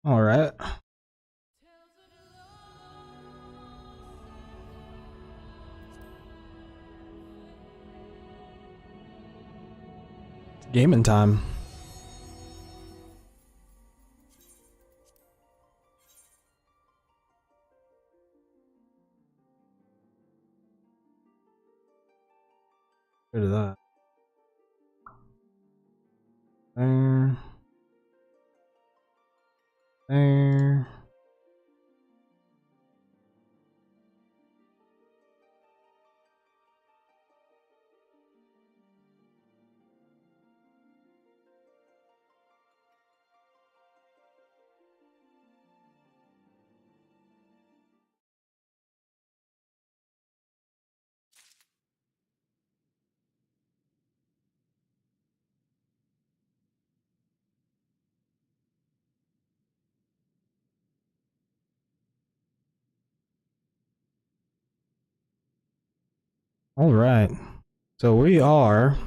All right. Gaming time. Rid of that. There. There. All right. So we are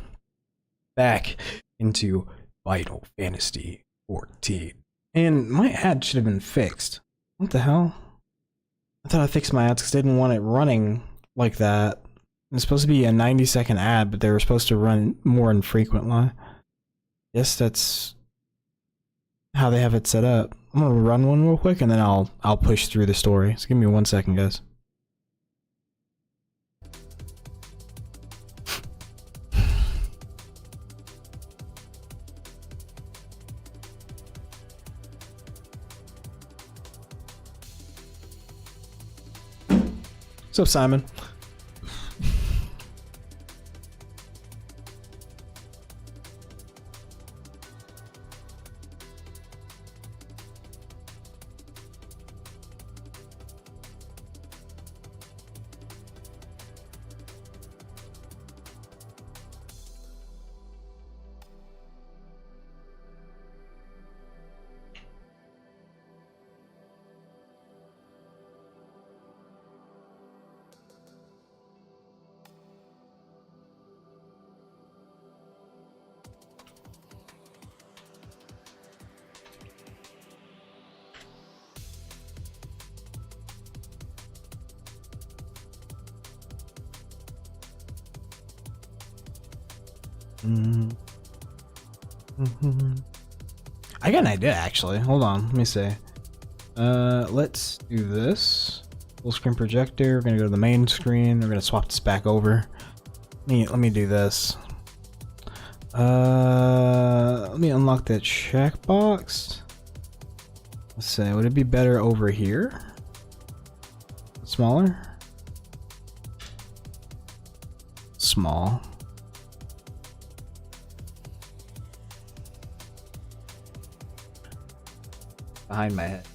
back into Final Fantasy 14. And my ad should have been fixed. What the hell? I thought I fixed my ads because I didn't want it running like that. It's supposed to be a 90-second ad, but they were supposed to run more infrequently. Yes, that's how they have it set up. I'm gonna run one real quick and then I'll push through the story. So give me 1 second, guys. What's up, Simon? I got an idea actually. Hold on, let me see. Let's do this. Full screen projector. We're gonna go to the main screen. We're gonna swap this back over. Let me do this. Let me unlock that checkbox. Let's see. Would it be better over here? Smaller? Small. Behind my head.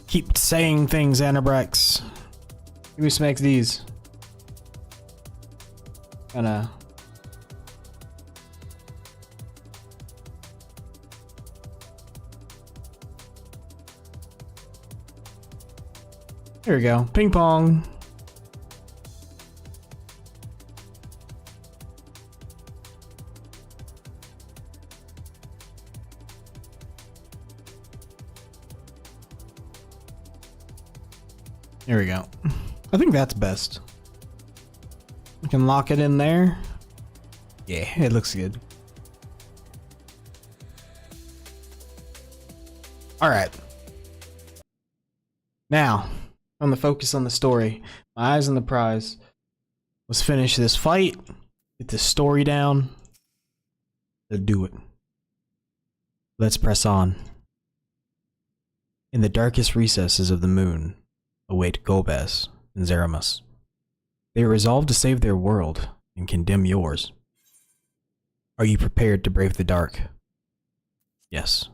Keep saying things, Anabrax. Give me some XDs. Kinda. Here we go. Ping pong. Here we go. I think that's best. We can lock it in there. Yeah, it looks good. Alright. Now, on the focus on the story. My eyes on the prize. Let's finish this fight. Get this story down. Let's do it. Let's press on. In the darkest recesses of the moon await Gobes and Zeramus. They are resolved to save their world and condemn yours. Are you prepared to brave the dark? Yes.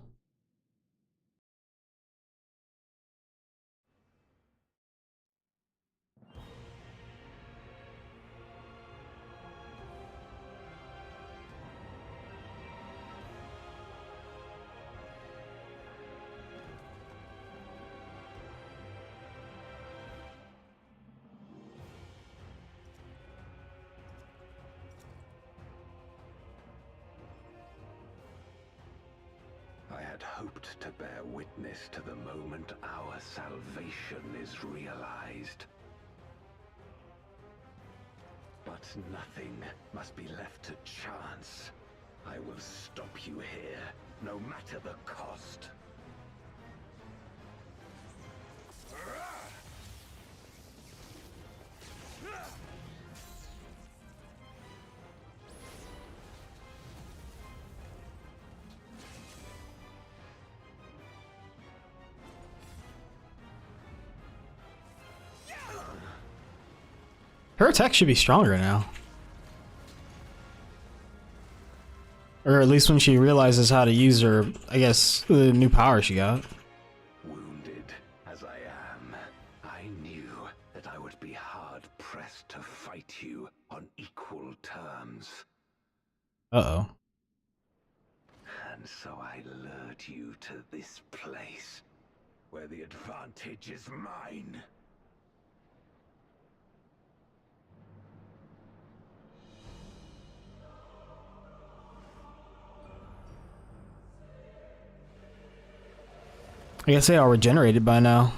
hoped to bear witness to the moment our salvation is realized. But nothing must be left to chance. I will stop you here, no matter the cost. Her attack should be stronger now. Or at least when she realizes how to use her, I guess, the new power she got. Wounded as I am, I knew that I would be hard-pressed to fight you on equal terms. Uh-oh. And so I lured you to this place, where the advantage is mine. I guess they all regenerated by now.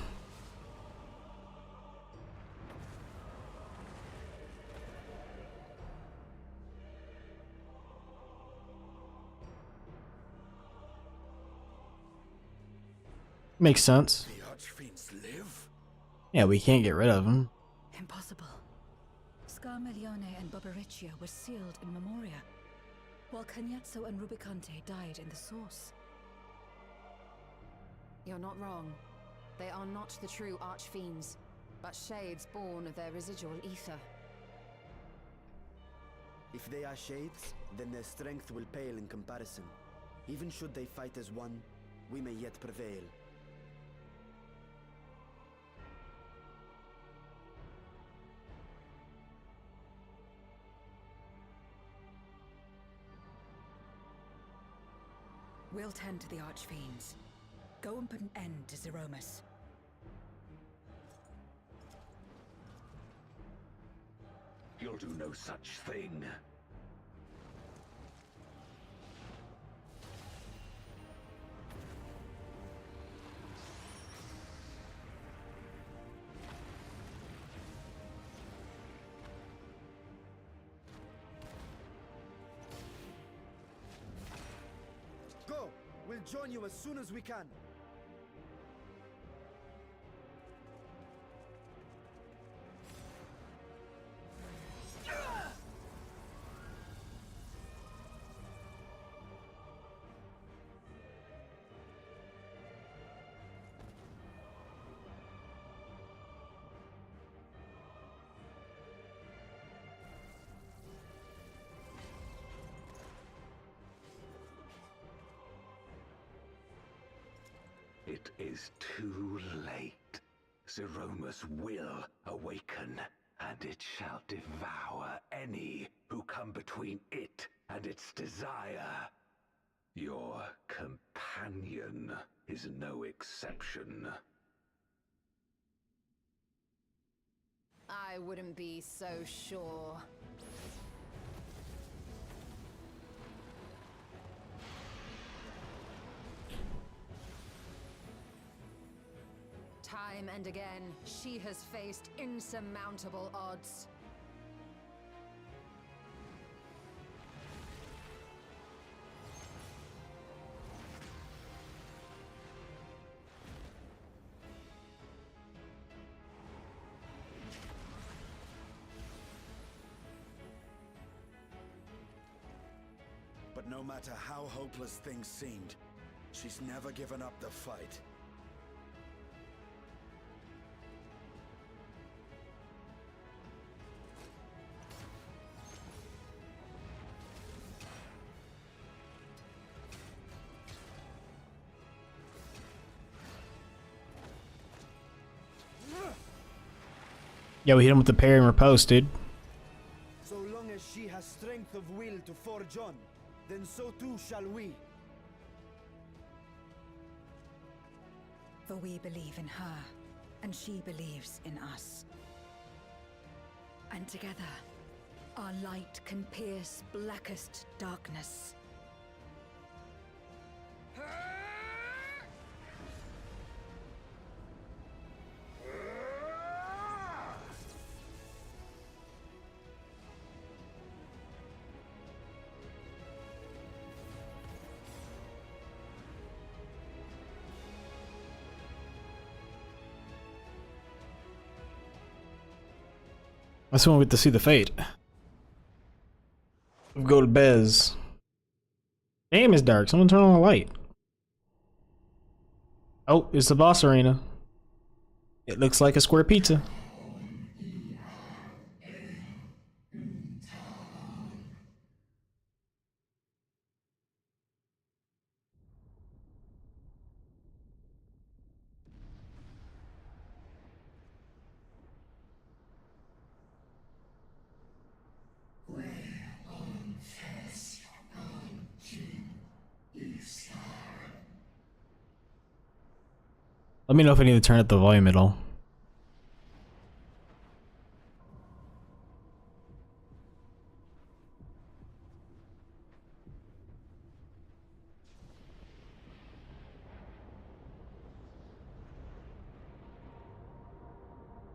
Makes sense. The Archfiends live? Yeah, we can't get rid of them. Impossible. Scarmelione and Barbariccia were sealed in Memoria, while Cagnazzo and Rubicante died in the Source. You're not wrong. They are not the true Archfiends, but shades born of their residual ether. If they are shades, then their strength will pale in comparison. Even should they fight as one, we may yet prevail. We'll tend to the Archfiends. Go and put an end to Zeromus. You'll do no such thing. Go! We'll join you as soon as we can. It is too late. Zeromus will awaken, and it shall devour any who come between it and its desire. Your companion is no exception. I wouldn't be so sure. Time and again, she has faced insurmountable odds. But no matter how hopeless things seemed, she's never given up the fight. Yeah, we hit him with the parry and riposte, dude. So long as she has strength of will to forge on, then so too shall we. For we believe in her, and she believes in us. And together, our light can pierce blackest darkness. That's when we get to see the fate of Gold Bez. Damn, it's dark. Someone turn on a light. Oh, it's the boss arena. It looks like a square pizza. Let me know if I need to turn up the volume at all.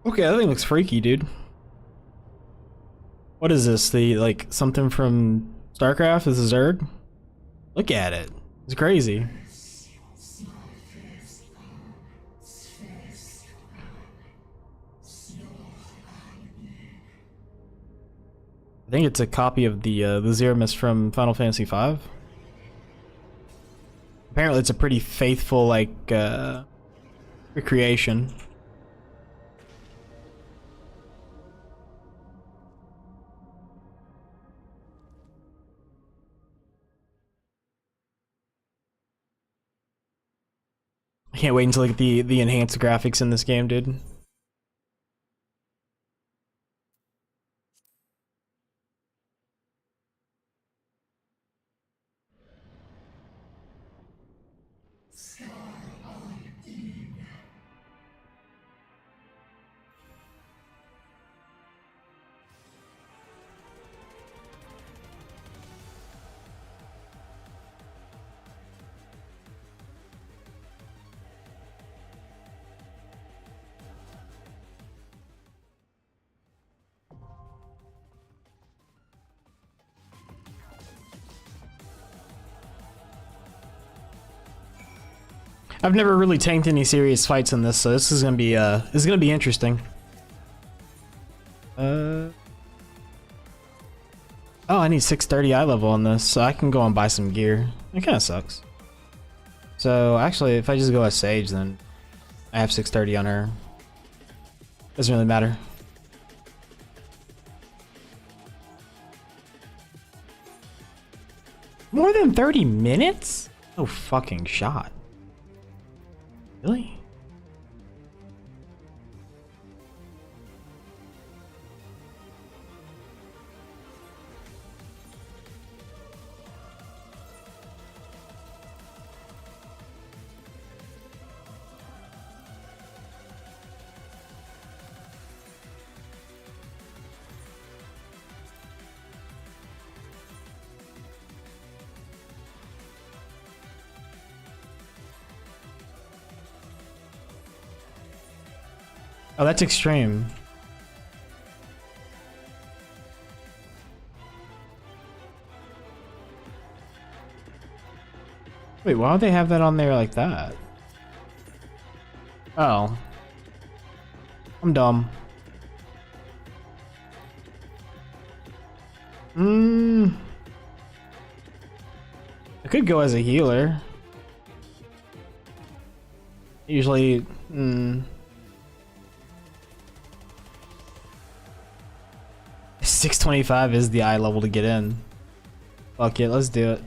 Okay, that thing looks freaky, dude. What is this? The, like, something from StarCraft? This is Zerg? Look at it. It's crazy. I think it's a copy of the Zeramis from Final Fantasy V. Apparently it's a pretty faithful, like, recreation. I can't wait until like the enhanced graphics in this game, dude. I've never really tanked any serious fights in this, so this is gonna be interesting. Oh, I need 630 eye level on this, so I can go and buy some gear. It kind of sucks. So actually, if I just go as Sage, then I have 630 on her. Doesn't really matter. More than 30 minutes? No fucking shot. Really? Oh, that's extreme. Wait, why would they have that on there like that? Oh. I'm dumb. I could go as a healer. Usually, 625 is the eye level to get in. Fuck it, let's do it.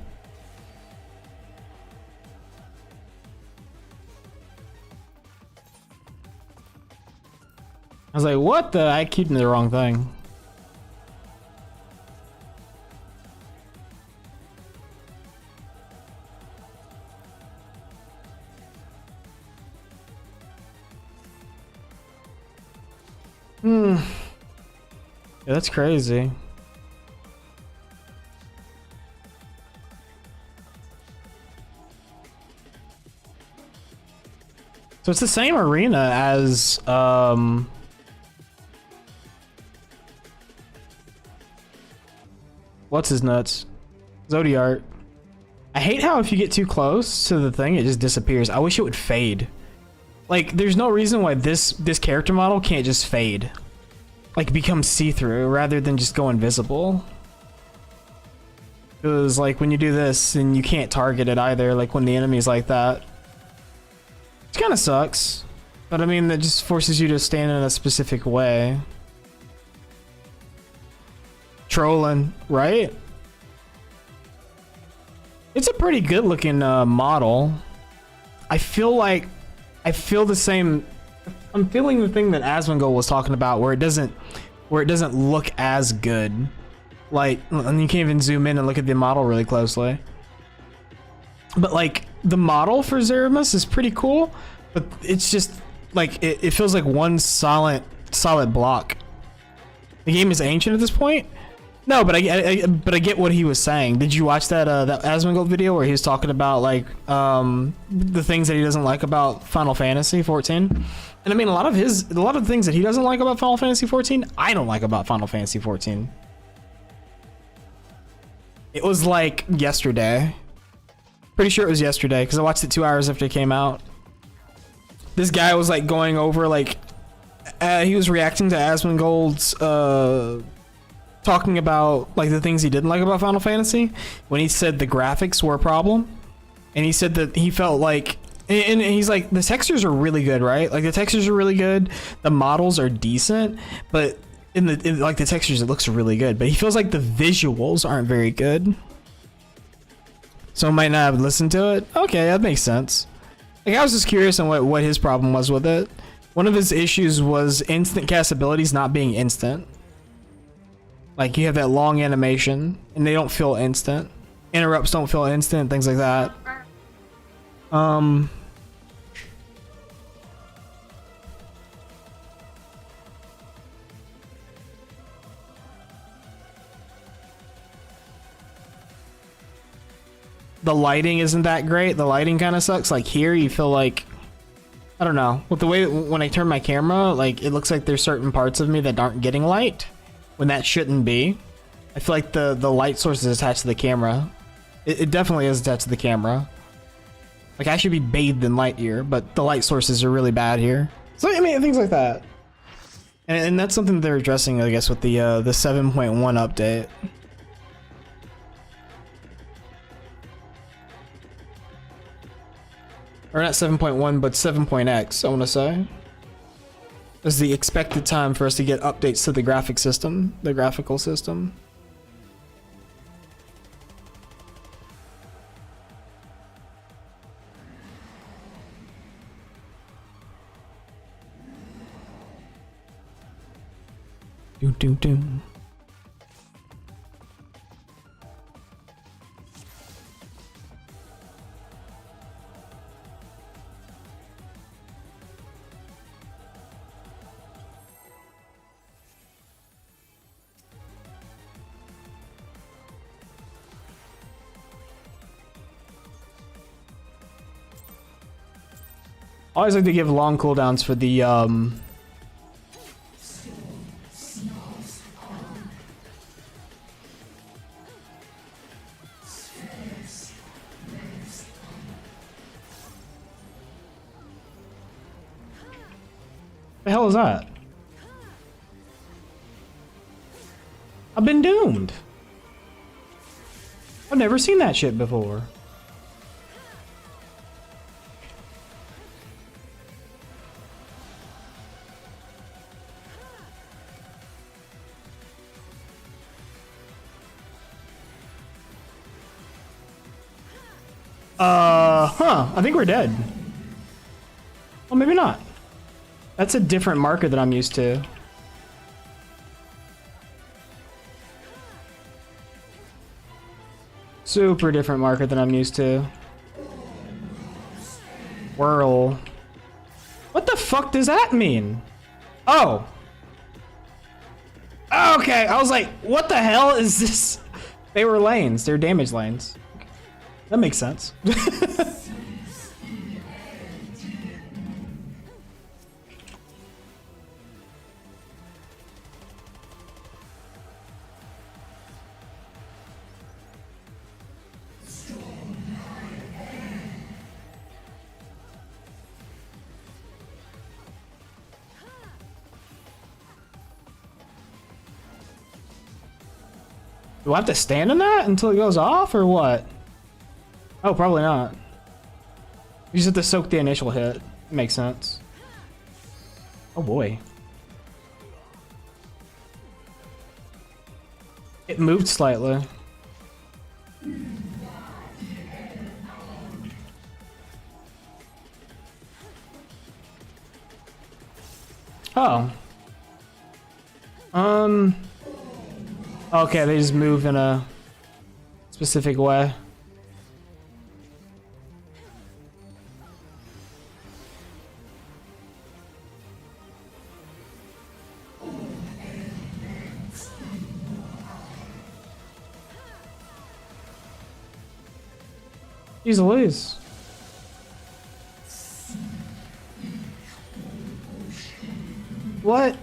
I was like, what the? I keep the wrong thing. Yeah, that's crazy. So it's the same arena as what's his nuts? Zodiart. I hate how if you get too close to the thing, it just disappears. I wish it would fade. Like, there's no reason why this character model can't just fade. like become see-through rather than just go invisible. Because like when you do this and you can't target it either, like when the enemy's like that. It kind of sucks. But I mean, that just forces you to stand in a specific way. Trolling, right? It's a pretty good looking model. I feel the same. I'm feeling the thing that Asmongold was talking about, where it doesn't look as good. Like, and you can't even zoom in and look at the model really closely. But like the model for Zeramus is pretty cool, but it's just like it feels like one solid block. The game is ancient at this point. No, but I get what he was saying. Did you watch that that Asmongold video where he was talking about like the things that he doesn't like about Final Fantasy 14? And I mean, a lot of the things that he doesn't like about Final Fantasy 14, I don't like about Final Fantasy 14. It was like yesterday. Pretty sure it was yesterday because I watched it 2 hours after it came out. This guy was like going over like he was reacting to Asmongold's talking about like the things he didn't like about Final Fantasy when he said the graphics were a problem, and he said that he felt like, and he's like, the textures are really good, right? Like the textures are really good, the models are decent, but in like the textures it looks really good, but he feels like the visuals aren't very good. So I might not have listened to it. Okay, that makes sense. Like I was just curious on what his problem was with it. One of his issues was instant cast abilities not being instant. Like you have that long animation and they don't feel instant. Interrupts don't feel instant, things like that. The lighting isn't that great. The lighting kind of sucks. Like here you feel like, I don't know, with the way when I turn my camera, like it looks like there's certain parts of me that aren't getting light when that shouldn't be. I feel like the light source is attached to the camera. It definitely is attached to the camera. Like I should be bathed in light here, but the light sources are really bad here. So I mean, things like that. And that's something they're addressing, I guess, with the 7.1 update. Or not 7.1, but 7.x, I want to say. Is the expected time for us to get updates to the graphic system, the graphical system. Doom, doom, doom. I always like to give long cooldowns for the the hell is that? I've been doomed. I've never seen that shit before. I think we're dead. Well, maybe not. That's a different marker that I'm used to. Super different marker than I'm used to. Whirl. What the fuck does that mean? Oh. Okay, I was like, what the hell is this? They were lanes. They're damage lanes. That makes sense. Do I have to stand in that until it goes off, or what? Oh, probably not. You just have to soak the initial hit. Makes sense. Oh boy. It moved slightly. Oh. Okay, they just move in a specific way. Jeez Louise. What?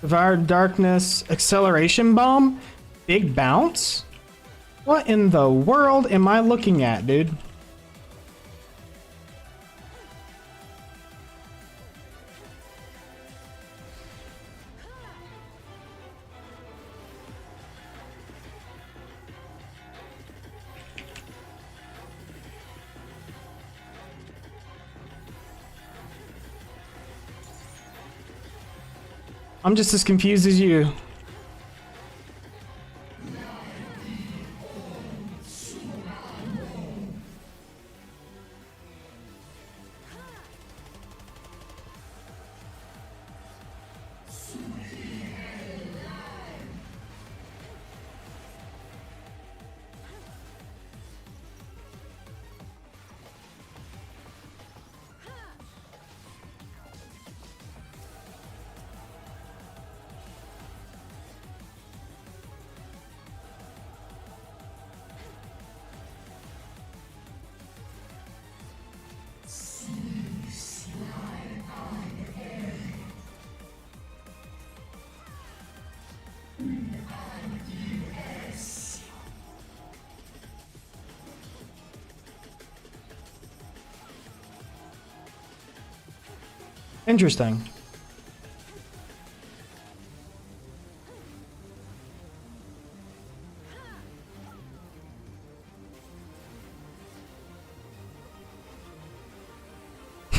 Devoured Darkness, Acceleration Bomb, Big Bounce? What in the world am I looking at, dude? I'm just as confused as you. Interesting.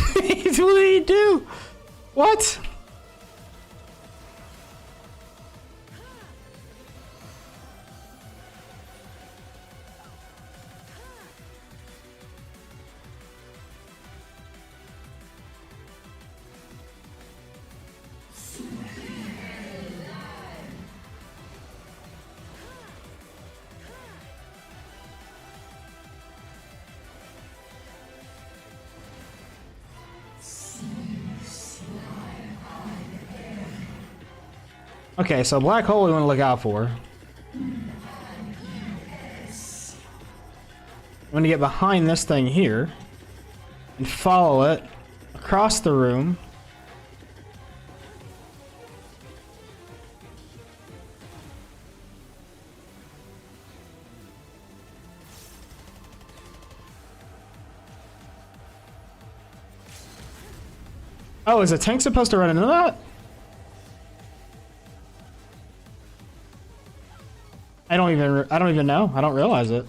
What did he do? What? Okay, so black hole we want to look out for. We want to get behind this thing here and follow it across the room. Oh, is a tank supposed to run into that? I don't even know. I don't realize it.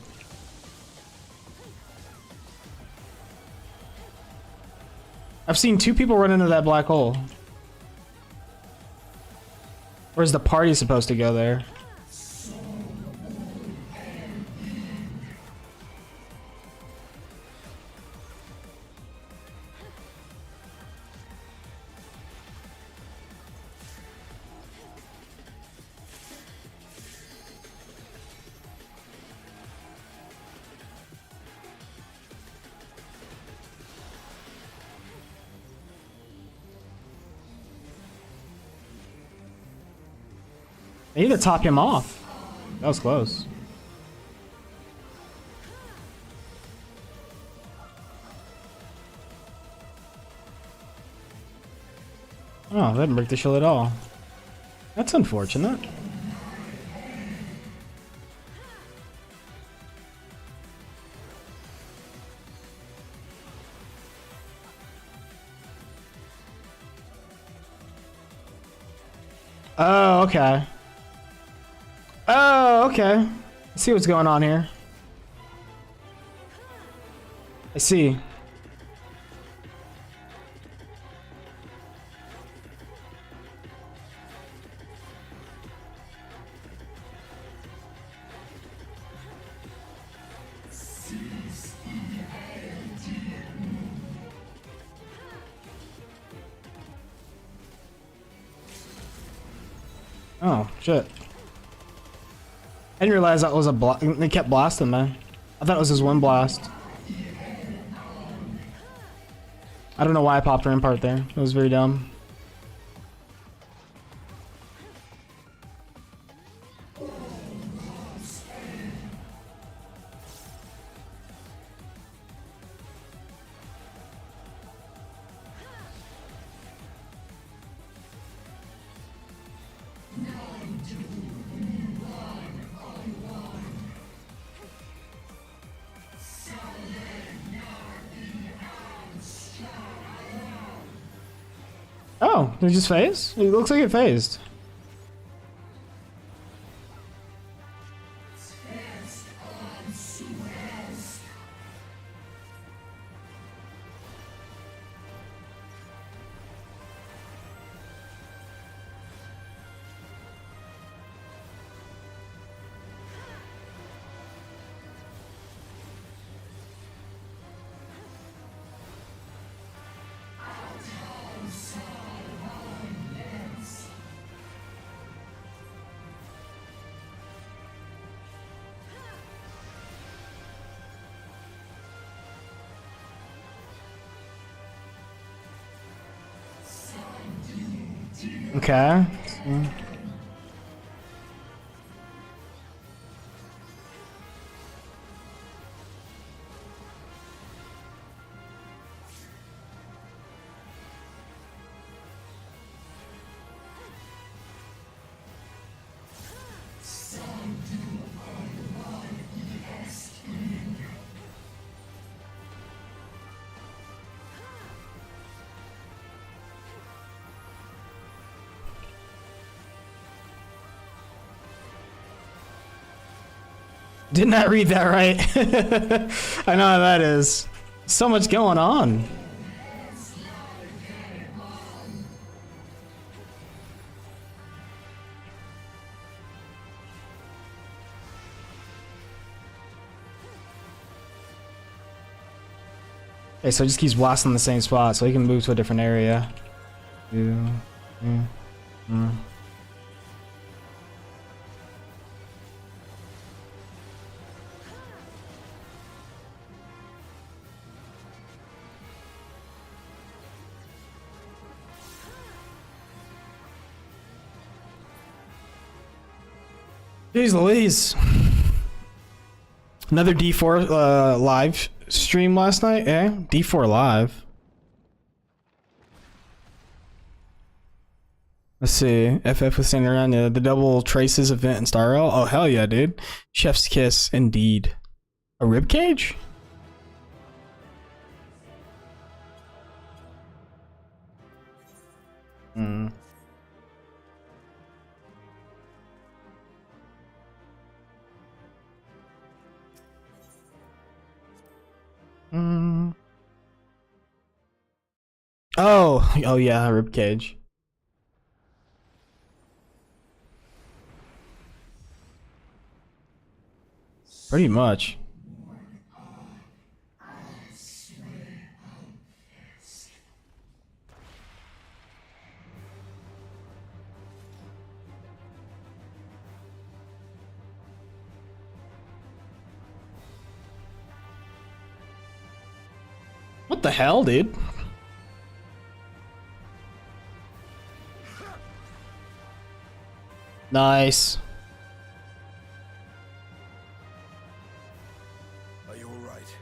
I've seen 2 people run into that black hole. Or is the party supposed to go there? They need to top him off. That was close. Oh, that didn't break the shield at all. That's unfortunate. Oh, okay. Oh, Oh, okay. I see what's going on here. I see. Oh, shit. I didn't realize that was a blast. They kept blasting, man. I thought it was just one blast. I don't know why I popped Rampart there. It was very dumb. Oh, did it just phase? It looks like it phased. Okay. Did not read that right. I know how that is. So much going on. Okay, so it just keeps blasting the same spot, so he can move to a different area. Jeez Louise. Another D4 live stream last night, eh? D4 live. Let's see. FF was standing around the double traces event in Star Rail. Oh, hell yeah, dude. Chef's kiss, indeed. A rib cage? Hmm. Mm. Oh yeah, rib cage. Pretty much. What the hell, dude? Nice. Are you all right?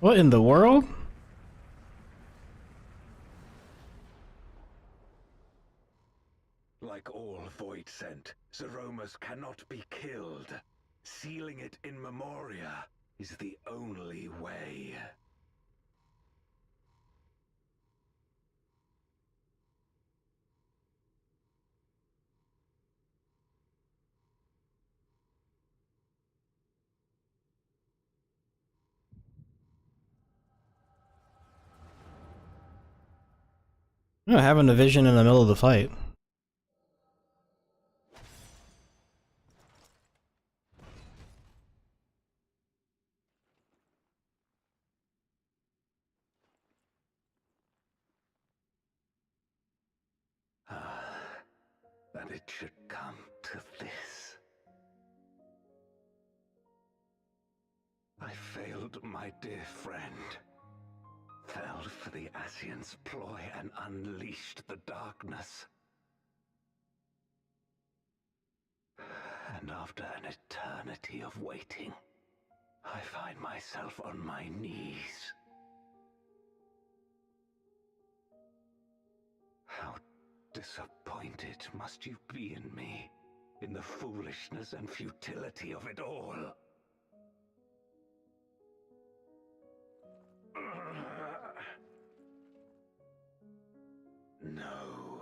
What in the world? Like all Void Scent, Zeromus cannot be killed. Sealing it in Memoria is the only way. I'm not having a vision in the middle of the fight. That it should come to this. I failed my dear friend. Fell for the Ascient's ploy and unleashed the darkness. And after an eternity of waiting, I find myself on my knees. How disappointed must you be in me, in the foolishness and futility of it all? No,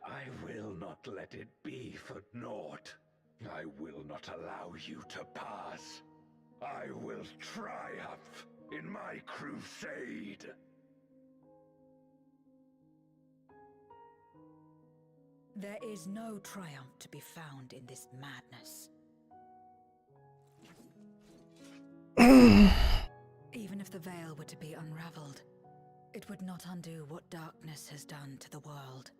I will not let it be for naught. I will not allow you to pass. I will triumph in my crusade. There is no triumph to be found in this madness. Even if the veil were to be unraveled, it would not undo what darkness has done to the world.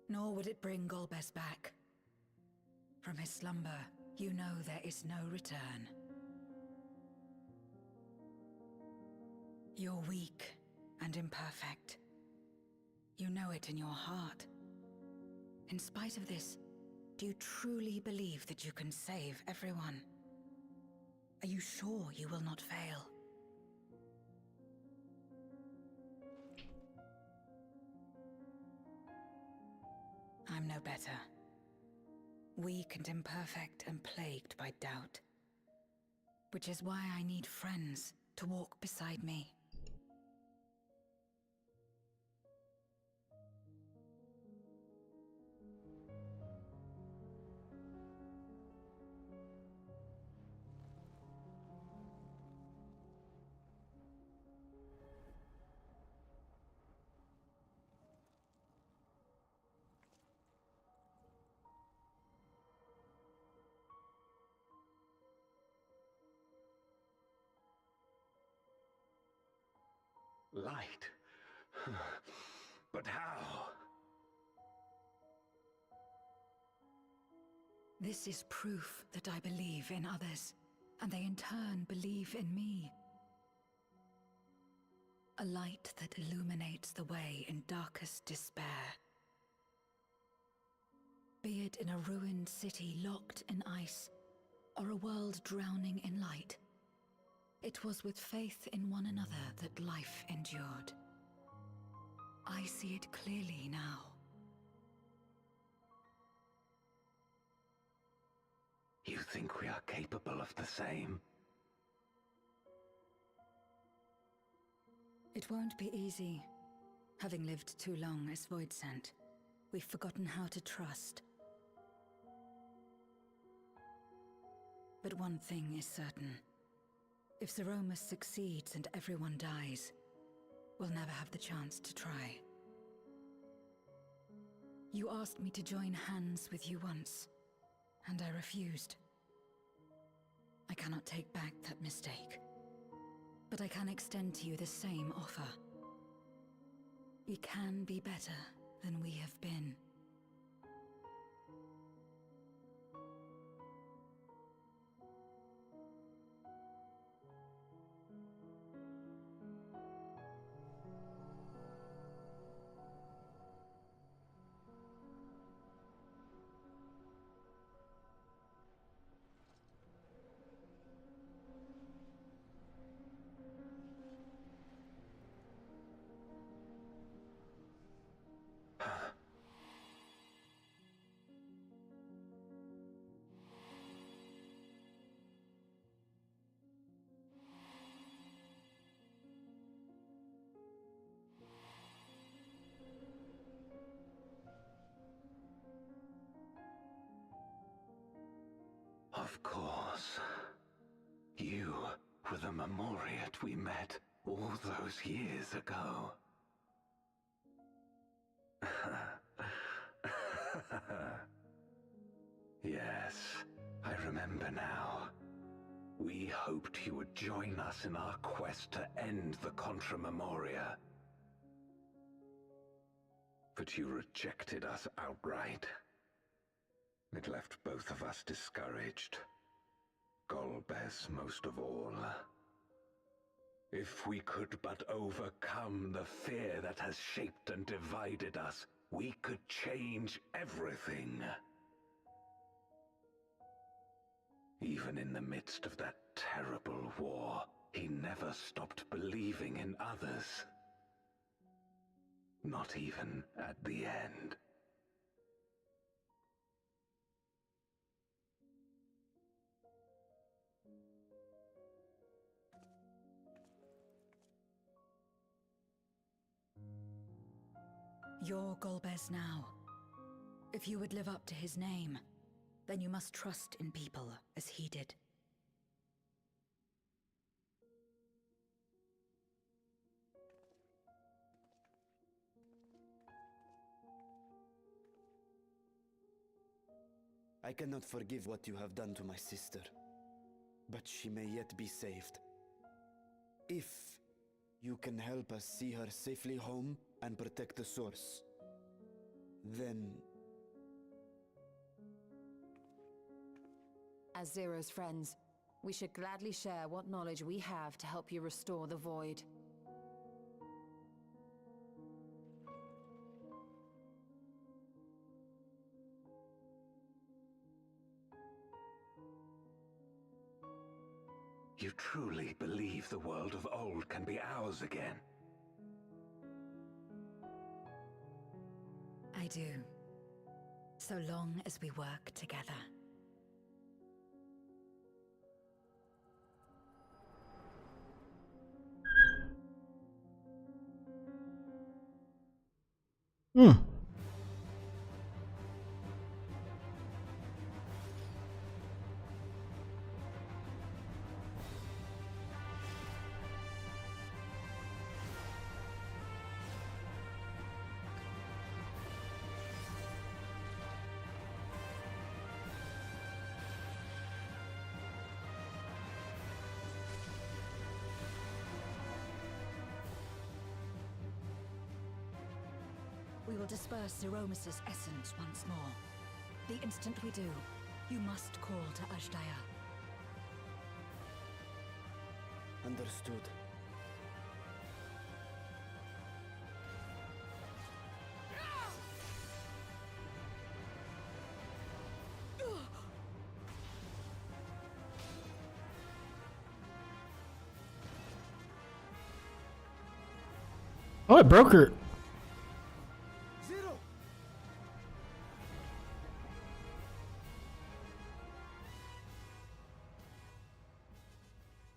Nor would it bring Golbez back. From his slumber, you know there is no return. You're weak and imperfect. You know it in your heart. In spite of this, do you truly believe that you can save everyone? Are you sure you will not fail? I'm no better. Weak and imperfect and plagued by doubt. Which is why I need friends to walk beside me. Light? But how? This is proof that I believe in others, and they in turn believe in me. A light that illuminates the way in darkest despair. Be it in a ruined city locked in ice, or a world drowning in light. It was with faith in one another that life endured. I see it clearly now. You think we are capable of the same? It won't be easy. Having lived too long as Void Scent, we've forgotten how to trust. But one thing is certain. If Zeromus succeeds and everyone dies, we'll never have the chance to try. You asked me to join hands with you once, and I refused. I cannot take back that mistake, but I can extend to you the same offer. We can be better than we have been. Of course. You were the Memoriat we met all those years ago. Yes, I remember now. We hoped you would join us in our quest to end the Contra Memoria. But you rejected us outright. It left both of us discouraged. Golbez most of all. If we could but overcome the fear that has shaped and divided us, we could change everything. Even in the midst of that terrible war, he never stopped believing in others. Not even at the end. You're Golbez now. If you would live up to his name, then you must trust in people as he did. I cannot forgive what you have done to my sister, but she may yet be saved. If you can help us see her safely home and protect the source, then... As Zero's friends, we should gladly share what knowledge we have to help you restore the Void. You truly believe the world of old can be ours again? I do. So long as we work together. Hmm. We will disperse Zeromus's essence once more. The instant we do, you must call to Ashdaya. Understood. Oh, it broke her. Zero!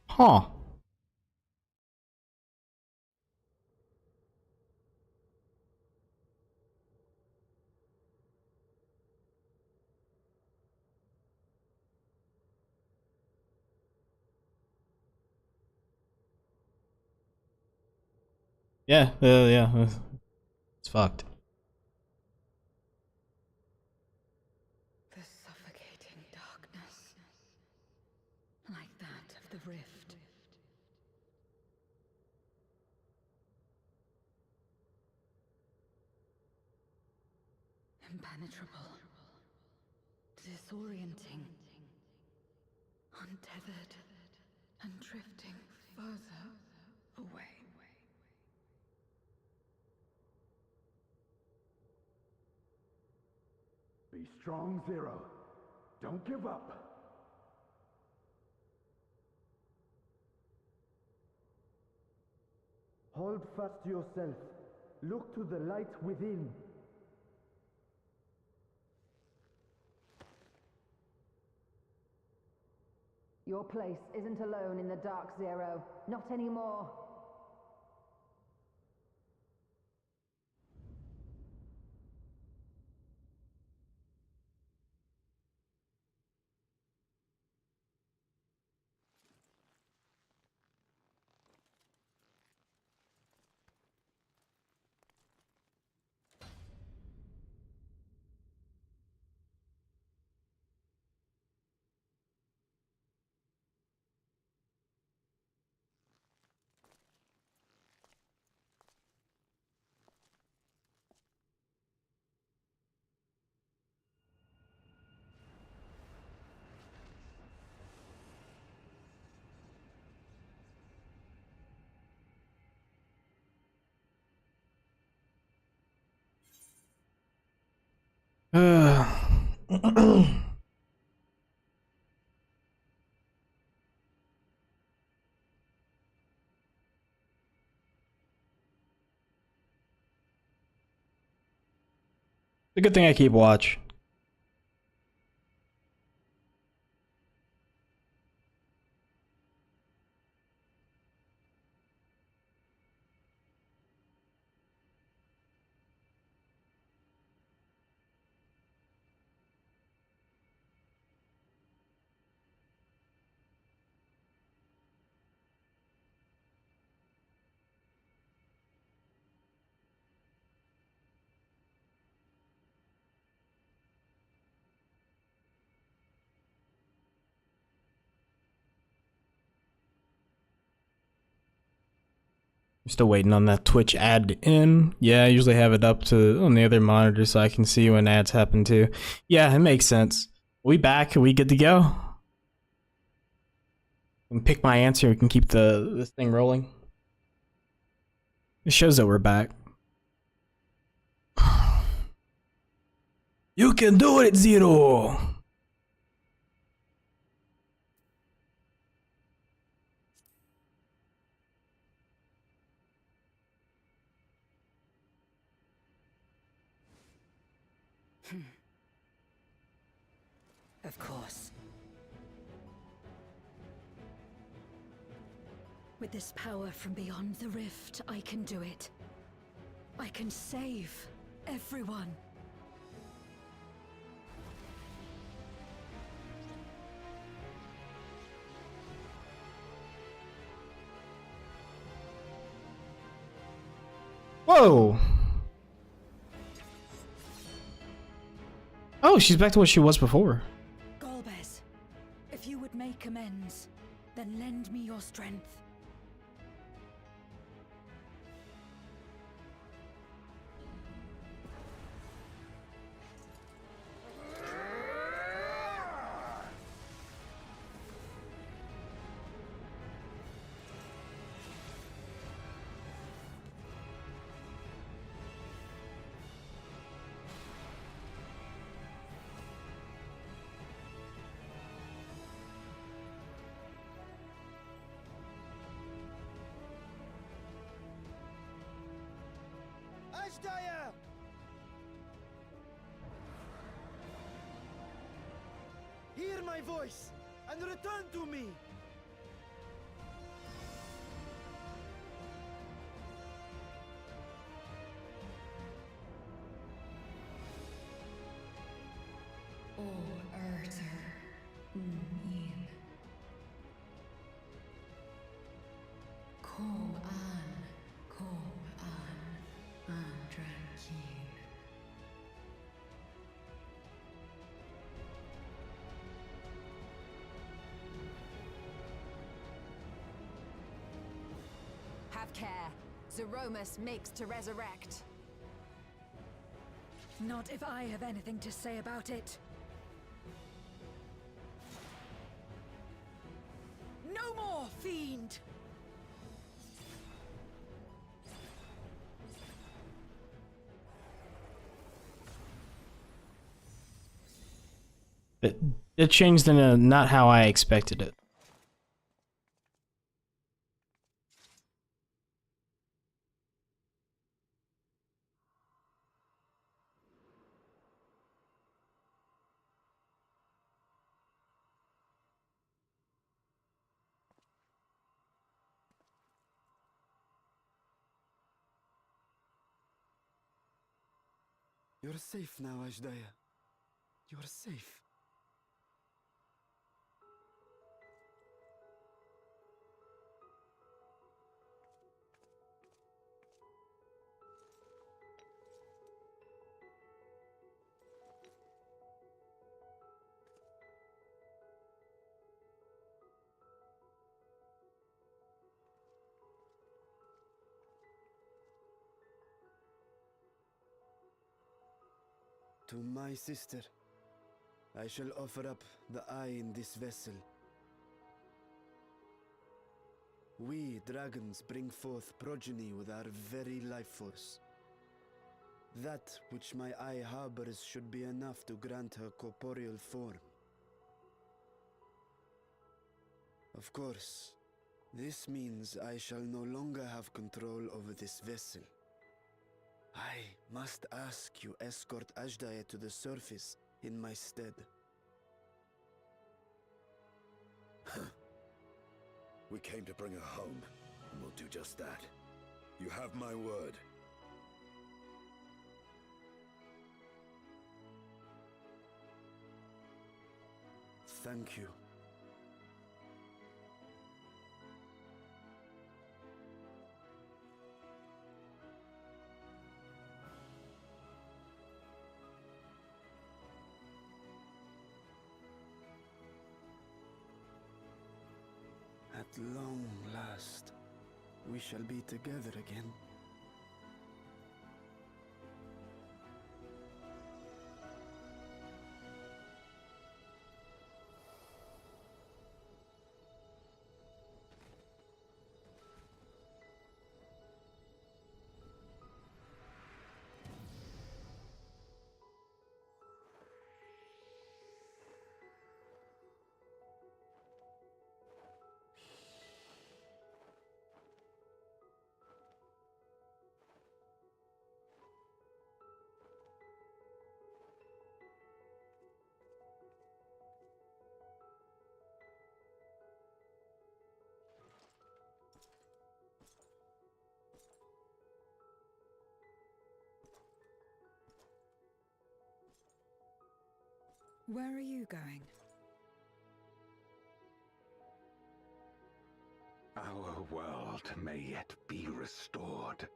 Huh. Yeah. It's fucked. The suffocating darkness, like that of the rift. Impenetrable, disorienting, untethered, and drifting further away. Be strong, Zero. Don't give up. Hold fast to yourself. Look to the light within. Your place isn't alone in the dark, Zero. Not anymore. a good thing I keep watch. Still waiting on that Twitch ad to end. Yeah, I usually have it up to on the other monitor so I can see when ads happen too. Yeah, it makes sense. We back? Are we good to go? And pick my answer. We can keep this thing rolling. It shows that we're back. You can do it, Zero. Of course. With this power from beyond the rift, I can do it. I can save everyone. Whoa. Oh, she's back to what she was before. Golbez, if you would make amends, then lend me your strength. Ashdaya! Hear my voice and return to me! O Urter Unin. Kom an Andrankin. Have care. Zeromus makes to resurrect. Not if I have anything to say about it. No more, fiend! It changed in a not how I expected it. You're safe now, Ashdaya. You're safe. To my sister, I shall offer up the eye in this vessel. We, dragons, bring forth progeny with our very life force. That which my eye harbors should be enough to grant her corporeal form. Of course, this means I shall no longer have control over this vessel. I must ask you escort Ajdaya to the surface in my stead. We came to bring her home, and we'll do just that. You have my word. Thank you. At long last, we shall be together again. Where are you going? Our world may yet be restored.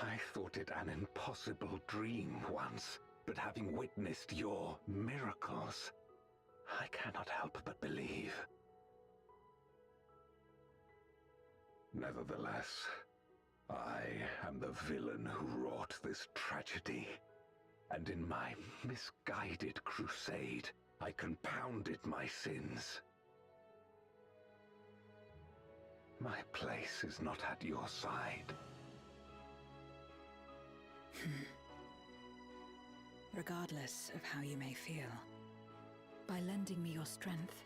I thought it an impossible dream once, but having witnessed your miracles, I cannot help but believe. Nevertheless, I am the villain who wrought this tragedy, and in my misguided crusade, I compounded my sins. My place is not at your side. Regardless of how you may feel, by lending me your strength,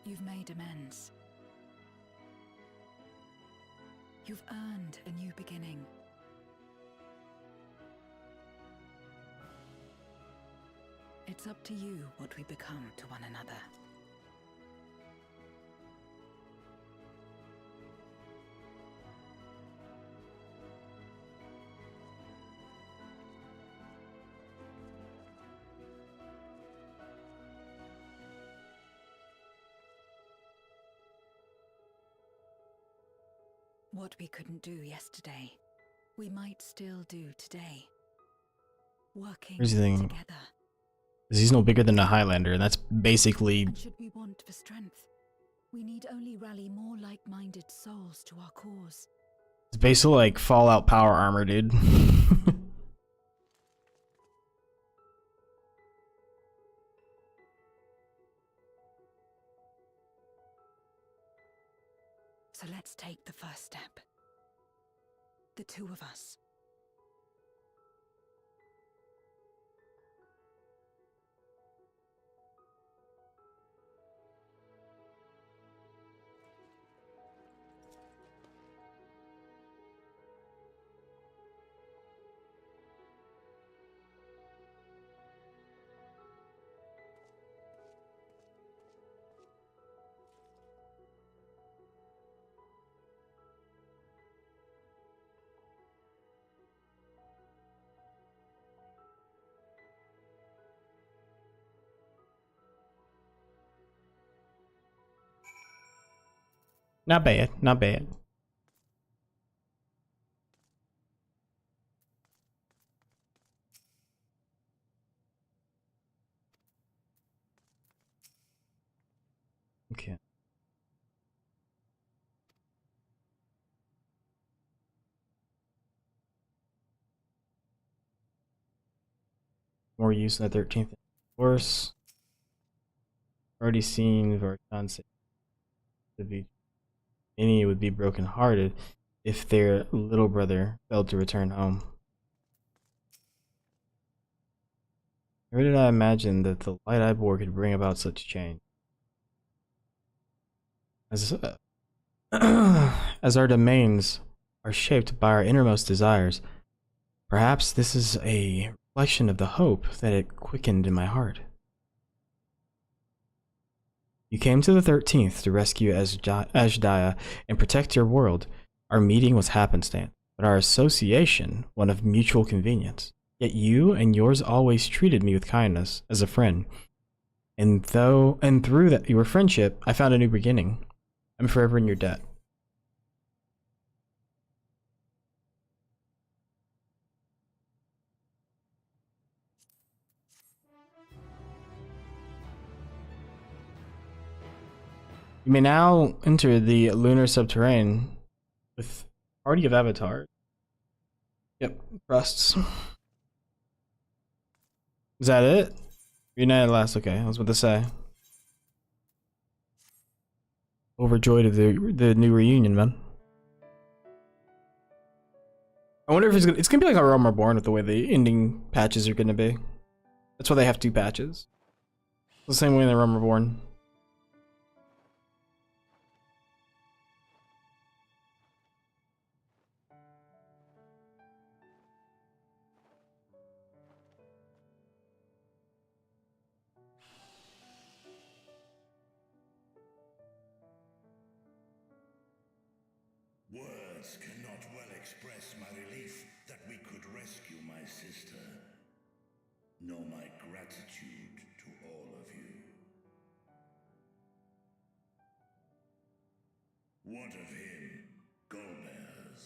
you've made amends. You've earned a new beginning. It's up to you what we become to one another. What we couldn't do yesterday, we might still do today. Working Here's the thing. together. He's no bigger than a Highlander, and that's basically... And should we want for strength, we need only rally more like-minded souls to our cause. It's basically like Fallout power armor, dude. So let's take the first step. The two of us. Not bad, not bad. Okay. More use in the 13th course. Already seen, we've already done many would be brokenhearted if their little brother failed to return home. Where did I imagine that the light I bore could bring about such change? As, as our domains are shaped by our innermost desires, perhaps this is a reflection of the hope that it quickened in my heart. You came to the 13th to rescue Ashdaya and protect your world. Our meeting was happenstance, but our association one of mutual convenience. Yet you and yours always treated me with kindness as a friend. And through that your friendship, I found a new beginning. I'm forever in your debt. You may now enter the lunar subterranean with a party of avatars. Yep, trusts. Is that it? Reunited last. Okay, I was about to say. Overjoyed of the new reunion, man. I wonder if it's gonna be like a Realm Reborn with the way the ending patches are gonna be. That's why they have 2 patches. The same way in the Realm Reborn. Words cannot well express my relief that we could rescue my sister, nor my gratitude to all of you. What of him, Golbears?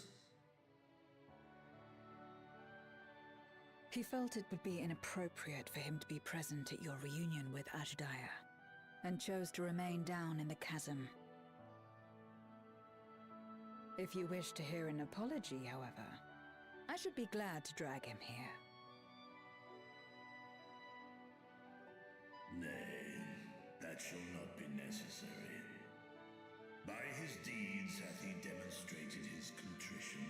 He felt it would be inappropriate for him to be present at your reunion with Ashdaya, and chose to remain down in the chasm. If you wish to hear an apology, however, I should be glad to drag him here. Nay, that shall not be necessary. By his deeds hath he demonstrated his contrition.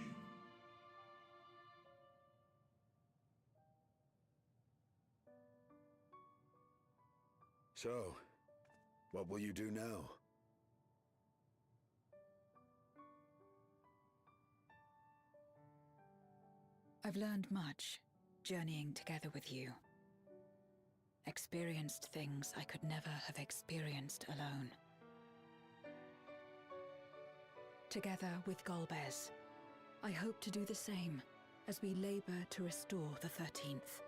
So, what will you do now? I've learned much, journeying together with you. Experienced things I could never have experienced alone. Together with Golbez, I hope to do the same as we labor to restore the 13th.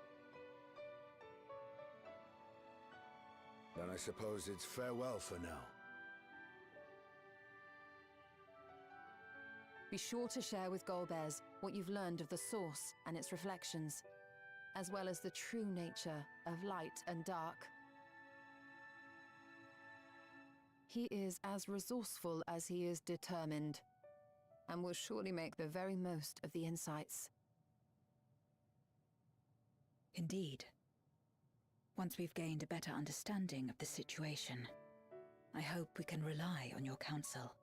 Then I suppose it's farewell for now. Be sure to share with Golbez what you've learned of the Source and its reflections, as well as the true nature of light and dark. He is as resourceful as he is determined, and will surely make the very most of the insights. Indeed. Once we've gained a better understanding of the situation, I hope we can rely on your counsel.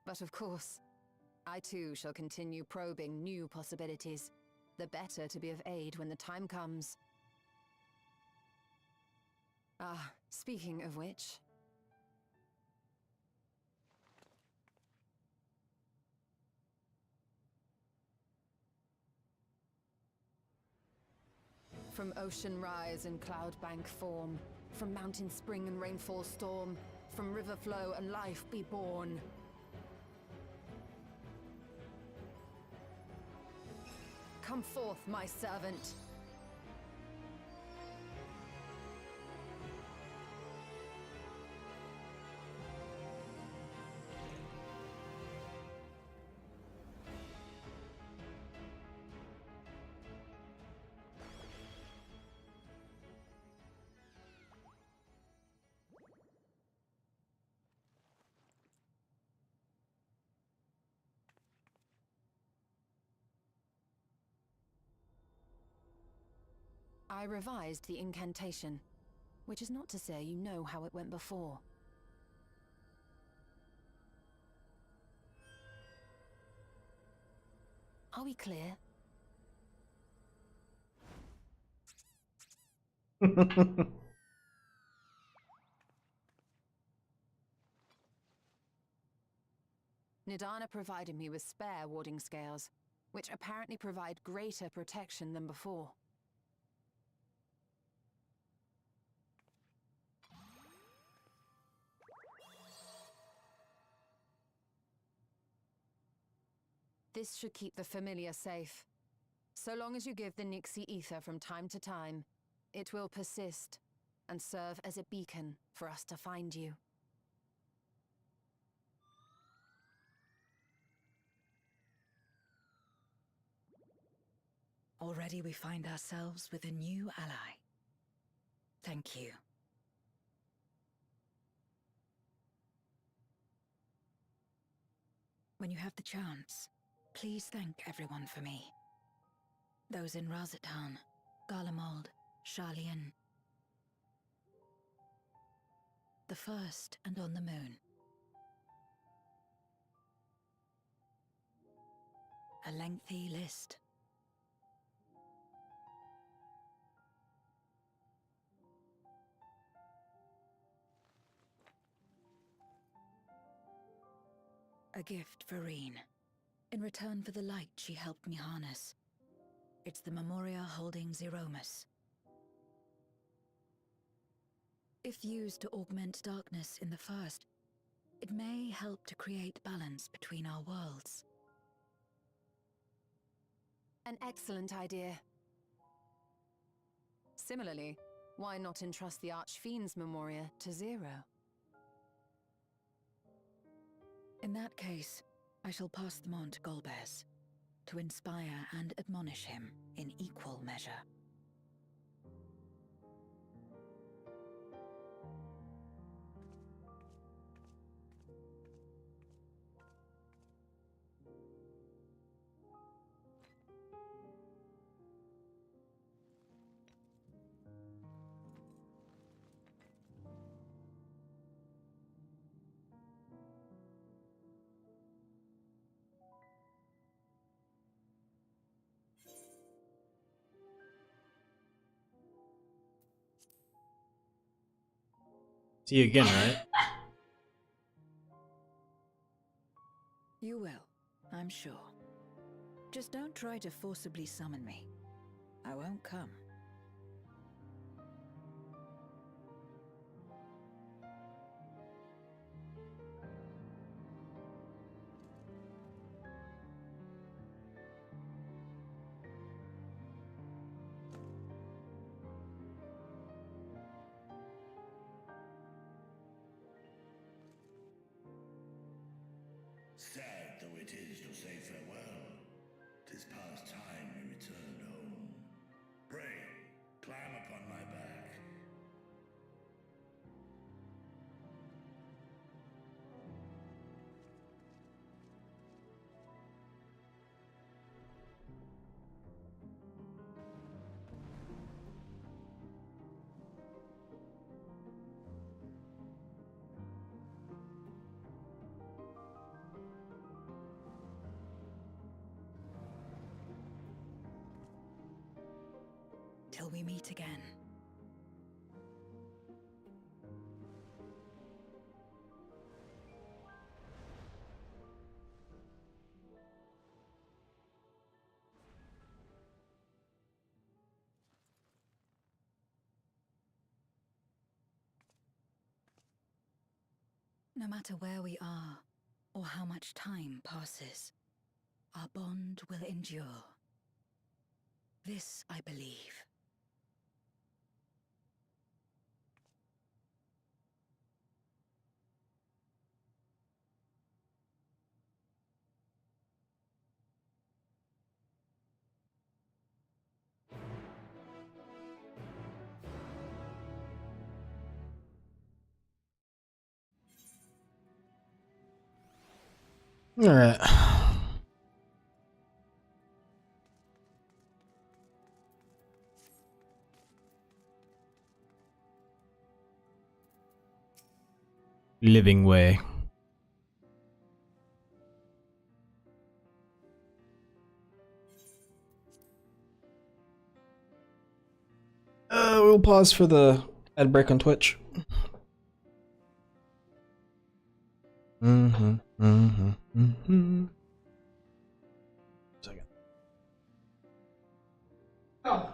But of course, I too shall continue probing new possibilities, the better to be of aid when the time comes. Ah, speaking of which... From ocean rise and cloud bank form, from mountain spring and rainfall storm, from river flow and life be born. Come forth, my servant. I revised the incantation, which is not to say you know how it went before. Are we clear? Nidana provided me with spare warding scales, which apparently provide greater protection than before. This should keep the familiar safe. So long as you give the Nixie ether from time to time, it will persist and serve as a beacon for us to find you. Already we find ourselves with a new ally. Thank you. When you have the chance, please thank everyone for me. Those in Razatan, Garlemald, Sharlayan. The First and on the Moon. A lengthy list. A gift for Reen, in return for the light she helped me harness. It's the Memoria holding Zeromus. If used to augment darkness in the First, it may help to create balance between our worlds. An excellent idea. Similarly, why not entrust the Archfiend's Memoria to Zero? In that case, I shall pass them on to Golbez, to inspire and admonish him in equal measure. See you again, right? You will, I'm sure. Just don't try to forcibly summon me. I won't come. Sad though it is to say farewell, 'tis past time we returned home. Pray, climb upon my back. Till we meet again. No matter where we are, or how much time passes, our bond will endure. This I believe. Alright. Living way. We'll pause for the ad break on Twitch. Second. Oh.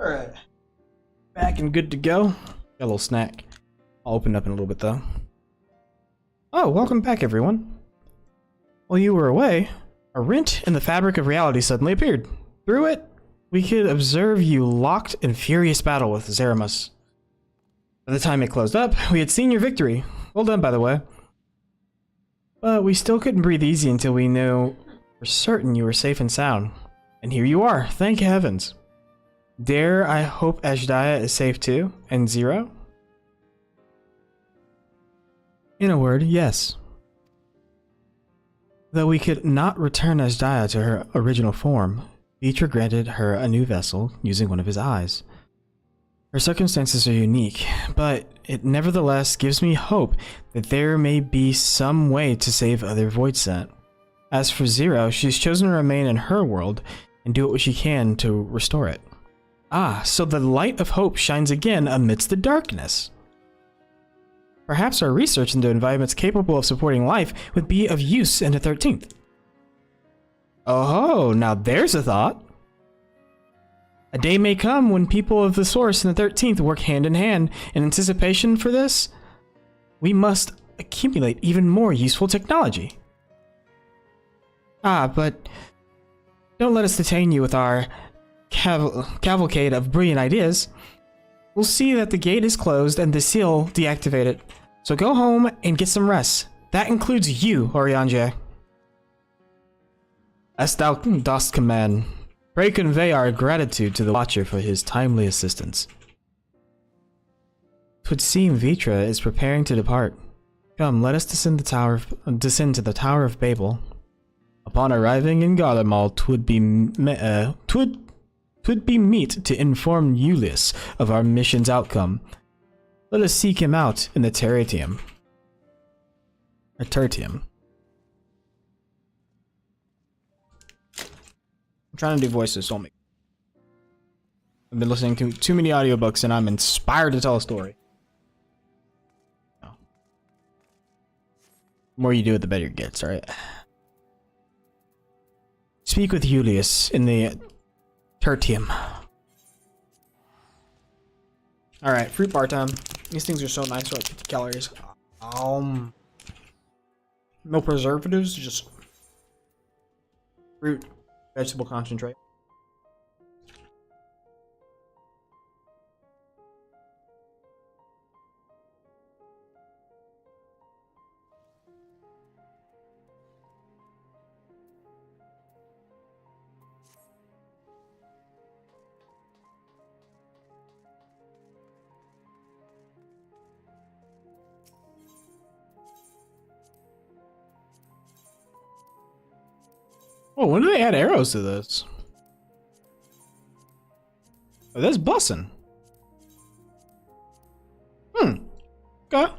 Alright. Back and good to go. Got a little snack. I'll open up in a little bit though. Oh, welcome back everyone. While you were away, a rent in the fabric of reality suddenly appeared. Through it, we could observe you locked in furious battle with Zeramus. By the time it closed up, we had seen your victory. Well done, by the way. But we still couldn't breathe easy until we knew for certain you were safe and sound. And here you are, thank heavens. Dare I hope Azhdaya is safe too? And Zero? In a word, yes. Though we could not return Azhdaya to her original form, Vitra granted her a new vessel using one of his eyes. Her circumstances are unique, but it nevertheless gives me hope that there may be some way to save other Voidsent. As for Zero, she's chosen to remain in her world and do what she can to restore it. Ah, so the light of hope shines again amidst the darkness. Perhaps our research into environments capable of supporting life would be of use in the 13th. Oh, now there's a thought. A day may come when people of the Source and the 13th work hand in hand. In anticipation for this, we must accumulate even more useful technology. Ah, but don't let us detain you with our cavalcade of brilliant ideas. We'll see that the gate is closed and the seal deactivated. So go home and get some rest. That includes you, Oriange. As thou dost command, pray convey our gratitude to the Watcher for his timely assistance. 'Twould seem Vitra is preparing to depart. Come, let us descend to the Tower of Babel. Upon arriving in Garlemald, 'twould be meet to inform Julius of our mission's outcome. Let us seek him out in the Tertium. I'm trying to do voices, so I've been listening to too many audiobooks and I'm inspired to tell a story. No. The more you do it, the better it gets, right? Speak with Julius in the Tertium. Alright, fruit bar time. These things are so nice, like 50 calories. No preservatives, just fruit, vegetable concentrate. Oh, when do they add arrows to this? Oh, that's bussin'. Okay.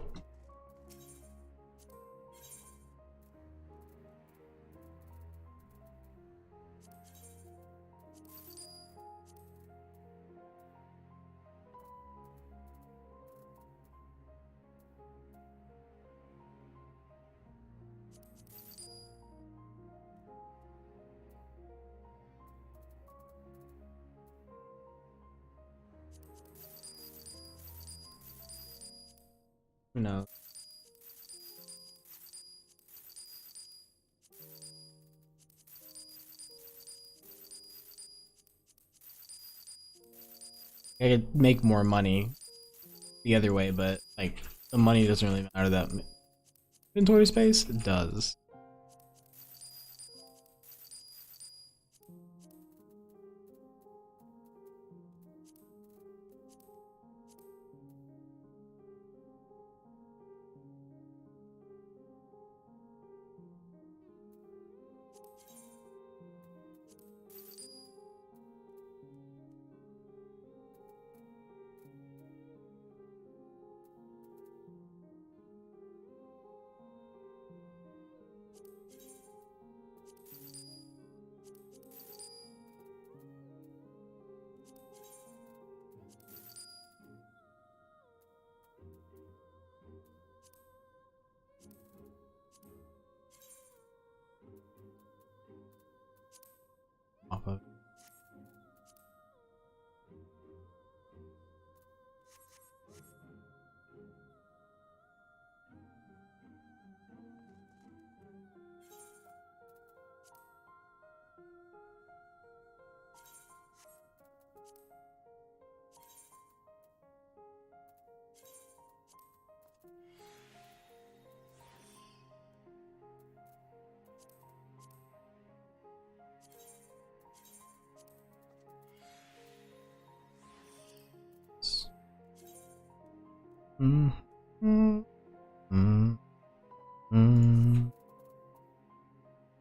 Who knows? I could make more money the other way, but like the money doesn't really matter that inventory space. It does. Off of.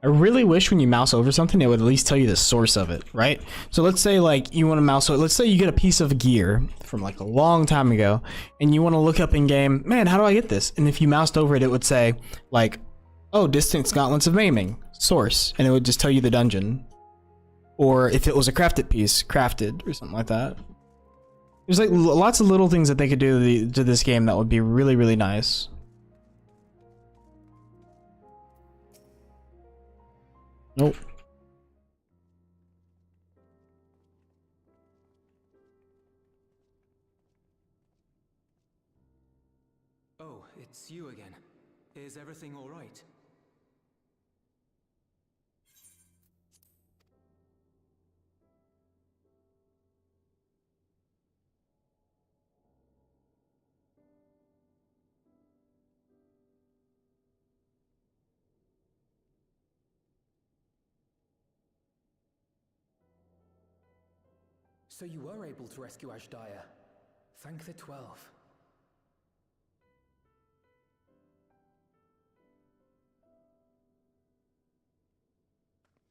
I really wish when you mouse over something, it would at least tell you the source of it, right? So let's say like you want to mouse over, let's say you get a piece of gear from like a long time ago and you want to look up in game, man, how do I get this? And if you moused over it, it would say like, oh, distant gauntlets of maiming, source, and it would just tell you the dungeon. Or if it was a crafted piece, crafted, or something like that. There's like lots of little things that they could do to this game that would be really, really nice. Nope. Oh, it's you again. Is everything all right? So you were able to rescue Ashdaya. Thank the 12.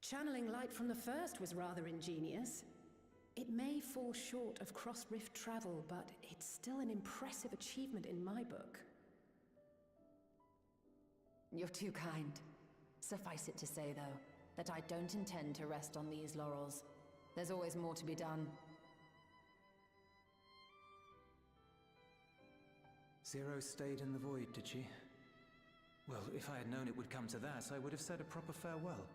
Channeling light from the first was rather ingenious. It may fall short of cross-rift travel, but it's still an impressive achievement in my book. You're too kind. Suffice it to say, though, that I don't intend to rest on these laurels. There's always more to be done. Zero stayed in the void, did she? Well, if I had known it would come to that, I would have said a proper farewell.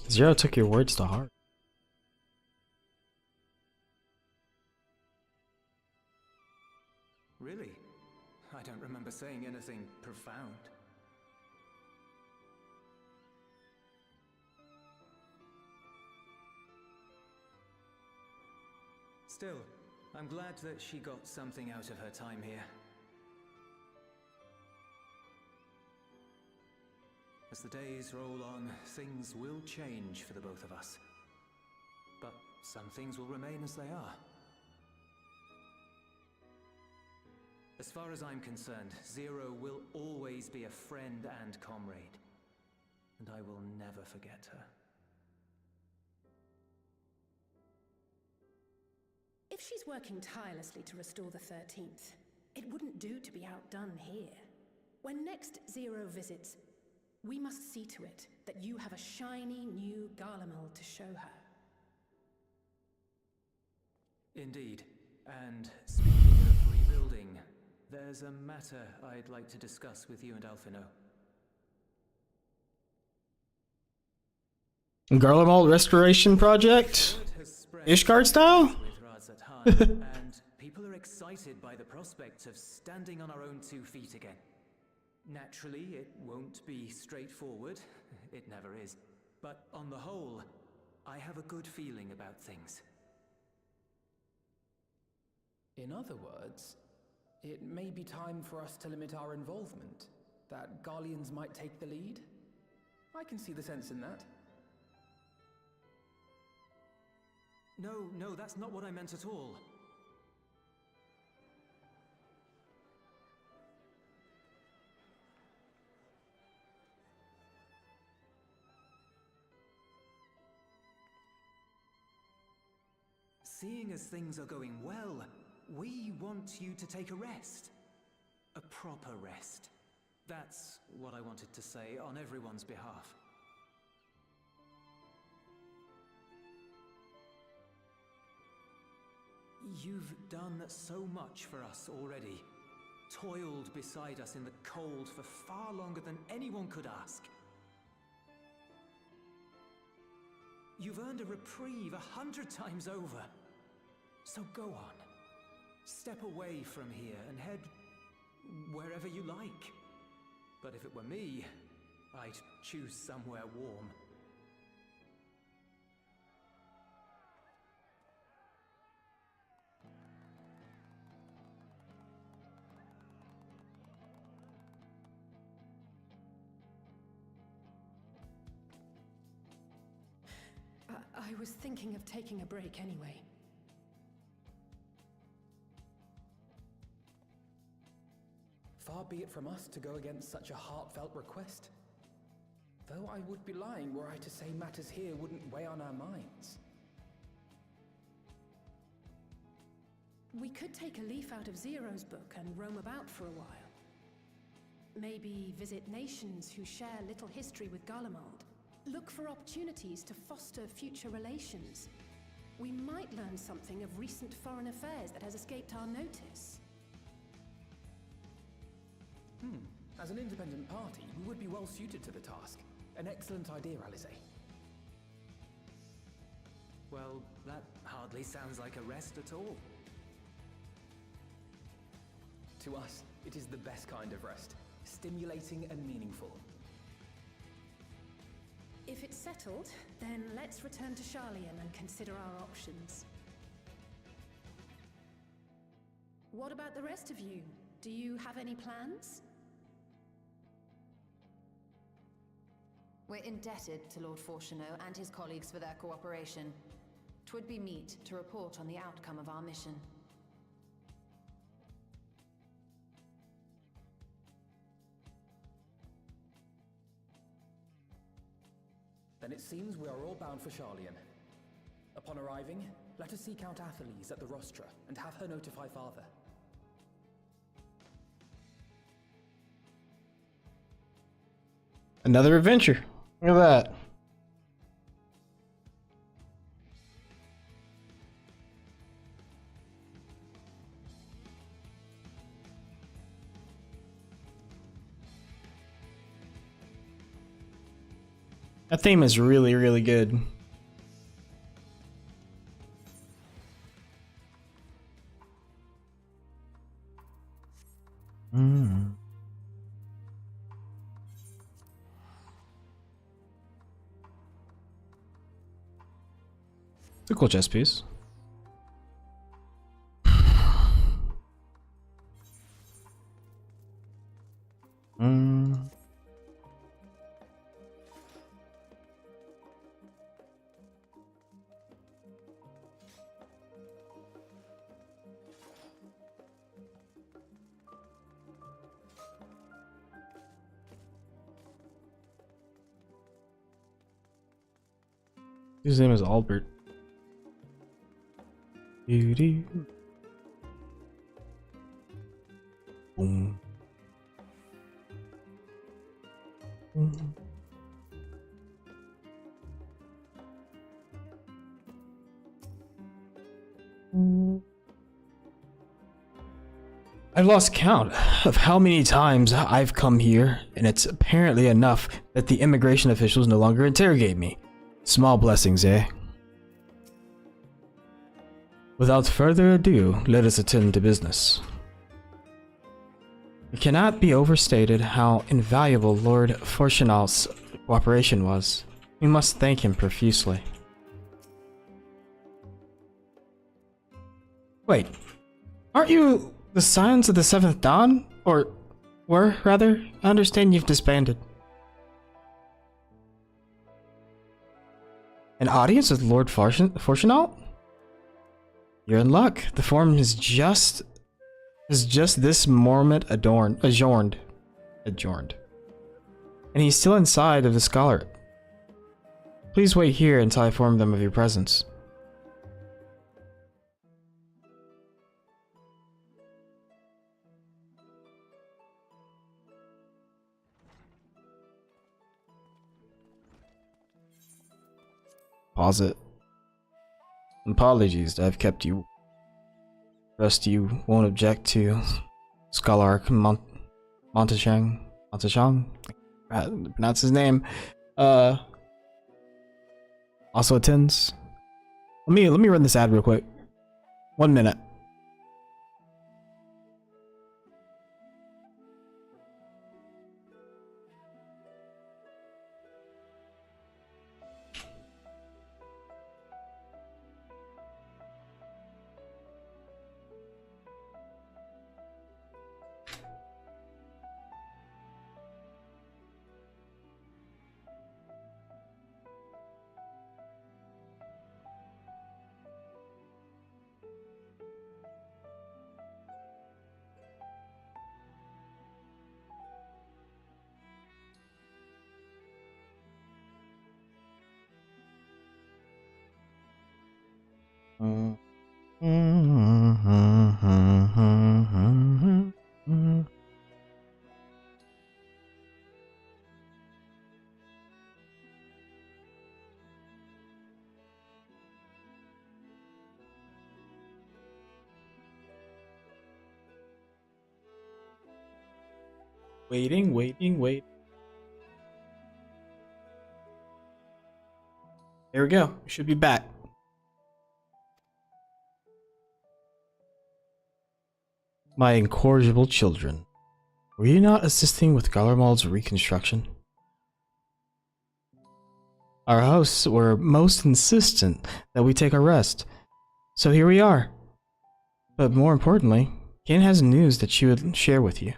Zero took your words to heart. Really? I don't remember saying anything profound. Still, I'm glad that she got something out of her time here. As the days roll on, things will change for the both of us. But some things will remain as they are. As far as I'm concerned, Zero will always always be a friend and comrade, and I will never forget her. If she's working tirelessly to restore the 13th, it wouldn't do to be outdone here. When next Zero visits, we must see to it that you have a shiny new Garlemald to show her. Indeed. And speaking of rebuilding, there's a matter I'd like to discuss with you and Alphino. Garlemald restoration project? Ishgard style? And people are excited by the prospect of standing on our own 2 feet again. Naturally, it won't be straightforward. It never is. But on the whole, I have a good feeling about things. In other words, it may be time for us to limit our involvement, that Garleans might take the lead. I can see the sense in that. No, that's not what I meant at all. Seeing as things are going well, we want you to take a rest. A proper rest. That's what I wanted to say on everyone's behalf. You've done so much for us already. Toiled beside us in the cold for far longer than anyone could ask. You've earned a reprieve 100 times over. So go on. Step away from here and head wherever you like. But if it were me, I'd choose somewhere warm. I was thinking of taking a break anyway. Far be it from us to go against such a heartfelt request. Though I would be lying were I to say matters here wouldn't weigh on our minds. We could take a leaf out of Zero's book and roam about for a while. Maybe visit nations who share little history with Garlemald. Look for opportunities to foster future relations. We might learn something of recent foreign affairs that has escaped our notice. As an independent party, we would be well suited to the task. An excellent idea, Alize. Well, that hardly sounds like a rest at all. To us, it is the best kind of rest. Stimulating and meaningful. If it's settled, then let's return to Sharlayan and consider our options. What about the rest of you? Do you have any plans? We're indebted to Lord Fortuneau and his colleagues for their cooperation. 'Twould be meet to report on the outcome of our mission. Then it seems we are all bound for Sharlayan. Upon arriving, let us seek out Athales at the rostra and have her notify Father. Another adventure. Look at that. That theme is really, really good. It's a cool chess piece. His name is Albert. Doo-doo. Boom. Boom. I've lost count of how many times I've come here, and it's apparently enough that the immigration officials no longer interrogate me. Small blessings, eh? Without further ado, let us attend to business. It cannot be overstated how invaluable Lord Fortunault's cooperation was. We must thank him profusely. Wait, aren't you the Scions of the Seventh Dawn? Or were, rather? I understand you've disbanded. An audience with Lord Fortunault? You're in luck. The forum is just this moment adjourned. And he's still inside of the scholar. Please wait here until I inform them of your presence. Pause it. Apologies, I've kept you. Trust you won't object to Scholar Montachang. Pronounce his name. Also attends. Let me run this ad real quick. 1 minute. Waiting. There we go. We should be back. My incorrigible children, were you not assisting with Garlemald's reconstruction? Our hosts were most insistent that we take a rest, so here we are. But more importantly, Kane has news that she would share with you.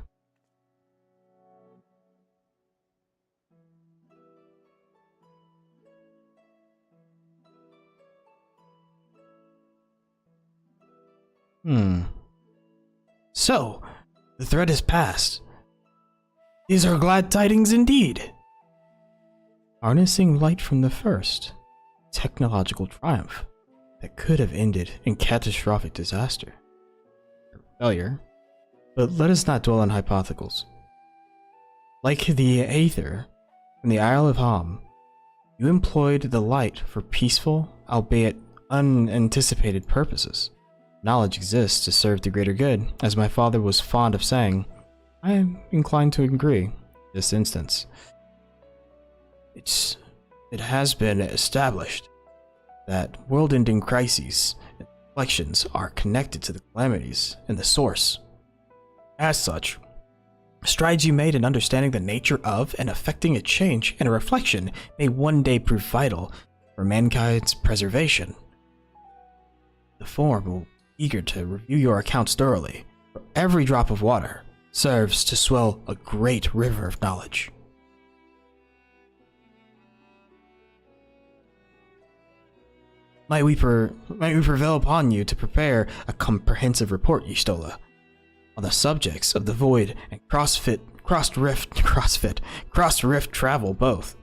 So, the threat is past. These are glad tidings indeed. Harnessing light from the first, technological triumph that could have ended in catastrophic disaster. Or failure. But let us not dwell on hypotheticals. Like the Aether from the Isle of Ham, you employed the light for peaceful, albeit unanticipated purposes. Knowledge exists to serve the greater good, as my father was fond of saying. I am inclined to agree in this instance. It has been established that world-ending crises and reflections are connected to the calamities and the source. As such, strides you made in understanding the nature of and affecting a change and a reflection may one day prove vital for mankind's preservation. The Forum will eager to review your accounts thoroughly, for every drop of water serves to swell a great river of knowledge. Might we prevail upon you to prepare a comprehensive report, Y'shtola, on the subjects of the void and cross-rift travel both?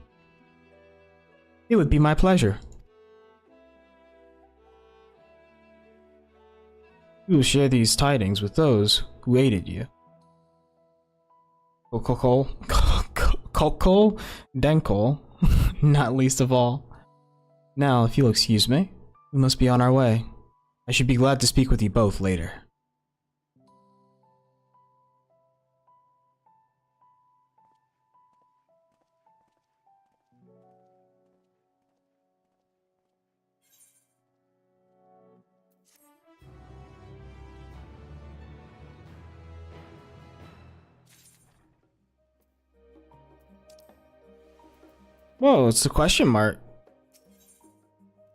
It would be my pleasure. You will share these tidings with those who aided you. Kokol, Denkol, not least of all. Now, if you'll excuse me, we must be on our way. I should be glad to speak with you both later. Whoa, it's a question mark.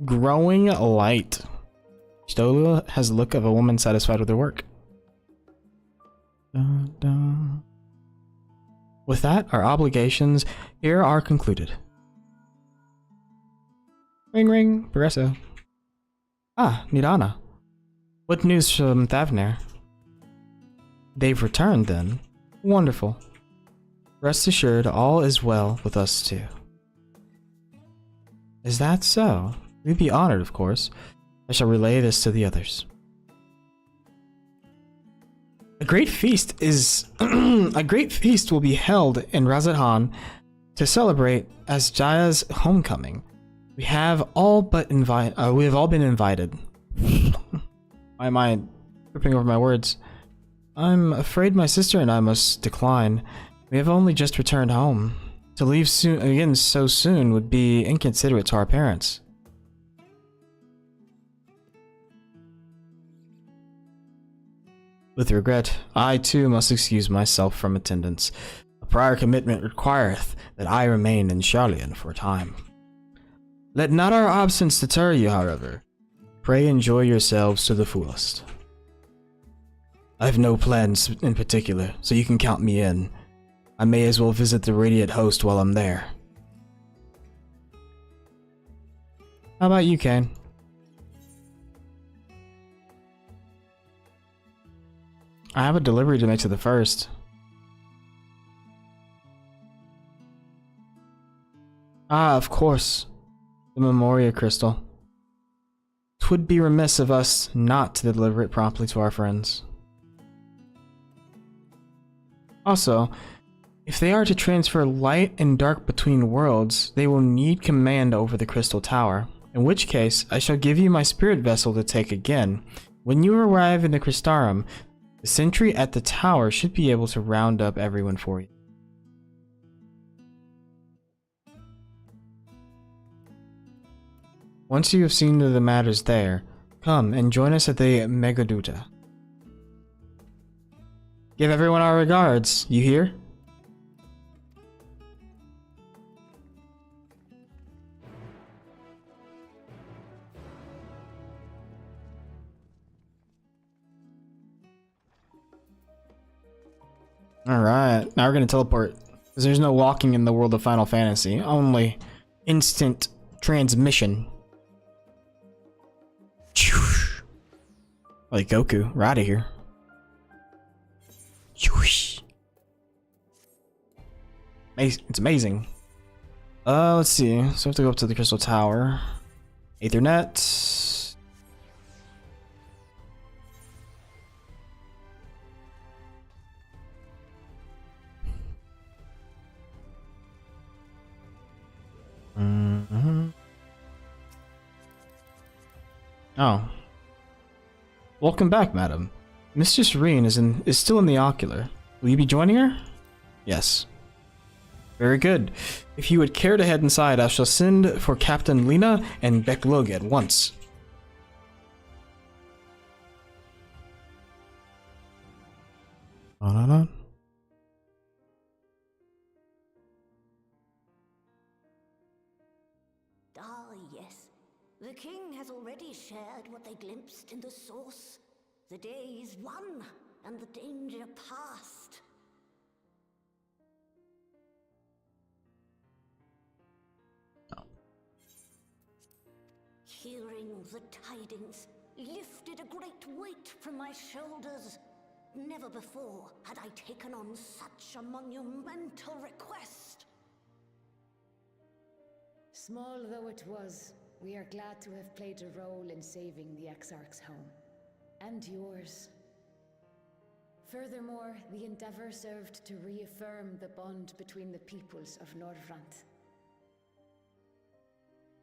Growing light. Stola has the look of a woman satisfied with her work. Dun, dun. With that, our obligations here are concluded. Ring ring, Progresso. Ah, Nidana. What news from Thavner? They've returned then. Wonderful. Rest assured, all is well with us too. Is that so? We'd be honored, of course. I shall relay this to the others. A great feast will be held in Razathan to celebrate as Jaya's homecoming. We have all been invited. Why am I tripping over my words? I'm afraid my sister and I must decline. We have only just returned home. To leave so soon would be inconsiderate to our parents. With regret, I too must excuse myself from attendance. A prior commitment requireth that I remain in Charlian for a time. Let not our absence deter you, however. Pray enjoy yourselves to the fullest. I have no plans in particular, so you can count me in. I may as well visit the Radiant Host while I'm there. How about you, Kane? I have a delivery to make to the first. Ah, of course. The Memoria Crystal. 'Twould be remiss of us not to deliver it promptly to our friends. Also, if they are to transfer light and dark between worlds, they will need command over the Crystal Tower, in which case I shall give you my spirit vessel to take again. When you arrive in the Cristarum, the sentry at the tower should be able to round up everyone for you. Once you have seen to the matters there, come and join us at the Megaduta. Give everyone our regards, you hear? Alright, now we're gonna teleport. Because there's no walking in the world of Final Fantasy, only instant transmission. Like Goku, we're out of here. It's amazing. Let's see. So we have to go up to the Crystal Tower. Aethernet. Oh. Welcome back, madam. Mistress Reen is still in the ocular. Will you be joining her? Yes. Very good. If you would care to head inside, I shall send for Captain Lena and Becklug at once. On. Ah, yes. The king has already shared what they glimpsed in the source. The day is won, and the danger past. Hearing the tidings lifted a great weight from my shoulders. Never before had I taken on such a monumental request. Small though it was, we are glad to have played a role in saving the Exarch's home. and yours. Furthermore, the endeavor served to reaffirm the bond between the peoples of Norvrant.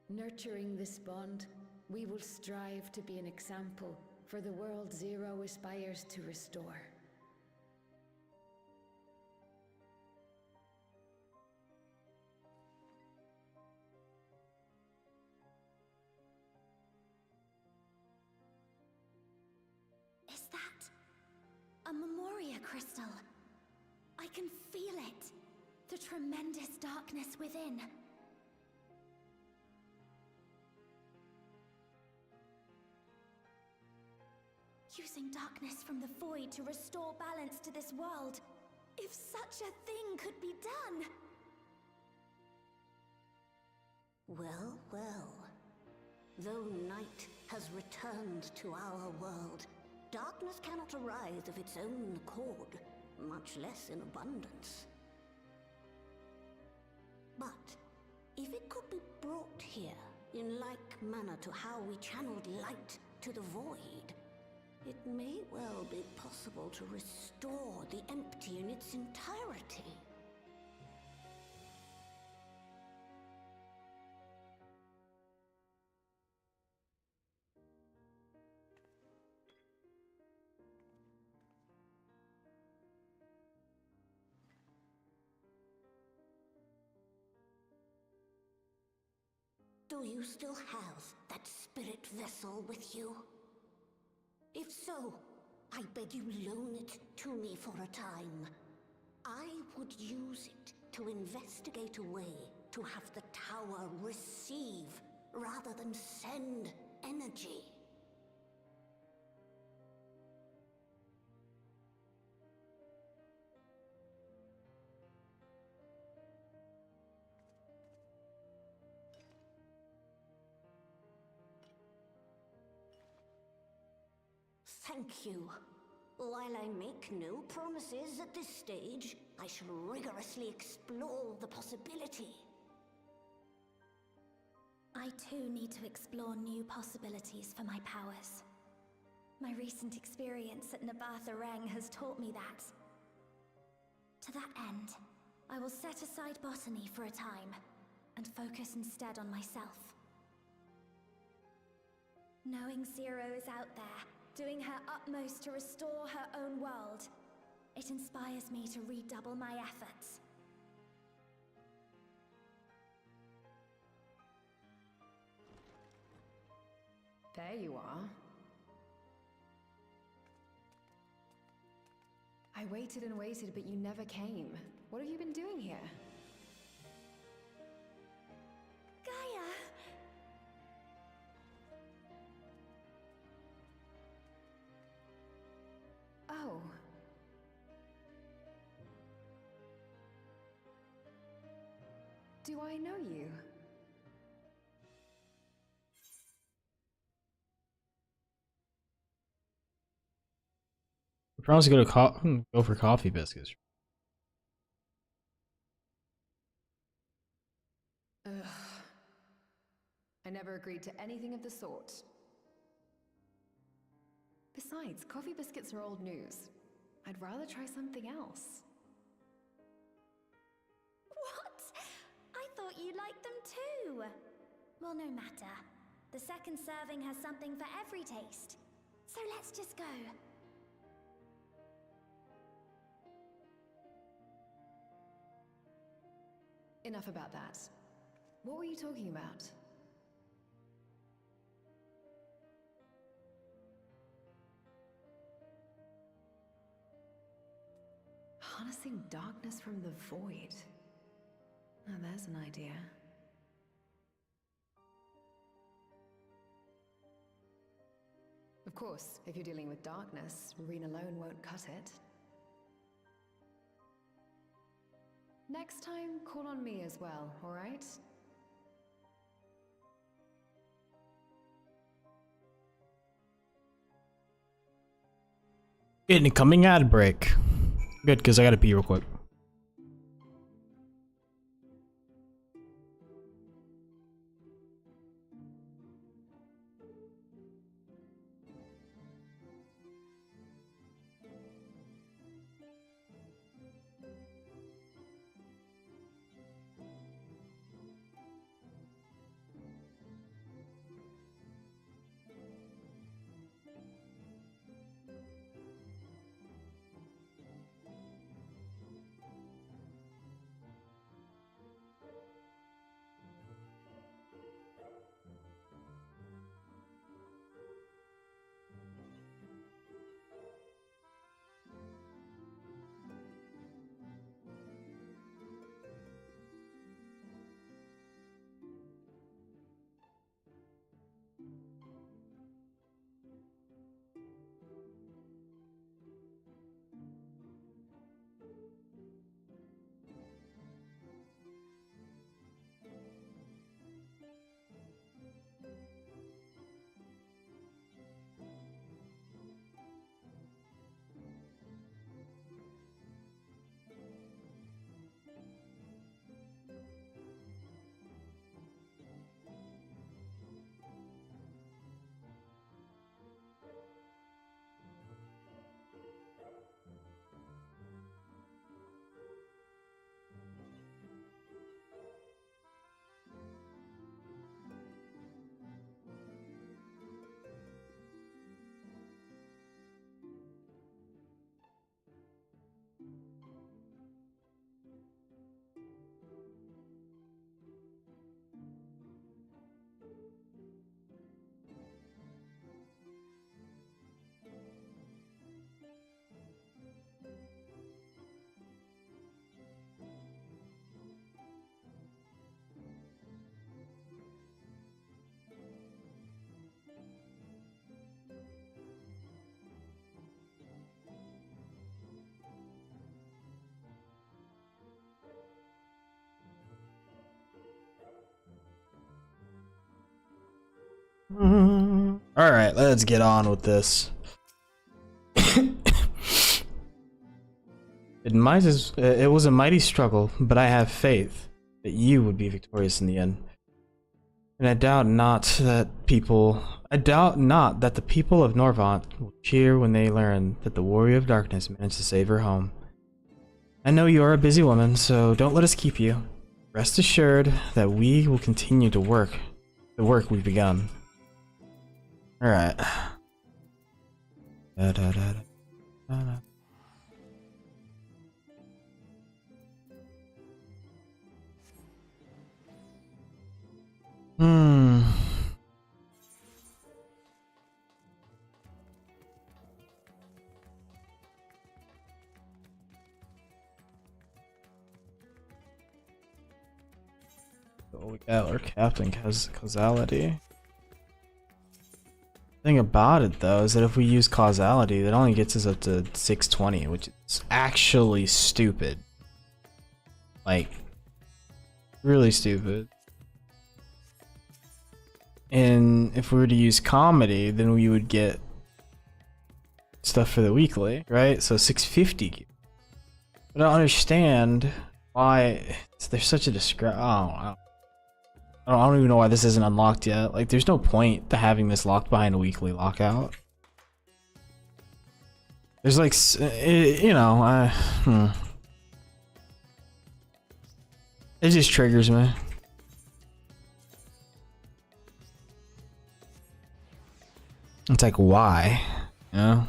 Nurturing this bond, we will strive to be an example for the world Zero aspires to restore. Is that a Memoria crystal? I can feel it. The tremendous darkness within. Using darkness from the void to restore balance to this world. If such a thing could be done! Well, well. Though night has returned to our world, darkness cannot arise of its own accord, much less in abundance. But if it could be brought here, in like manner to how we channeled light to the void, it may well be possible to restore the empty in its entirety. Do you still have that spirit vessel with you? If so, I beg you loan it to me for a time. I would use it to investigate a way to have the tower receive rather than send energy. Thank you. While I make no promises at this stage, I shall rigorously explore the possibility. I too need to explore new possibilities for my powers. My recent experience at Nabatha Reng has taught me that. To that end, I will set aside botany for a time, and focus instead on myself. Knowing Zero is out there, doing her utmost to restore her own world, it inspires me to redouble my efforts. There you are. I waited and waited, but you never came. What have you been doing here? Gaia! Oh. Do I know you? We promised to go for coffee biscuits. Ugh. I never agreed to anything of the sort. Besides, coffee biscuits are old news. I'd rather try something else. What? I thought you liked them too! Well, no matter. The second serving has something for every taste. So let's just go. Enough about that. What were you talking about? Harnessing darkness from the void. Now there's an idea. Of course, if you're dealing with darkness, Reen alone won't cut it. Next time, call on me as well, alright? Incoming ad break. Good, because I gotta pee real quick. Alright, let's get on with this. It was a mighty struggle, but I have faith that you would be victorious in the end. And I doubt not that the people of Norvant will cheer when they learn that the Warrior of Darkness managed to save her home. I know you are a busy woman, so don't let us keep you. Rest assured that we will continue to work the work we've begun. Alright. So we got our captain causality. Thing about it though is that if we use causality, that only gets us up to 620, which is actually stupid. Like, really stupid. And if we were to use comedy, then we would get stuff for the weekly, right? So 650. But I don't understand why there's such a I don't even know why this isn't unlocked yet. Like, there's no point to having this locked behind a weekly lockout. There's like, you know, it just triggers me. It's like, why? You know?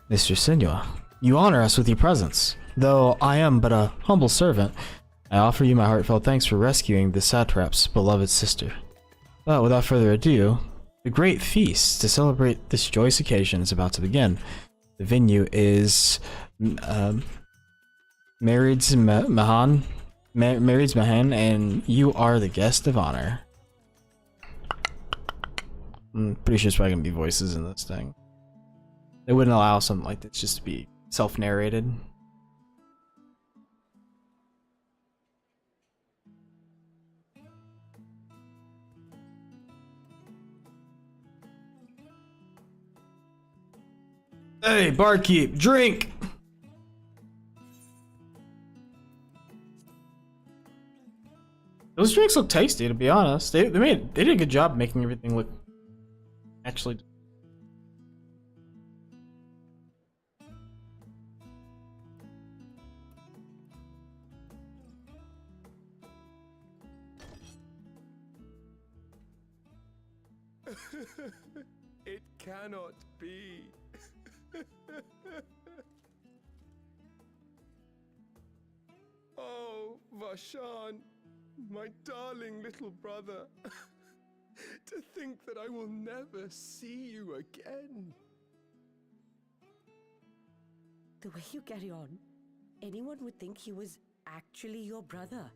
Mr. Senua, you honor us with your presence. Though I am but a humble servant, I offer you my heartfelt thanks for rescuing the satrap's beloved sister. But without further ado, the great feast to celebrate this joyous occasion is about to begin. The venue is Married's Mahan, and you are the guest of honor. I'm pretty sure it's probably gonna be voices in this thing. They wouldn't allow something like this just to be self-narrated. Hey, barkeep, drink! Those drinks look tasty, to be honest. They did a good job making everything look actually. It cannot be. Oh, Vashan, my darling little brother. To think that I will never see you again. The way you carry on, anyone would think he was actually your brother.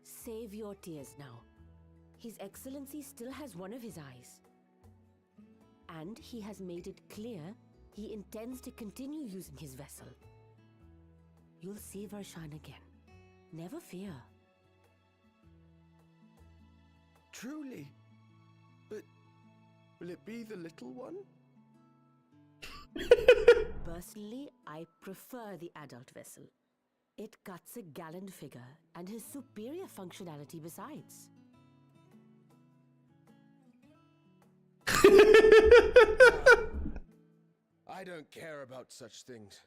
Save your tears now. His Excellency still has one of his eyes. And he has made it clear he intends to continue using his vessel. You'll see Varshan again. Never fear. Truly? But will it be the little one? Personally, I prefer the adult vessel. It cuts a gallant figure and has superior functionality besides. I don't care about such things.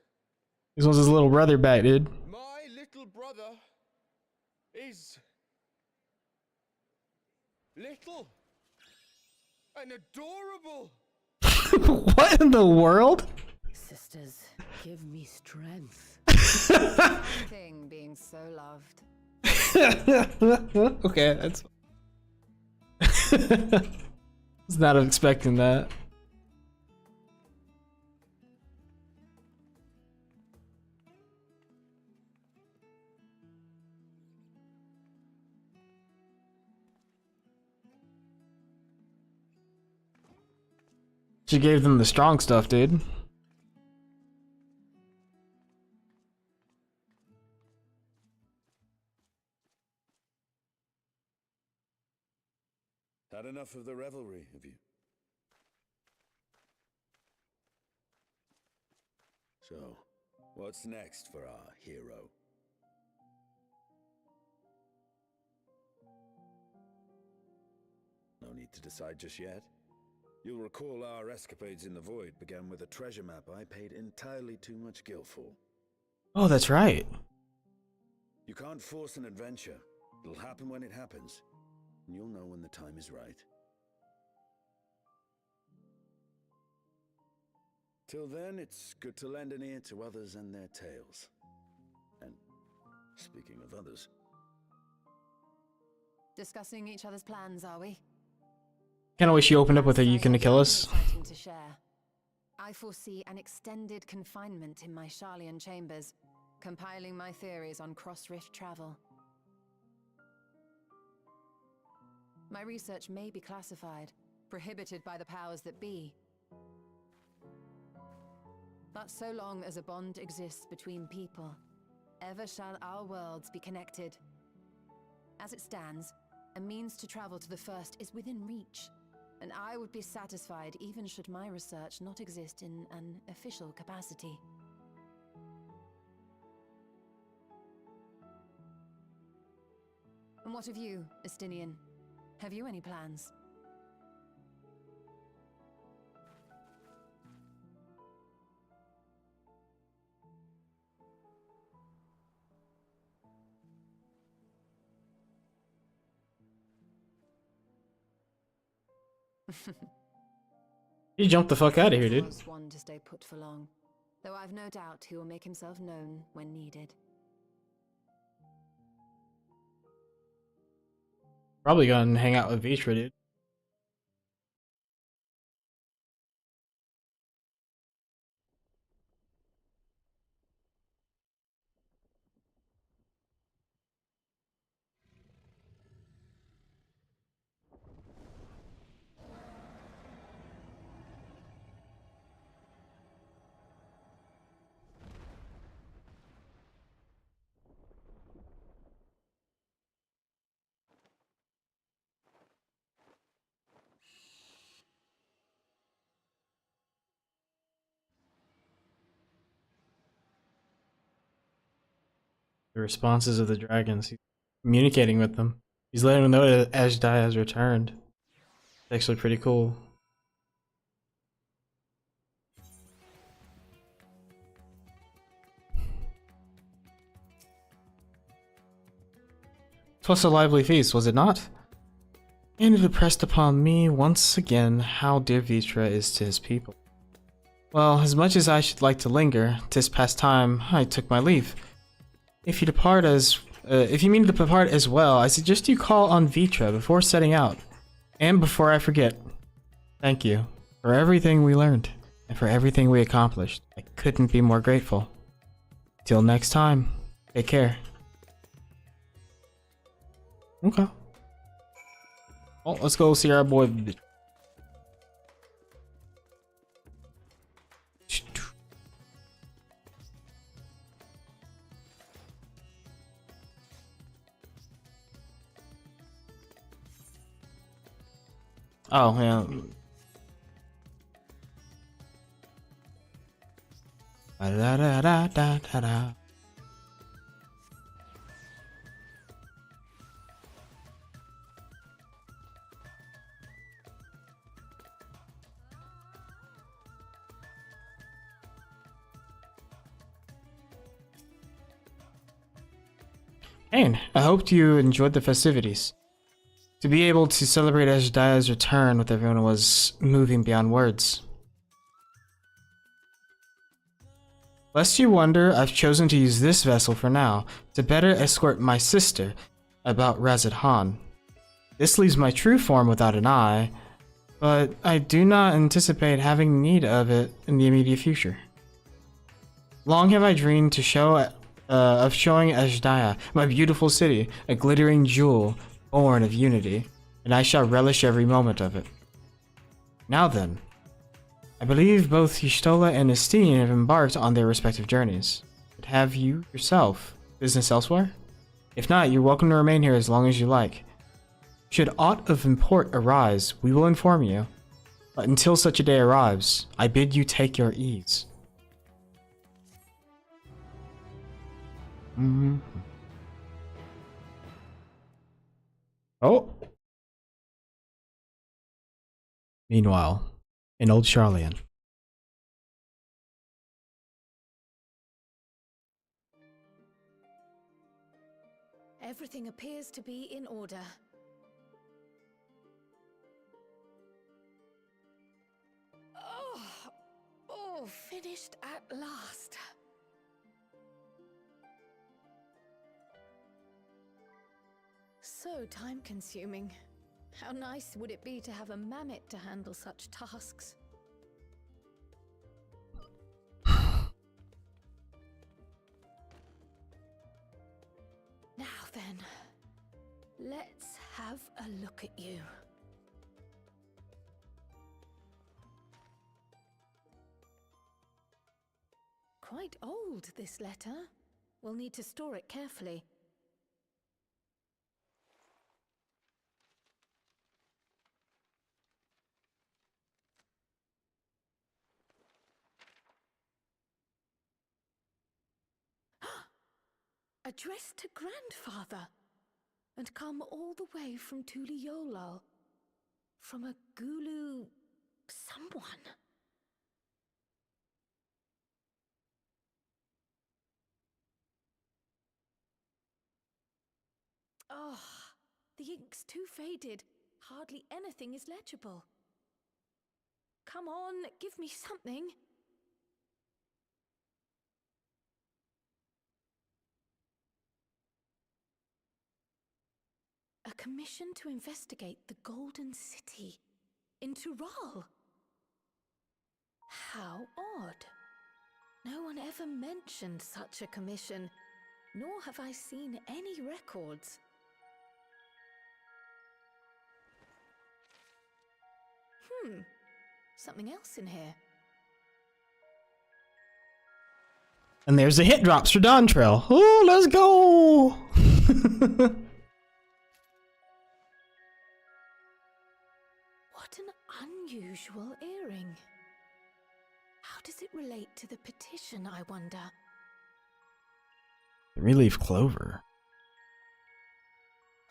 This one's his little brother back, dude. My little brother is little and adorable. What in the world? Sisters, give me strength. Thing being so loved. Okay, that's. Was not expecting that. She gave them the strong stuff, dude. Had enough of the revelry, have you? So, what's next for our hero? No need to decide just yet. You'll recall our escapades in the void began with a treasure map I paid entirely too much gil for. Oh, that's right. You can't force an adventure. It'll happen when it happens. And you'll know when the time is right. Till then, it's good to lend an ear to others and their tales. And speaking of others... Discussing each other's plans, are we? Kinda wish you opened up with a "you gonna kill us." Exciting to share. I foresee an extended confinement in my Sharlayan chambers, compiling my theories on cross-rift travel. My research may be classified, prohibited by the powers that be. But so long as a bond exists between people, ever shall our worlds be connected. As it stands, a means to travel to the first is within reach, and I would be satisfied even should my research not exist in an official capacity. And what of you, Estinian? Have you any plans? He jumped the fuck out of here, dude. One to stay put for long, though I've no doubt he will make himself known when needed. Probably gonna hang out with Vitra, dude. The responses of the dragons. He's communicating with them. He's letting them know that Ashdai has returned. It's actually pretty cool. "'Twas a lively feast, was it not? And it impressed upon me once again how dear Vitra is to his people. Well, as much as I should like to linger, 'tis past time I took my leave. If you mean to depart as well, I suggest you call on Vitra before setting out. And before I forget, thank you for everything we learned and for everything we accomplished. I couldn't be more grateful. Till next time, take care." Okay. Well, let's go see our boy Vitra. Oh, yeah. Da-da-da-da-da-da. Kane, I hoped you enjoyed the festivities. To be able to celebrate Ashdai's return with everyone was moving beyond words. Lest you wonder, I've chosen to use this vessel for now, to better escort my sister about Razad Han. This leaves my true form without an eye, but I do not anticipate having need of it in the immediate future. Long have I dreamed of showing Ashdai, my beautiful city, a glittering jewel, born of unity, and I shall relish every moment of it. Now then, I believe both Y'shtola and Estine have embarked on their respective journeys. But have you, yourself, business elsewhere? If not, you're welcome to remain here as long as you like. Should aught of import arise, we will inform you. But until such a day arrives, I bid you take your ease. Oh. Meanwhile, in Old Charlian. Everything appears to be in order. Oh, finished at last. So time-consuming. How nice would it be to have a mammoth to handle such tasks? Now then, let's have a look at you. Quite old, this letter. We'll need to store it carefully. Addressed to Grandfather, and come all the way from Tuliolal, from a Gulu someone. Oh, the ink's too faded. Hardly anything is legible. Come on, give me something. A commission to investigate the Golden City in Tural. How odd. No one ever mentioned such a commission, nor have I seen any records. Something else in here. And there's the hit drops for Dawntrail. Oh, let's go! What an unusual earring. How does it relate to the petition, I wonder? Three-leaf clover.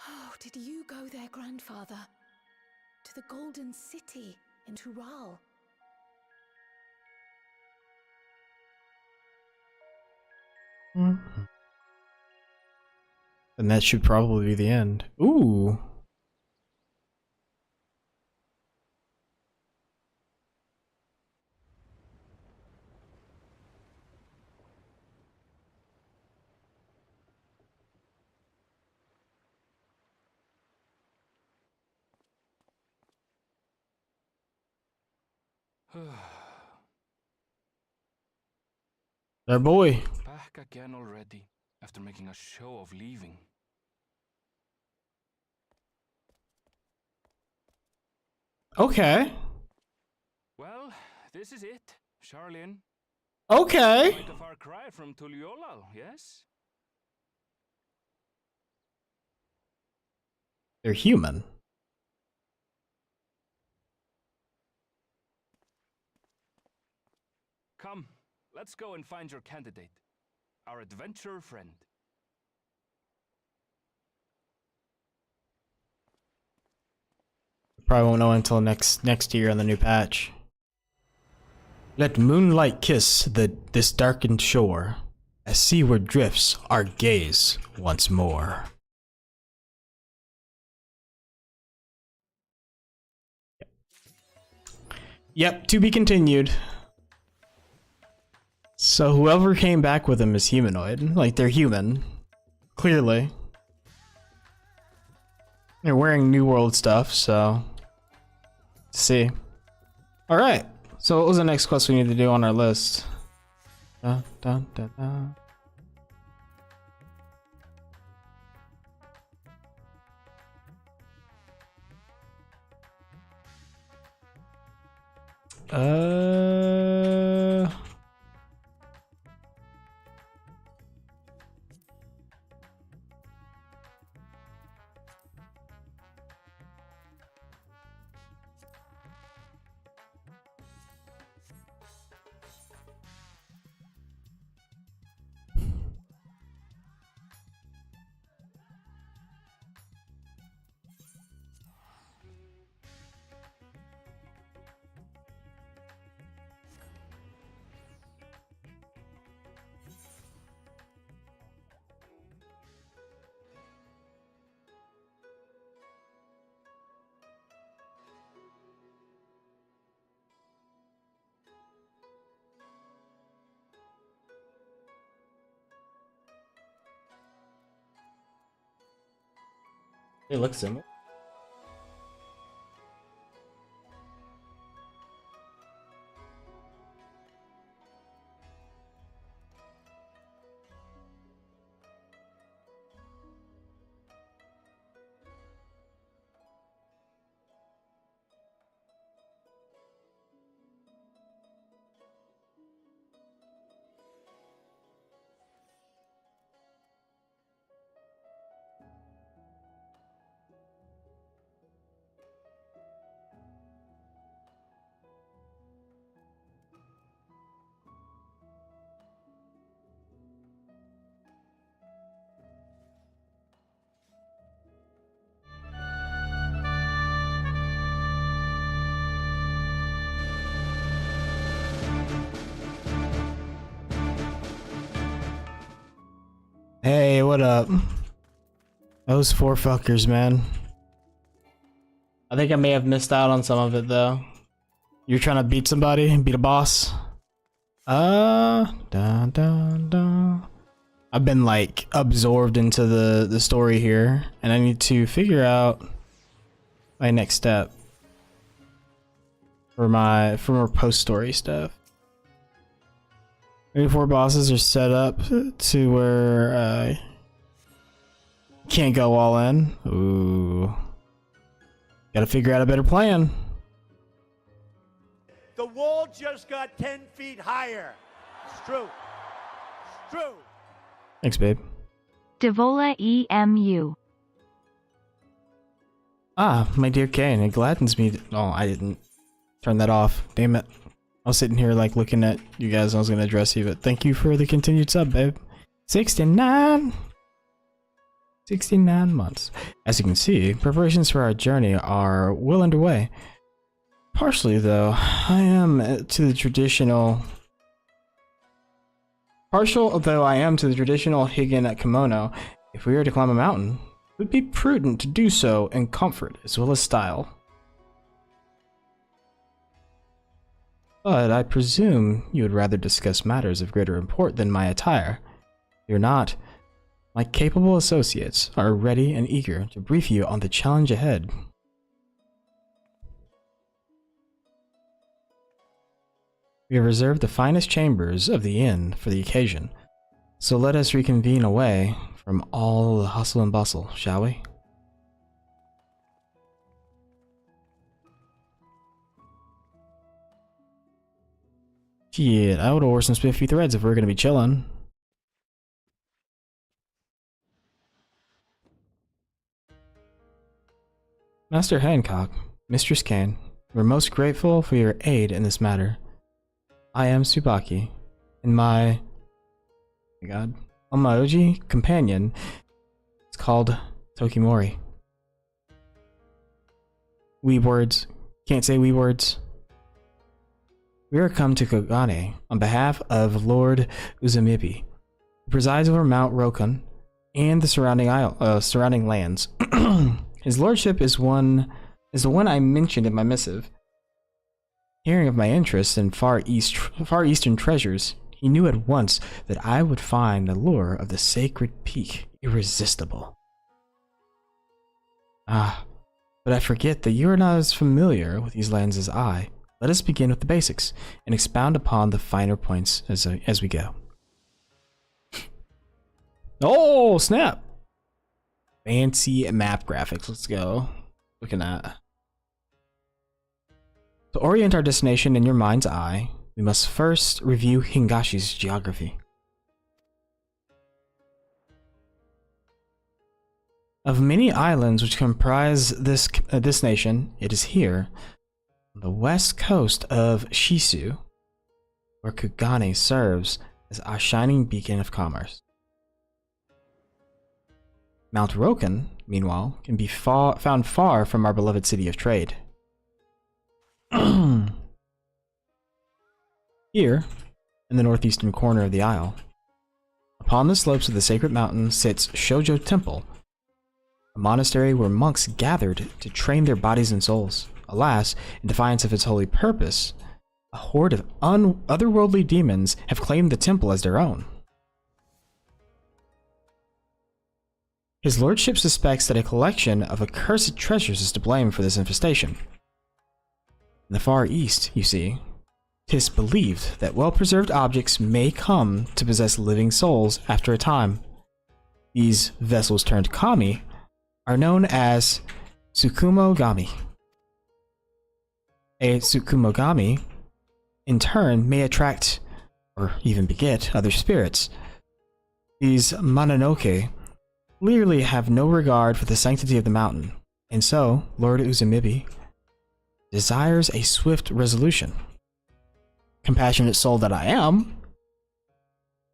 Oh, did you go there, Grandfather? To the Golden City in Tural? And that should probably be the end. Ooh. Our boy. Back again already, after making a show of leaving. Okay. Well, this is it, Charlian. Okay. Quite a far cry from Tuliolal, yes? They're human. Come, let's go and find your candidate, our adventurer friend. Probably won't know until next year on the new patch. Let moonlight kiss this darkened shore, as seaward drifts our gaze once more. Yep, to be continued. So whoever came back with him is humanoid. Like, they're human. Clearly. They're wearing New World stuff, so... Let's see. Alright, so what was the next quest we need to do on our list? Dun, dun, dun, dun. They look similar. Hey, what up? Those four fuckers, man. I think I may have missed out on some of it though. You're trying to beat somebody, beat a boss. Dun, dun, dun. I've been like absorbed into the story here, and I need to figure out my next step for more post story stuff. Maybe 4 bosses are set up to where can't go all in. Ooh, gotta figure out a better plan. The wall just got 10 feet higher. It's true. It's true. Thanks, babe. Devola EMU. Ah, my dear Kane, it gladdens me. Oh, I didn't turn that off. Damn it. I was sitting here like looking at you guys. I was gonna address you, but thank you for the continued sub, babe. 69 months. As you can see, preparations for our journey are well underway. Partially, though, I am to the traditional. Partial, though I am to the traditional Higan kimono. If we were to climb a mountain, it would be prudent to do so in comfort as well as style. But I presume you would rather discuss matters of greater import than my attire. You're not. My capable associates are ready and eager to brief you on the challenge ahead. We have reserved the finest chambers of the inn for the occasion, so let us reconvene away from all the hustle and bustle, shall we? Shit, I would've wore some spiffy threads if we were gonna be chillin'. Master Hancock, Mistress Kane, we're most grateful for your aid in this matter. I am Tsubaki, and my Omaoji companion is called Tokimori. Wee words. Can't say wee words. We are come to Kogane on behalf of Lord Uzumaki, who presides over Mount Rokun and the surrounding lands. His lordship is the one I mentioned in my missive. Hearing of my interest in Far Eastern treasures, he knew at once that I would find the lure of the sacred peak irresistible. Ah, but I forget that you are not as familiar with these lands as I. Let us begin with the basics and expound upon the finer points as we go. Oh, snap! Fancy map graphics. Let's go. Looking at. To orient our destination in your mind's eye, we must first review Hingashi's geography. Of many islands which comprise this nation, it is here, on the west coast of Shisu, where Kugane serves as our shining beacon of commerce. Mount Roken, meanwhile, can be found far from our beloved city of trade. Here, in the northeastern corner of the isle, upon the slopes of the sacred mountain sits Shoujo Temple, a monastery where monks gathered to train their bodies and souls. Alas, in defiance of its holy purpose, a horde of otherworldly demons have claimed the temple as their own. His lordship suspects that a collection of accursed treasures is to blame for this infestation. In the far east, you see, 'tis believed that well-preserved objects may come to possess living souls after a time. These vessels turned kami are known as Tsukumogami. A Tsukumogami, in turn, may attract, or even beget, other spirits. These Mononoke clearly have no regard for the sanctity of the mountain, and so Lord Uzumaki desires a swift resolution. Compassionate soul that I am,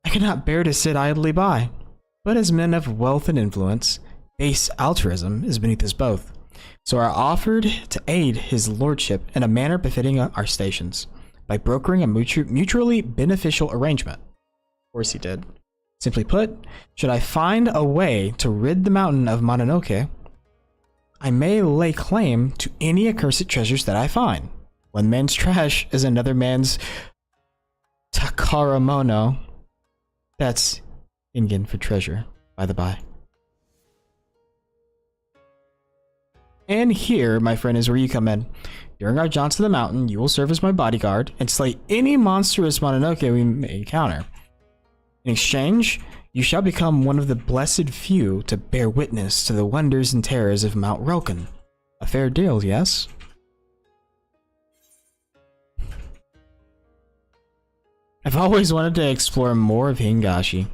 I cannot bear to sit idly by, but as men of wealth and influence, base altruism is beneath us both. So I offered to aid his lordship in a manner befitting our stations, by brokering a mutually beneficial arrangement. Of course he did. Simply put, should I find a way to rid the mountain of Mononoke, I may lay claim to any accursed treasures that I find. One man's trash is another man's takaramono. That's Ingen for treasure, by the by. And here, my friend, is where you come in. During our jaunts to the mountain, you will serve as my bodyguard and slay any monstrous Mononoke we may encounter. In exchange, you shall become one of the blessed few to bear witness to the wonders and terrors of Mount Roken. A fair deal, yes? I've always wanted to explore more of Hingashi.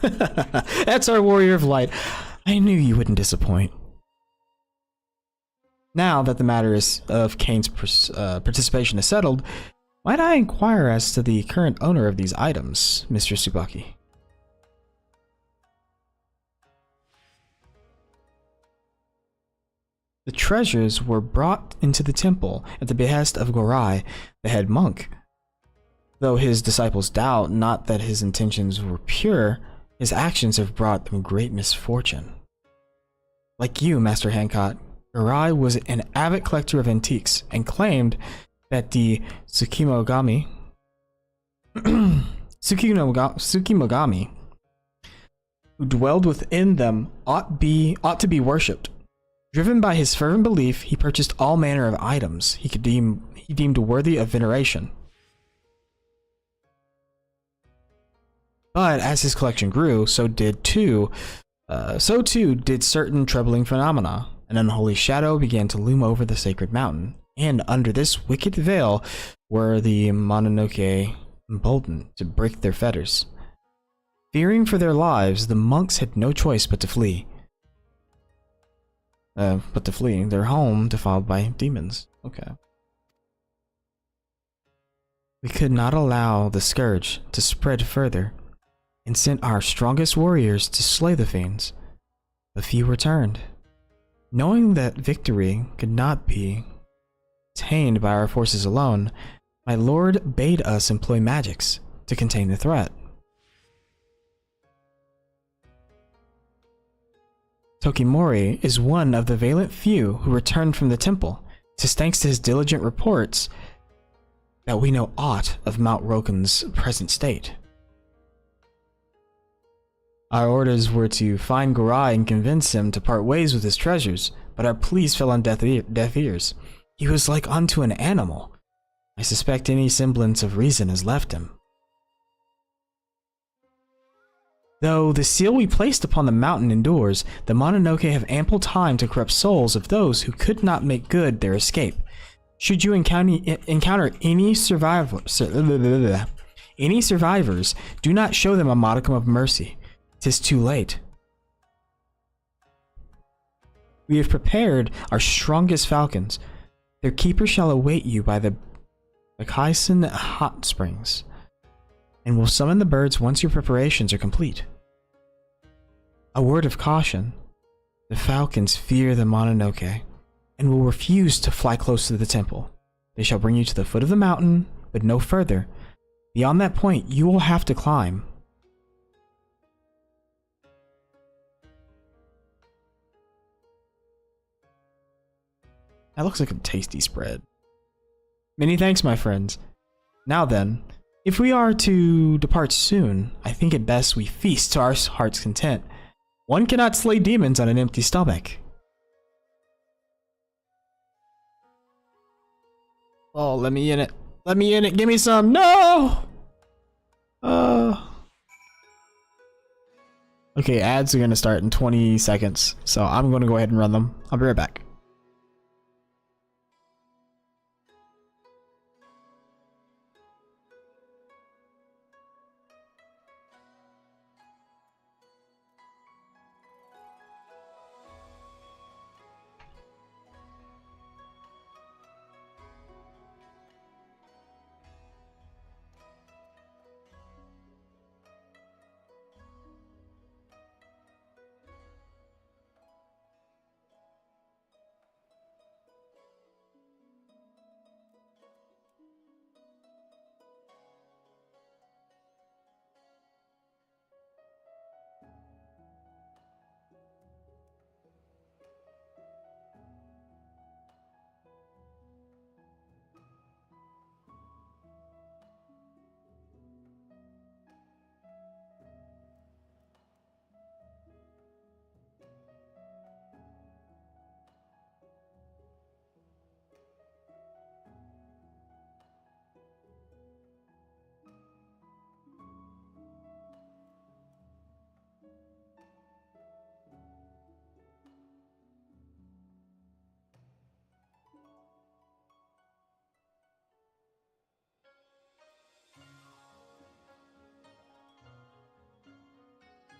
That's our warrior of light. I knew you wouldn't disappoint. Now that the matter of Kane's participation is settled, might I inquire as to the current owner of these items, Mr. Tsubaki? The treasures were brought into the temple at the behest of Gorai, the head monk. Though his disciples doubt not that his intentions were pure, his actions have brought them great misfortune. Like you, Master Hancock, Gorai was an avid collector of antiques and claimed that the Tsukimogami who dwelled within them ought to be worshipped. Driven by his fervent belief, he purchased all manner of items he deemed worthy of veneration. But as his collection grew, so too did certain troubling phenomena. An unholy shadow began to loom over the sacred mountain, and under this wicked veil were the Mononoke emboldened to break their fetters. Fearing for their lives, the monks had no choice but to flee. Their home defiled by demons. Okay. We could not allow the scourge to spread further, and sent our strongest warriors to slay the fiends, but few returned. Knowing that victory could not be attained by our forces alone, my lord bade us employ magics to contain the threat. Tokimori is one of the valiant few who returned from the temple. 'Tis thanks to his diligent reports that we know aught of Mount Roken's present state. Our orders were to find Gorai and convince him to part ways with his treasures, but our pleas fell on deaf ears. He was like unto an animal. I suspect any semblance of reason has left him. Though the seal we placed upon the mountain endures, the Mononoke have ample time to corrupt souls of those who could not make good their escape. Should you encounter any survivors, do not show them a modicum of mercy. 'Tis too late. We have prepared our strongest falcons. Their keeper shall await you by the Bakaisen hot springs, and will summon the birds once your preparations are complete. A word of caution. The falcons fear the Mononoke, and will refuse to fly close to the temple. They shall bring you to the foot of the mountain, but no further. Beyond that point, you will have to climb. That looks like a tasty spread. Many thanks, my friends. Now then, if we are to depart soon, I think it best we feast to our heart's content. One cannot slay demons on an empty stomach. Oh, let me in it. Let me in it. Give me some. No! Okay, ads are going to start in 20 seconds, so I'm going to go ahead and run them. I'll be right back.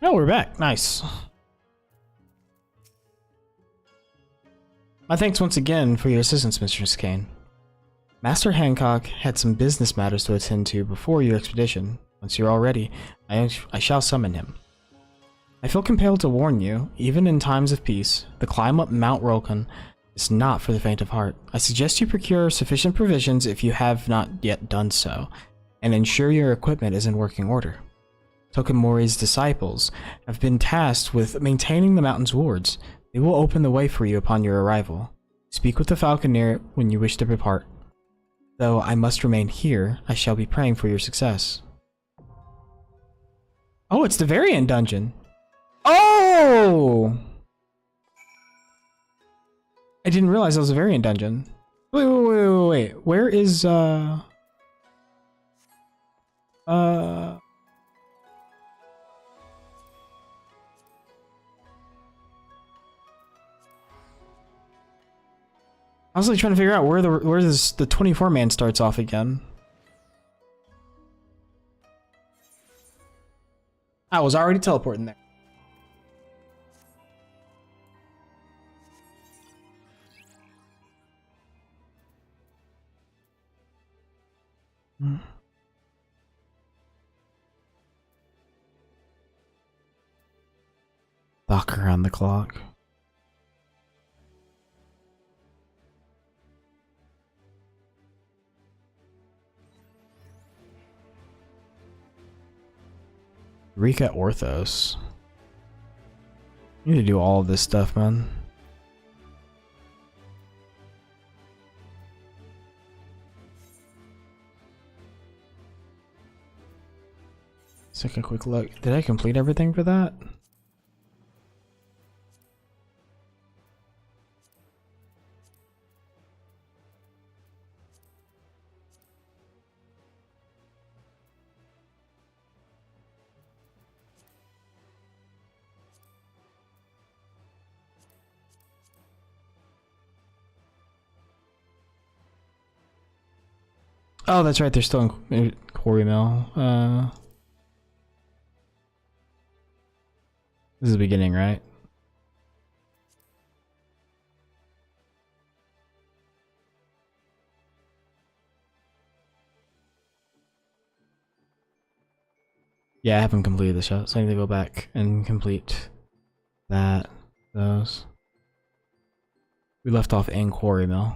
Oh, we're back. Nice. My thanks once again for your assistance, Mr. Kane. Master Hancock had some business matters to attend to before your expedition. Once you're all ready, I shall summon him. I feel compelled to warn you, even in times of peace, the climb up Mount Rokan is not for the faint of heart. I suggest you procure sufficient provisions if you have not yet done so, and ensure your equipment is in working order. Tokamori's disciples have been tasked with maintaining the mountain's wards. They will open the way for you upon your arrival. Speak with the falconer when you wish to depart. Though I must remain here, I shall be praying for your success. Oh, it's the Variant dungeon. Oh! I didn't realize that was a Variant dungeon. Wait. Where is, I was like trying to figure out where the 24 man starts off again. I was already teleporting there. Clock around the clock. Rika Orthos. You need to do all of this stuff, man. Let's take a quick look. Did I complete everything for that? Oh, that's right. They're still in Quarry Mill. This is the beginning, right? Yeah, I haven't completed the shot, so I need to go back and complete that. Those. We left off in Quarry Mill.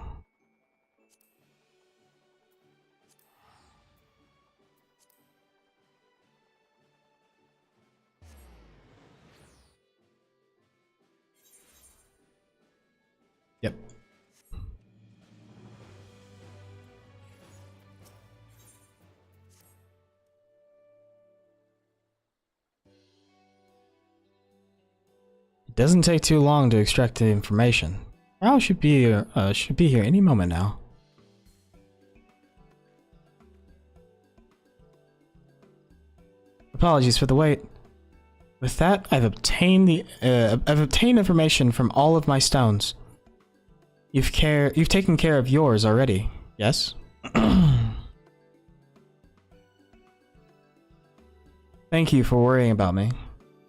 Yep. It doesn't take too long to extract the information. Rao should be here any moment now. Apologies for the wait. With that, I've obtained information from all of my stones. You've taken care of yours already, yes? Thank you for worrying about me.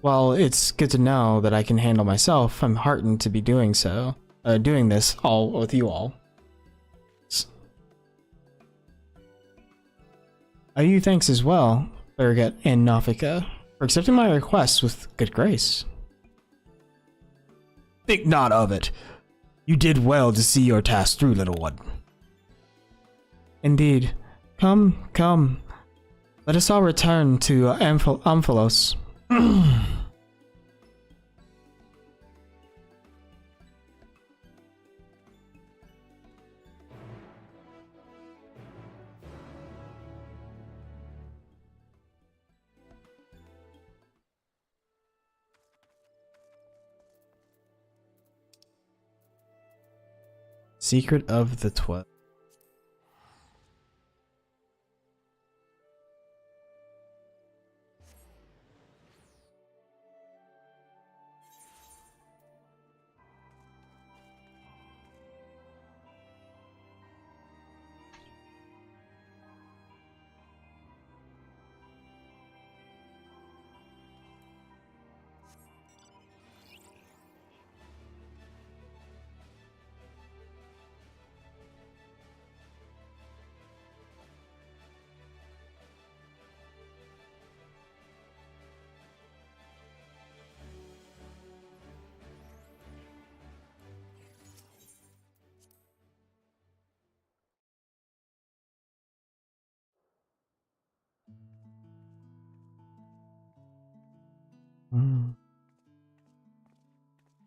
While it's good to know that I can handle myself, I'm heartened to be doing this all with you all. I owe you thanks as well, Birgit and Nafika, for accepting my request with good grace. Think not of it. You did well to see your task through, little one. Indeed. Come. Let us all return to Amphilos. Secret of the 12.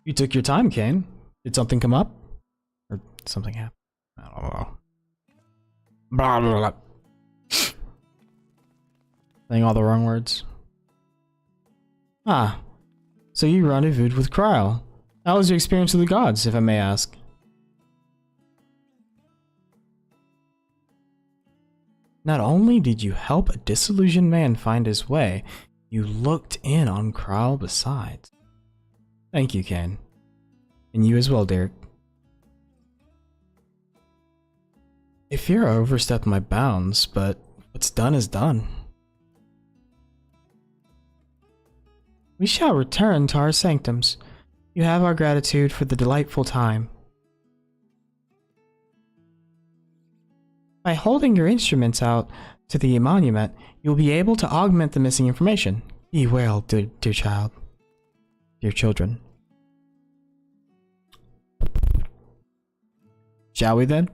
You took your time, Kane. Did something come up? Or something happen? I don't know. Blah, blah, blah. Saying all the wrong words. Ah, so you rendezvoused with Kryl. How was your experience with the gods, if I may ask? Not only did you help a disillusioned man find his way, you looked in on Kryl besides. Thank you, Kane. And you as well, Derek. I fear I overstepped my bounds, but what's done is done. We shall return to our sanctums. You have our gratitude for the delightful time. By holding your instruments out to the monument, you'll be able to augment the missing information. Be well, dear child. Dear children. Shall we then?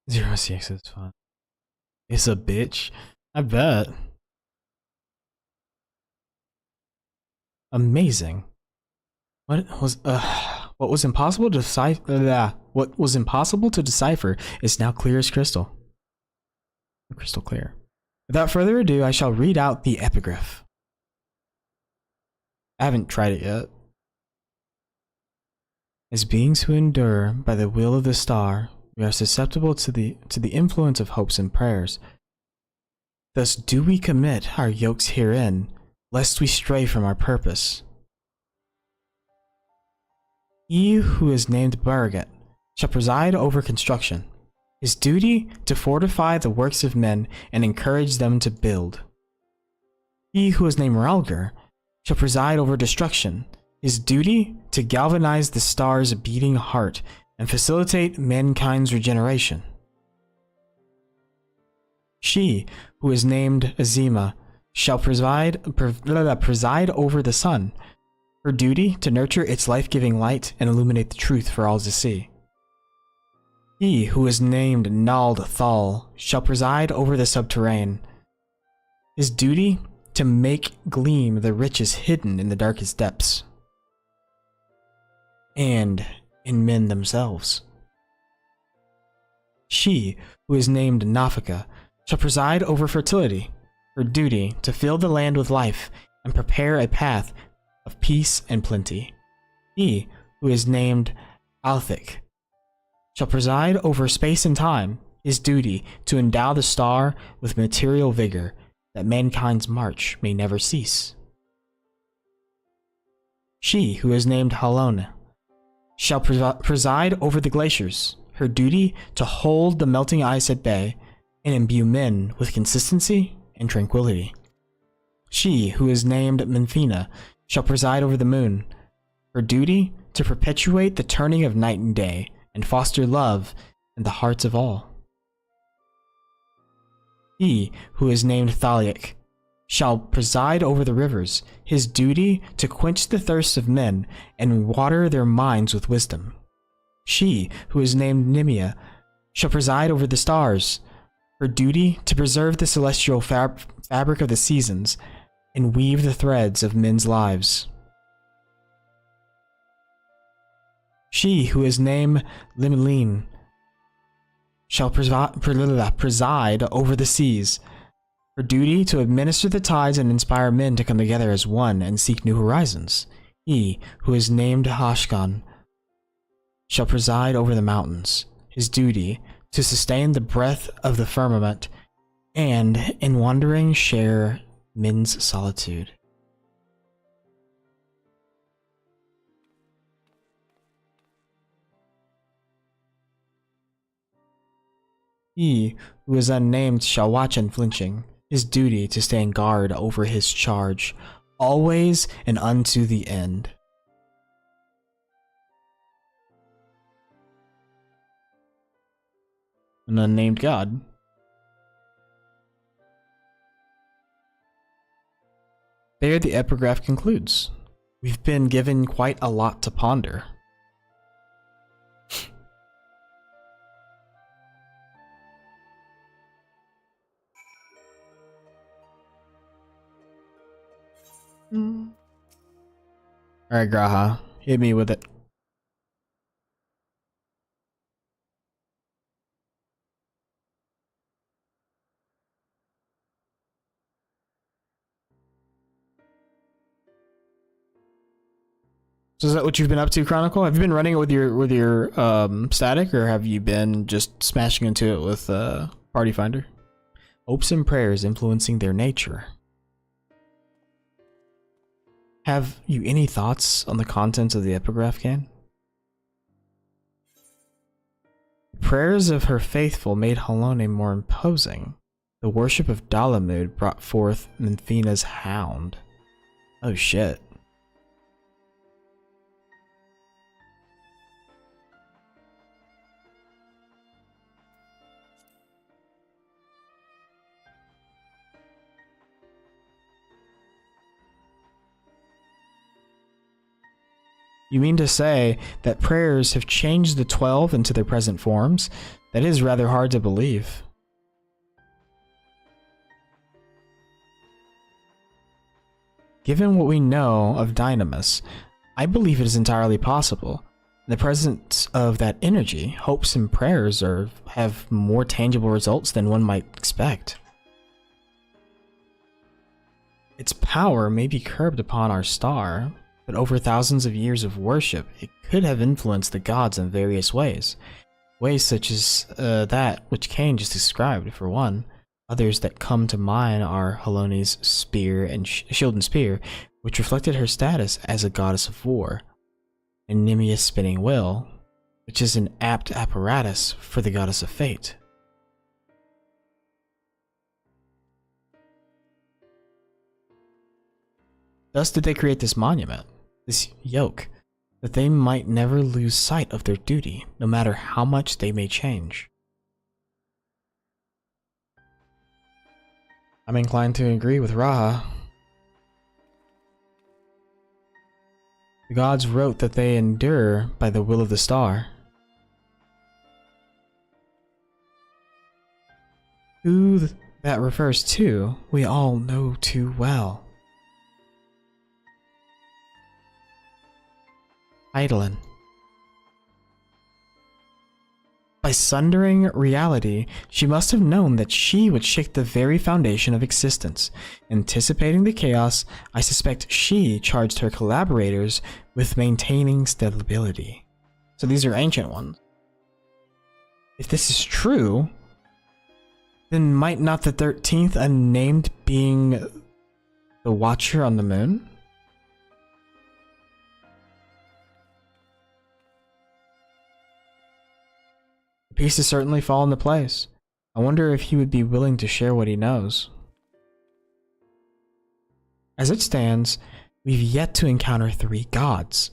06 is fun. It's a bitch. I bet. Amazing. What was impossible to decipher? What was impossible to decipher is now clear as crystal. Crystal clear. Without further ado, I shall read out the epigraph. I haven't tried it yet. As beings who endure by the will of the star, we are susceptible to the influence of hopes and prayers. Thus do we commit our yokes herein, lest we stray from our purpose. He who is named Barragat shall preside over construction, his duty to fortify the works of men and encourage them to build. He who is named Ralgar shall preside over destruction, his duty to galvanize the star's beating heart and facilitate mankind's regeneration. She who is named Azima shall preside over the sun, her duty to nurture its life-giving light and illuminate the truth for all to see. He who is named Nald Thal shall preside over the subterrane, his duty to make gleam the riches hidden in the darkest depths, and in men themselves. She who is named Nafika shall preside over fertility, her duty to fill the land with life and prepare a path of peace and plenty. He who is named Althik shall preside over space and time, his duty to endow the star with material vigor, that mankind's march may never cease. She who is named Halona shall preside over the glaciers, her duty to hold the melting ice at bay and imbue men with consistency and tranquility. She who is named Menthina shall preside over the moon, her duty to perpetuate the turning of night and day and foster love in the hearts of all. He who is named Thaliak shall preside over the rivers, his duty to quench the thirst of men and water their minds with wisdom. She who is named Nimia shall preside over the stars, her duty to preserve the celestial fabric of the seasons and weave the threads of men's lives. She who is named Limeline shall preside over the seas, her duty to administer the tides and inspire men to come together as one and seek new horizons. He who is named Hashkan shall preside over the mountains, his duty to sustain the breath of the firmament and, in wandering, share men's solitude. He who is unnamed shall watch unflinching, his duty to stand guard over his charge, always and unto the end. An unnamed god. There the epigraph concludes. We've been given quite a lot to ponder. Alright, Graha, hit me with it. So is that what you've been up to, Chronicle? Have you been running it with your static, or have you been just smashing into it with Party Finder? Hopes and prayers influencing their nature. Have you any thoughts on the contents of the epigraph, Can? The prayers of her faithful made Halone more imposing. The worship of Dalamud brought forth Menthina's hound. Oh shit. You mean to say that prayers have changed the 12 into their present forms? That is rather hard to believe. Given what we know of Dynamis, I believe it is entirely possible. In the presence of that energy, hopes and prayers have more tangible results than one might expect. Its power may be curbed upon our star, but over thousands of years of worship, it could have influenced the gods in various ways. Ways such as that which Cain just described, for one. Others that come to mind are Halone's spear and shield and spear, which reflected her status as a goddess of war, and Nemea's spinning wheel, which is an apt apparatus for the goddess of fate. Thus did they create this monument, this yoke, that they might never lose sight of their duty, no matter how much they may change. I'm inclined to agree with Raha. The gods wrote that they endure by the will of the star. Who that refers to, we all know too well. Eidolon. By sundering reality, she must have known that she would shake the very foundation of existence. Anticipating the chaos, I suspect she charged her collaborators with maintaining stability. So these are ancient ones. If this is true, then might not the 13th unnamed being the Watcher on the Moon? The pieces certainly fall into place. I wonder if he would be willing to share what he knows. As it stands, we've yet to encounter 3 gods.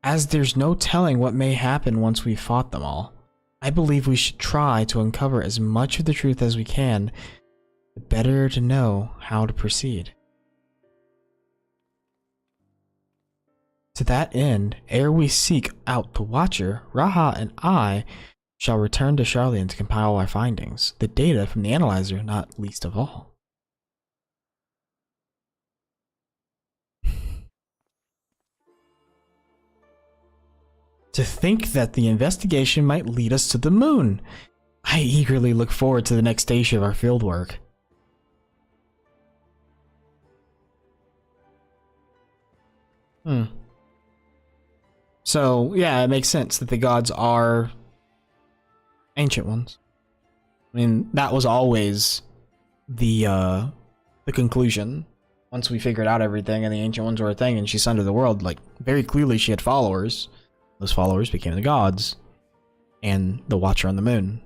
As there's no telling what may happen once we've fought them all, I believe we should try to uncover as much of the truth as we can, the better to know how to proceed. To that end, ere we seek out the Watcher, Raha and I shall return to Sharlayan to compile our findings, the data from the analyzer not least of all. To think that the investigation might lead us to the moon! I eagerly look forward to the next stage of our fieldwork. So, yeah, it makes sense that the gods are ancient ones. I mean, that was always the conclusion. Once we figured out everything and the ancient ones were a thing and she sundered the world, like, very clearly she had followers. Those followers became the gods and the Watcher on the Moon.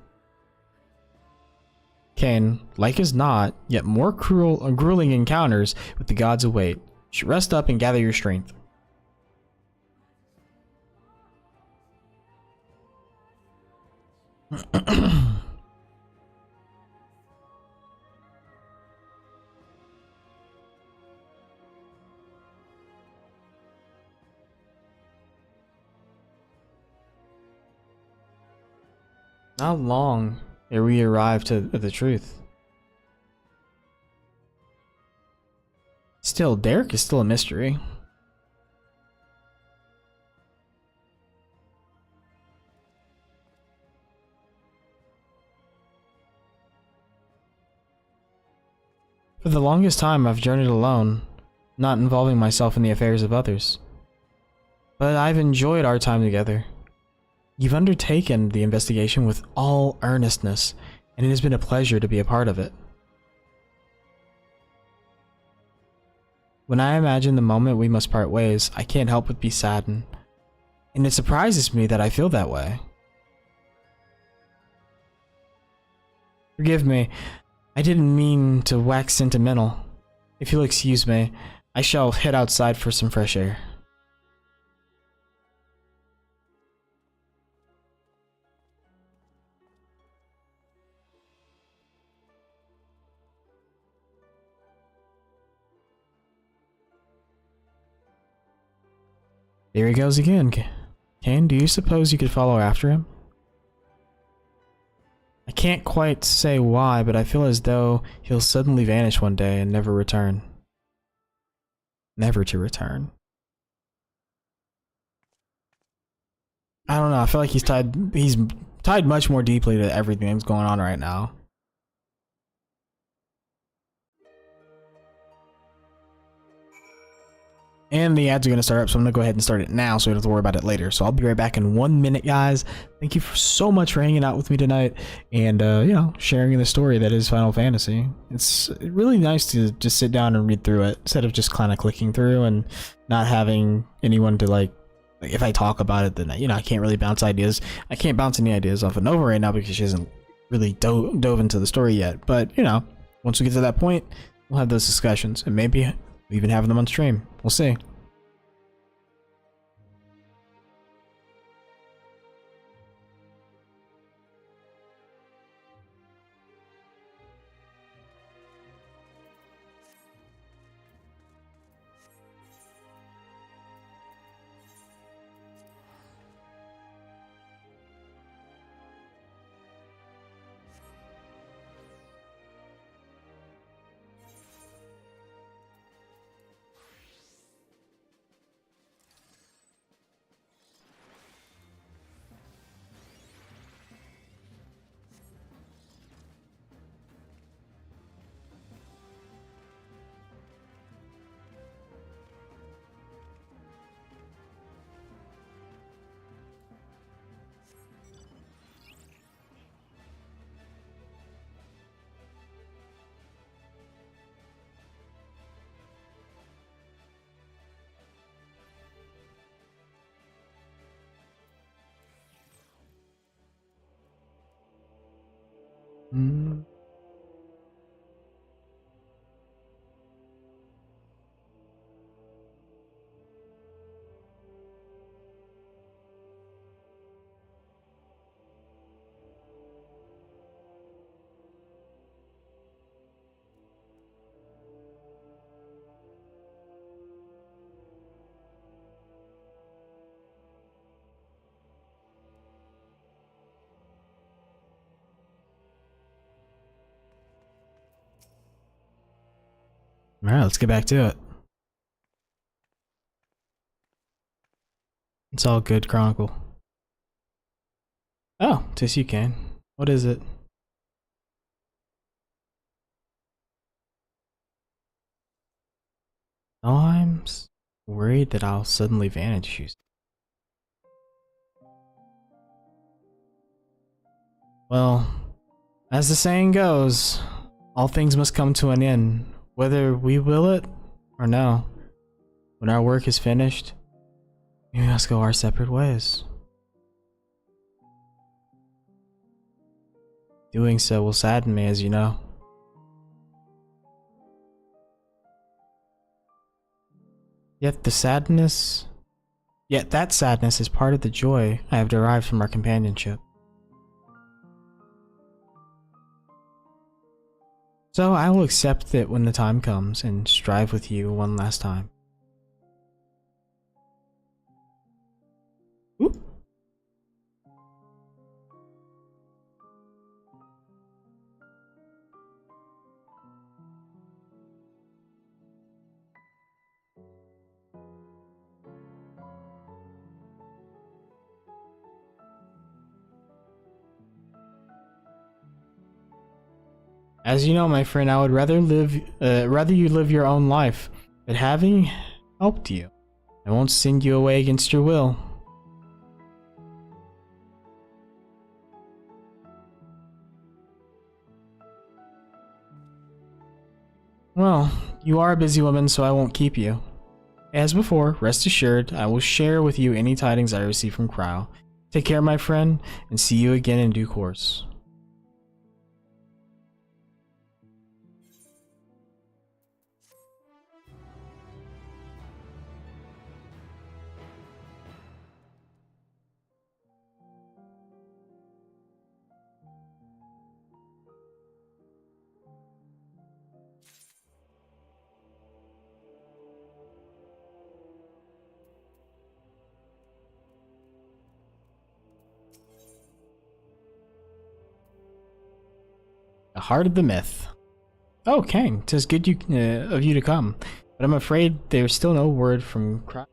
Cain, like as not, yet more grueling encounters with the gods await. You should rest up and gather your strength. Not long ere we arrive to the truth. Still, Derek is still a mystery. For the longest time, I've journeyed alone, not involving myself in the affairs of others. But I've enjoyed our time together. You've undertaken the investigation with all earnestness, and it has been a pleasure to be a part of it. When I imagine the moment we must part ways, I can't help but be saddened, and it surprises me that I feel that way. Forgive me, I didn't mean to wax sentimental. If you'll excuse me, I shall head outside for some fresh air. There he goes again. Cain, do you suppose you could follow after him? I can't quite say why, but I feel as though he'll suddenly vanish one day and never return. Never to return. I don't know, I feel like he's tied much more deeply to everything that's going on right now. And the ads are going to start up, so I'm going to go ahead and start it now so we don't have to worry about it later. So I'll be right back in 1 minute, guys. Thank you so much for hanging out with me tonight and, you know, sharing the story that is Final Fantasy. It's really nice to just sit down and read through it instead of just kind of clicking through and not having anyone to, like, if I talk about it, then, you know, I can't really bounce ideas. I can't bounce any ideas off of Nova right now because she hasn't really dove into the story yet. But, you know, once we get to that point, we'll have those discussions and maybe we'll even have them on stream. We'll see. Alright, let's get back to it. It's all good, Chronicle. Oh, tis you can. What is it? Oh, I'm worried that I'll suddenly vanish. You. Well, as the saying goes, all things must come to an end, whether we will it or no. When our work is finished, we must go our separate ways. Doing so will sadden me, as you know. Yet that sadness is part of the joy I have derived from our companionship. So I will accept it when the time comes and strive with you one last time. Ooh. As you know, my friend, I would rather you live your own life, but having helped you, I won't send you away against your will. Well, you are a busy woman, so I won't keep you. As before, rest assured, I will share with you any tidings I receive from Cryo. Take care, my friend, and see you again in due course. heart of the myth. Oh, Kang, 'tis good of you to come, but I'm afraid there's still no word from Cry.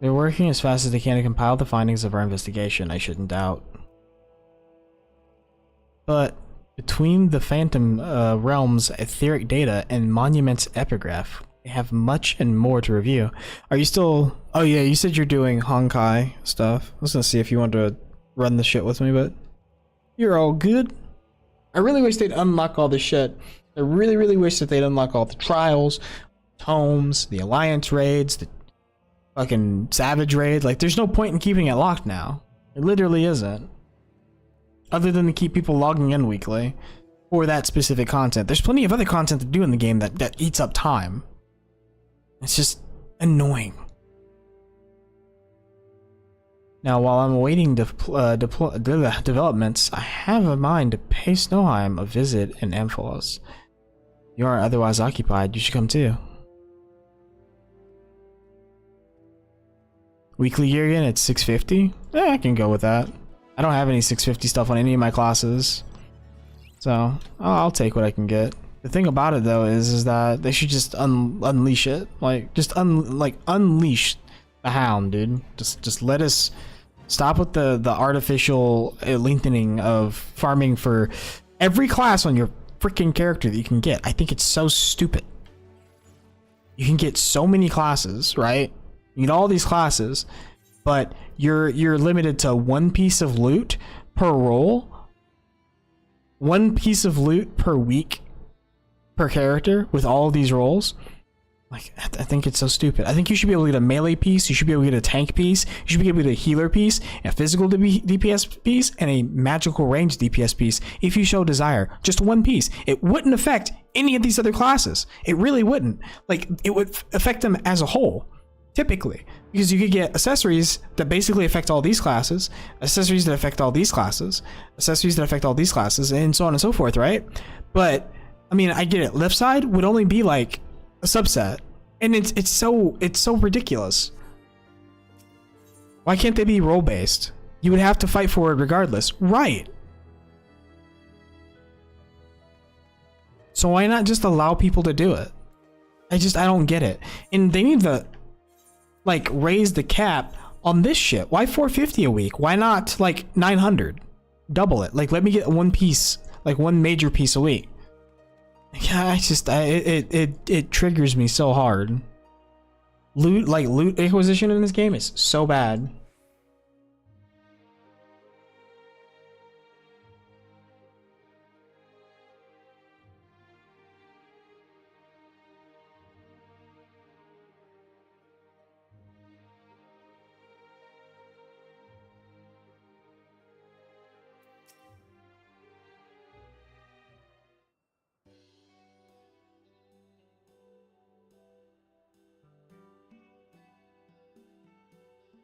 They're working as fast as they can to compile the findings of our investigation, I shouldn't doubt. But between the Phantom Realm's etheric data and Monument's epigraph, we have much and more to review. Are you still... Oh yeah, you said you're doing Honkai stuff. I was gonna see if you wanted to run the shit with me, but... You're all good. I really wish they'd unlock all this shit. I really, really wish that they'd unlock all the trials, tomes, the Alliance raids, the fucking Savage raid. Like, there's no point in keeping it locked now. It literally isn't. Other than to keep people logging in weekly for that specific content. There's plenty of other content to do in the game that eats up time. It's just annoying. Now, while I'm awaiting developments, I have in mind to pay Snowheim a visit in Amphilos. You aren't otherwise occupied, you should come too. Weekly gear again at 650? Yeah, I can go with that. I don't have any 650 stuff on any of my classes, so I'll take what I can get. The thing about it though is that they should just unleash it, like just unleash the hound, dude. Just let us stop with the artificial lengthening of farming for every class on your freaking character that you can get. I think it's so stupid. You can get so many classes, right? You get all these classes, but you're limited to one piece of loot per role, one piece of loot per week per character with all of these roles. Like, I think it's so stupid. I think you should be able to get a melee piece, you should be able to get a tank piece, you should be able to get a healer piece, a physical DPS piece, and a magical range DPS piece if you show desire. Just one piece. It wouldn't affect any of these other classes. It really wouldn't. Like, it would affect them as a whole. Typically, because you could get accessories that basically affect all these classes, accessories that affect all these classes, accessories that affect all these classes, and so on and so forth, right? But I mean, I get it. Left side would only be like a subset, and it's so ridiculous. Why can't they be role based? You would have to fight for it regardless, right? So why not just allow people to do it? I don't get it. And they need to like raise the cap on this shit. Why 450 a week? Why not like 900? Double it. Like, let me get one piece, like one major piece a week. Yeah, it triggers me so hard. Loot acquisition in this game is so bad.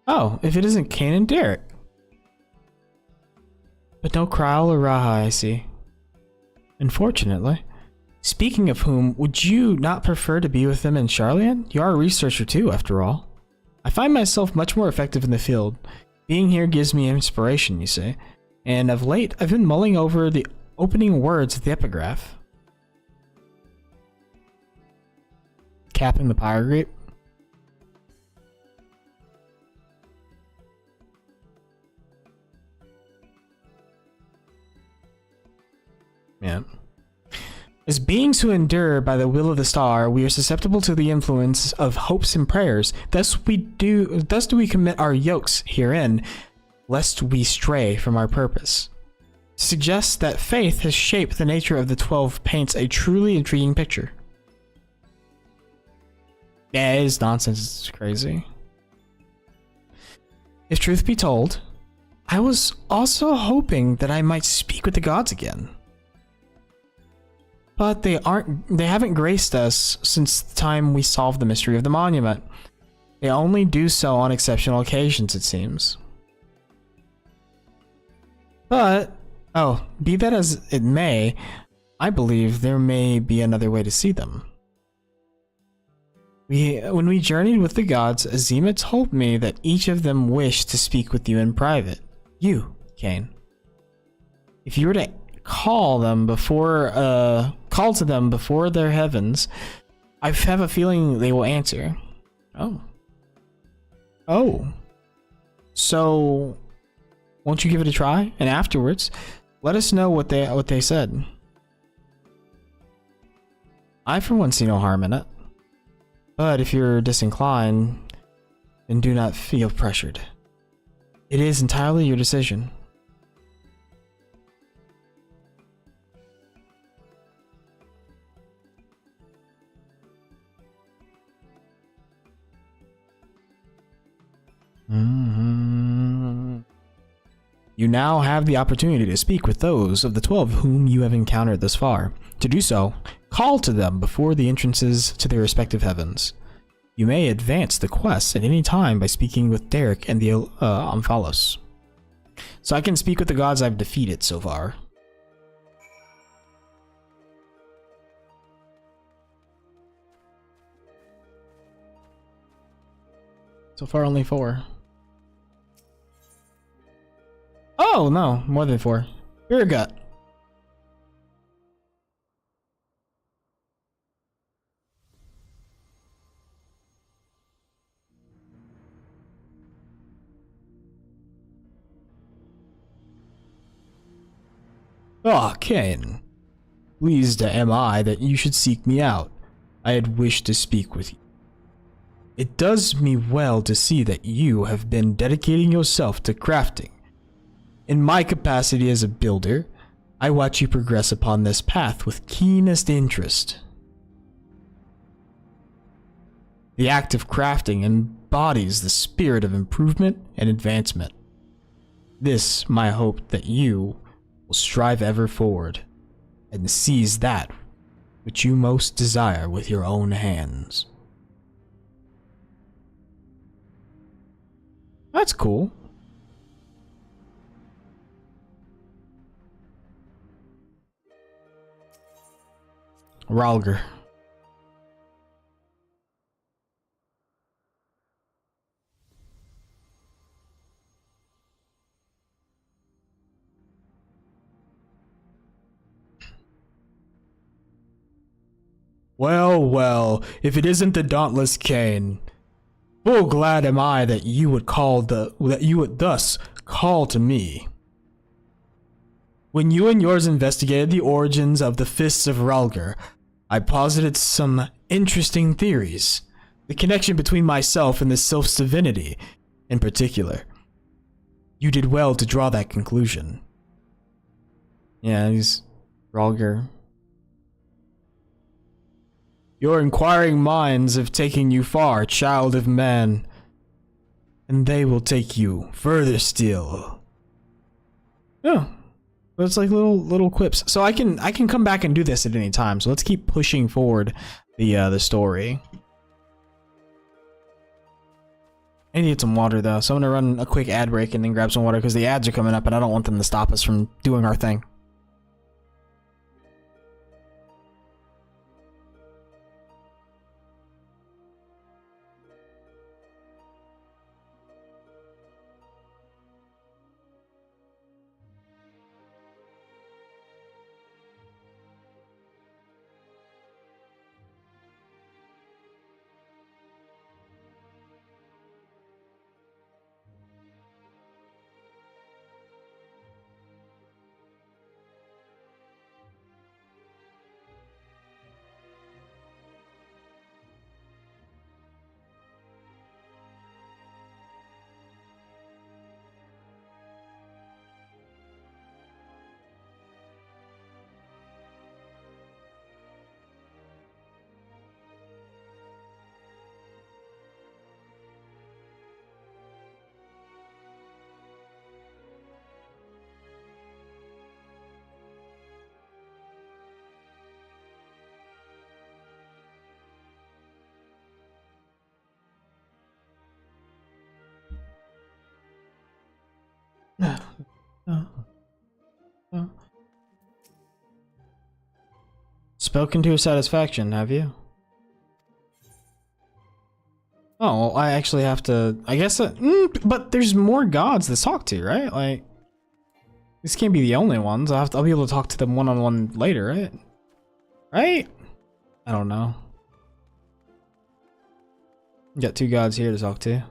Oh, if it isn't Kane and Derek. But no Kryl or Raha, I see. Unfortunately. Speaking of whom, would you not prefer to be with them in Charlian? You are a researcher too, after all. I find myself much more effective in the field. Being here gives me inspiration, you see. And of late, I've been mulling over the opening words of the epigraph. Capping the Pyre. Yeah. As beings who endure by the will of the star, we are susceptible to the influence of hopes and prayers. Thus do we commit our yokes herein, lest we stray from our purpose. Suggests that faith has shaped the nature of the 12 paints a truly intriguing picture. Yeah, it is nonsense. It's crazy. If truth be told, I was also hoping that I might speak with the gods again. But they haven't graced us since the time we solved the mystery of the monument. They only do so on exceptional occasions, it seems. But, oh, be that as it may, I believe there may be another way to see them. When we journeyed with the gods, Azima told me that each of them wished to speak with you in private. You, Kane. If you were to call to them before their heavens, I have a feeling they will answer. Oh. So, won't you give it a try? And afterwards, let us know what they said. I for one see no harm in it. But if you're disinclined, then do not feel pressured. It is entirely your decision. You now have the opportunity to speak with those of the 12 whom you have encountered thus far. To do so, call to them before the entrances to their respective heavens. You may advance the quest at any time by speaking with Derek and the Omphalos. So I can speak with the gods I've defeated so far. So far only 4. Oh, no, more than 4. You're a gut. Ah, Cain. Pleased am I that you should seek me out. I had wished to speak with you. It does me well to see that you have been dedicating yourself to crafting. In my capacity as a builder, I watch you progress upon this path with keenest interest. The act of crafting embodies the spirit of improvement and advancement. This, my hope that you will strive ever forward and seize that which you most desire with your own hands. That's cool. Ralger. Well, well, if it isn't the dauntless Cain. Full glad am I that you would thus call to me. When you and yours investigated the origins of the Fists of Ralger, I posited some interesting theories. The connection between myself and the Sylph's divinity, in particular. You did well to draw that conclusion. Yeah, he's Ralger. Your inquiring minds have taken you far, child of man, and they will take you further still. Yeah, but it's like little quips. So I can come back and do this at any time. So let's keep pushing forward the story. I need some water though, so I'm gonna run a quick ad break and then grab some water because the ads are coming up and I don't want them to stop us from doing our thing. Spoken to your satisfaction, have you? Oh, well, I actually have to. I guess, but there's more gods to talk to, right? Like, These can't be the only ones. I'll be able to talk to them one-on-one later, right? Right? I don't know. Got two gods here to talk to.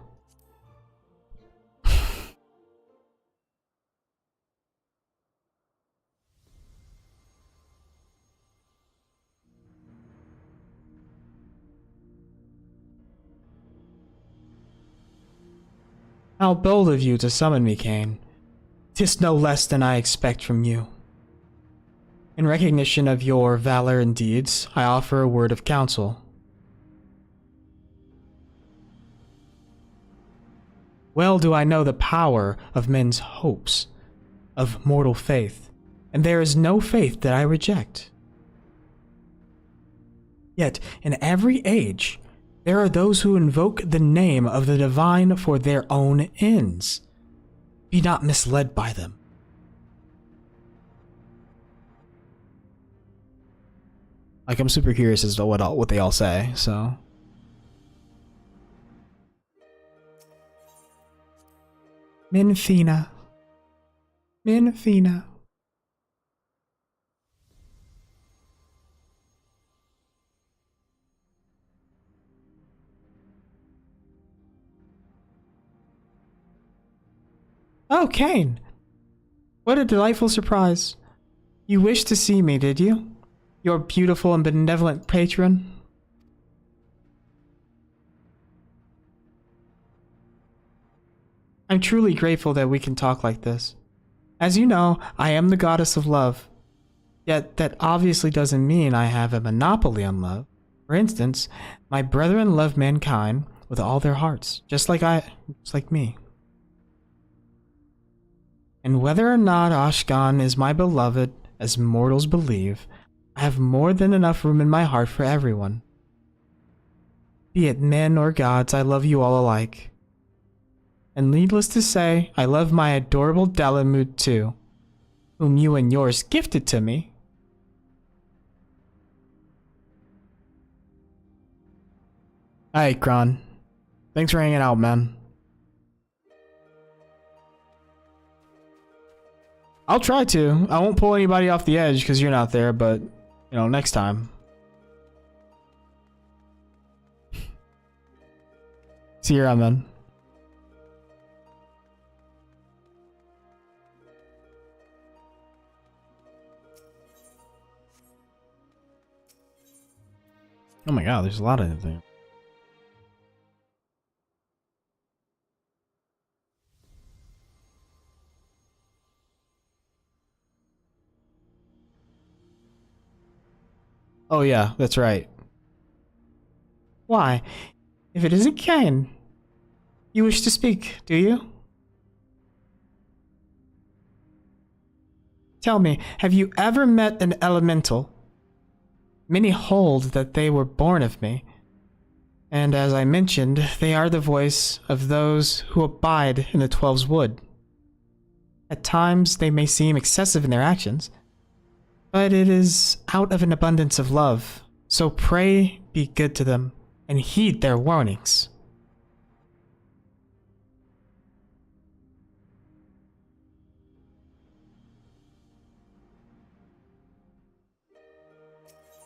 How bold of you to summon me, Cain. 'Tis no less than I expect from you. In recognition of your valor and deeds, I offer a word of counsel. Well do I know the power of men's hopes, of mortal faith, and there is no faith that I reject. Yet, in every age, there are those who invoke the name of the divine for their own ends. Be not misled by them. Like, I'm super curious as to what they all say, so... Minfina. Minfina. Oh, Cain! What a delightful surprise. You wished to see me, did you? Your beautiful and benevolent patron? I'm truly grateful that we can talk like this. As you know, I am the goddess of love. Yet that obviously doesn't mean I have a monopoly on love. For instance, my brethren love mankind with all their hearts, just like me. And whether or not Ashkan is my beloved, as mortals believe, I have more than enough room in my heart for everyone. Be it men or gods, I love you all alike. And needless to say, I love my adorable Dalamud too, whom you and yours gifted to me. Alright, Kron. Thanks for hanging out, man. I'll try to. I won't pull anybody off the edge because you're not there, but, you know, next time. See you around, man. Oh my god, there's a lot of things. Oh yeah, that's right. Why? If it isn't Cain, you wish to speak, do you? Tell me, have you ever met an elemental? Many hold that they were born of me. And as I mentioned, they are the voice of those who abide in the 12's wood. At times, they may seem excessive in their actions, but it is out of an abundance of love, so pray be good to them, and heed their warnings.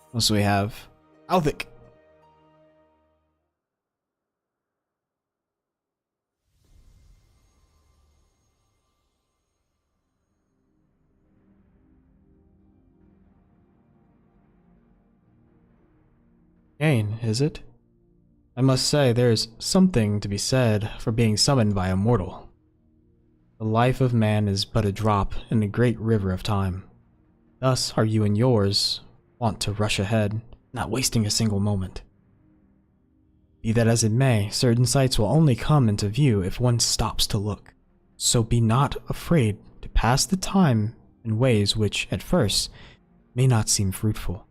What else do we have? Althik. Cain, is it? I must say there's something to be said for being summoned by a mortal. The life of man is but a drop in the great river of time. Thus are you and yours wont to rush ahead, not wasting a single moment. Be that as it may, certain sights will only come into view if one stops to look. So be not afraid to pass the time in ways which, at first, may not seem fruitful.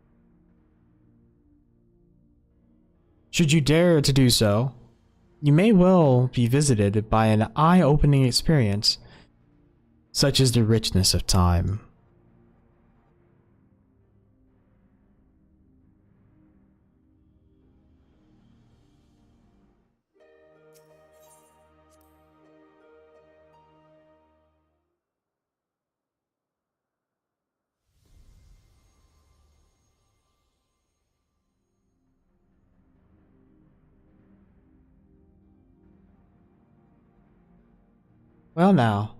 Should you dare to do so, you may well be visited by an eye-opening experience. Such is the richness of time. Well now,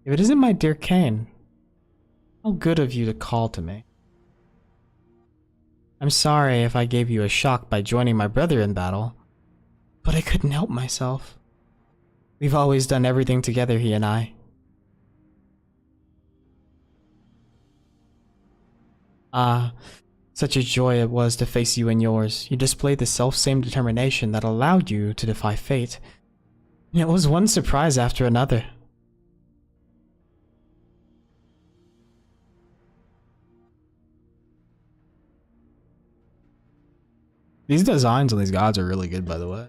if it isn't my dear Cain, how good of you to call to me. I'm sorry if I gave you a shock by joining my brother in battle, but I couldn't help myself. We've always done everything together, he and I. Ah, such a joy it was to face you and yours. You displayed the self-same determination that allowed you to defy fate. And it was one surprise after another. These designs on these gods are really good, by the way.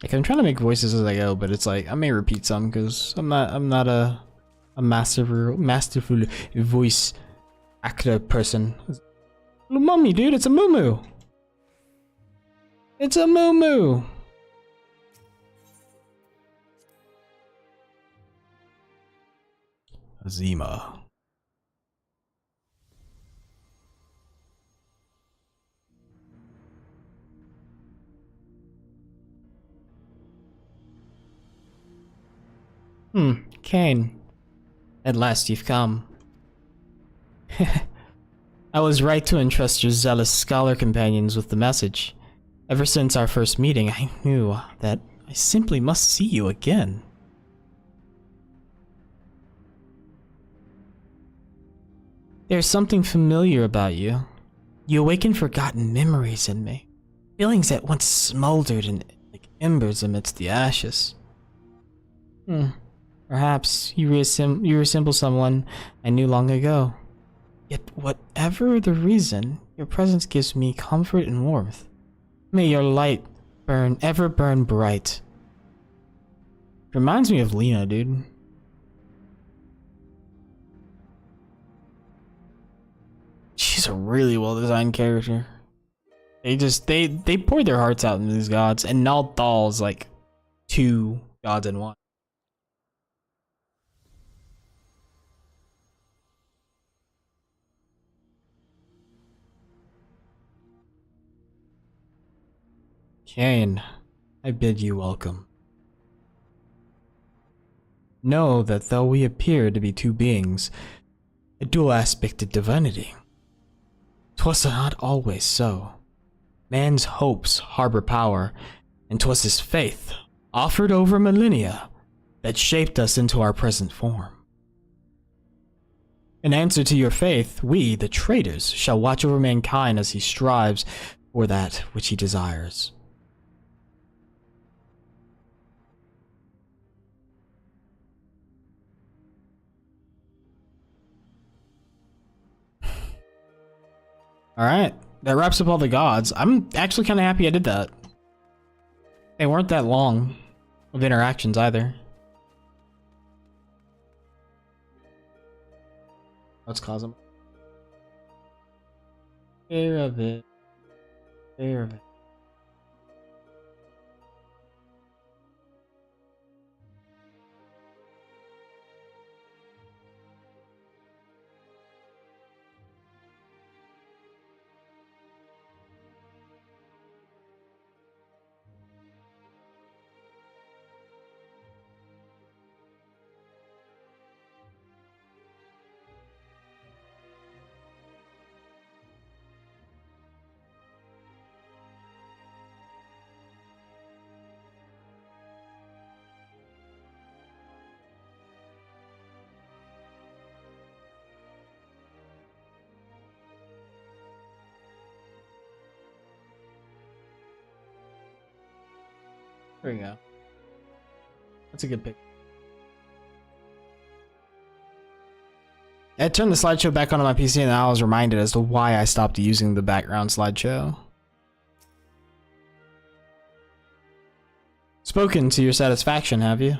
Like, I'm trying to make voices as I go, but it's like I may repeat some because I'm not a masterful voice actor person. Little mummy, dude, it's a moo. It's a moo. Azima. Cain. At last you've come. I was right to entrust your zealous scholar companions with the message. Ever since our first meeting, I knew that I simply must see you again. There's something familiar about you. You awaken forgotten memories in me. Feelings that once smoldered like embers amidst the ashes. Perhaps you resemble someone I knew long ago. Yet whatever the reason, your presence gives me comfort and warmth. May your light ever burn bright. Reminds me of Lena, dude. She's a really well-designed character. They poured their hearts out into these gods, and Nal'Thal's like 2 gods in 1. Cain, I bid you welcome. Know that though we appear to be 2 beings, a dual-aspected divinity, 'twas not always so. Man's hopes harbor power, and 'twas his faith, offered over millennia, that shaped us into our present form. In answer to your faith, we, the traitors, shall watch over mankind as he strives for that which he desires. Alright, that wraps up all the gods. I'm actually kind of happy I did that. They weren't that long of interactions either. Let's cause them. Care of it. Care of it. There we go. That's a good pick. I turned the slideshow back onto my PC and I was reminded as to why I stopped using the background slideshow. Spoken to your satisfaction, have you?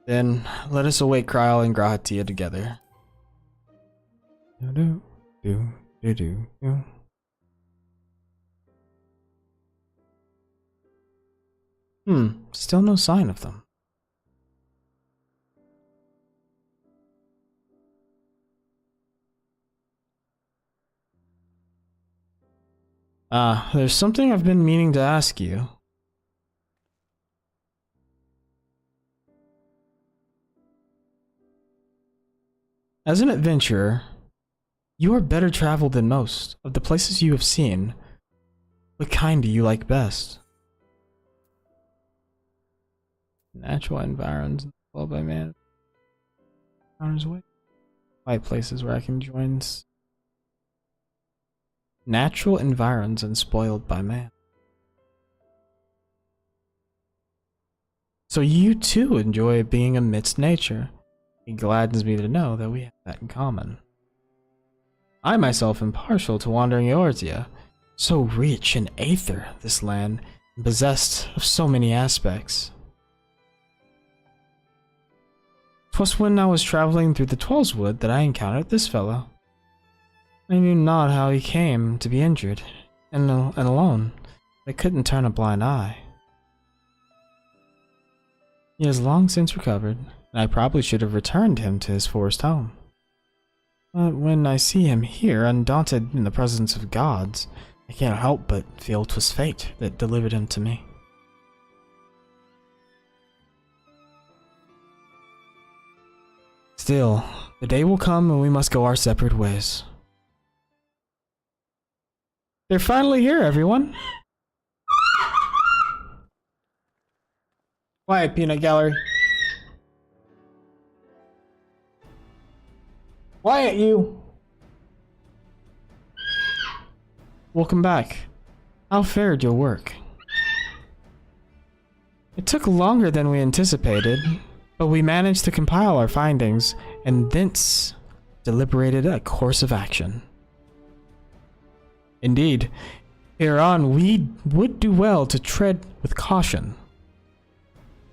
Then let us await Kryl and Grahatia together. Still no sign of them. There's something I've been meaning to ask you. As an adventurer, you are better traveled than most. Of the places you have seen, what kind do you like best? Natural environs, followed by man. Encounters away. Quiet places where I can join. Natural environs and spoiled by man. So you too enjoy being amidst nature. It gladdens me to know that we have that in common. I myself am partial to wandering Eorzea, so rich in aether, this land, and possessed of so many aspects. 'Twas when I was traveling through the Twelveswood that I encountered this fellow. I knew not how he came to be injured and alone. I couldn't turn a blind eye. He has long since recovered, and I probably should have returned him to his forest home. But when I see him here, undaunted in the presence of gods, I can't help but feel 'twas fate that delivered him to me. Still, the day will come when we must go our separate ways. They're finally here, everyone! Quiet, Peanut Gallery. Quiet, you! Welcome back. How fared your work? It took longer than we anticipated, but we managed to compile our findings and thence deliberated a course of action. Indeed, hereon we would do well to tread with caution.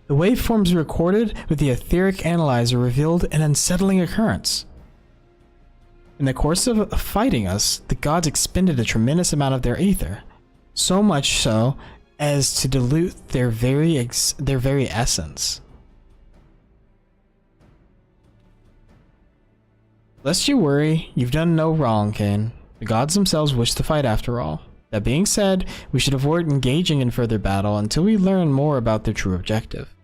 The waveforms recorded with the etheric analyzer revealed an unsettling occurrence. In the course of fighting us, the gods expended a tremendous amount of their ether, so much so as to dilute their very essence. Lest you worry, you've done no wrong, Cain. The gods themselves wish to fight after all. That being said, we should avoid engaging in further battle until we learn more about their true objective.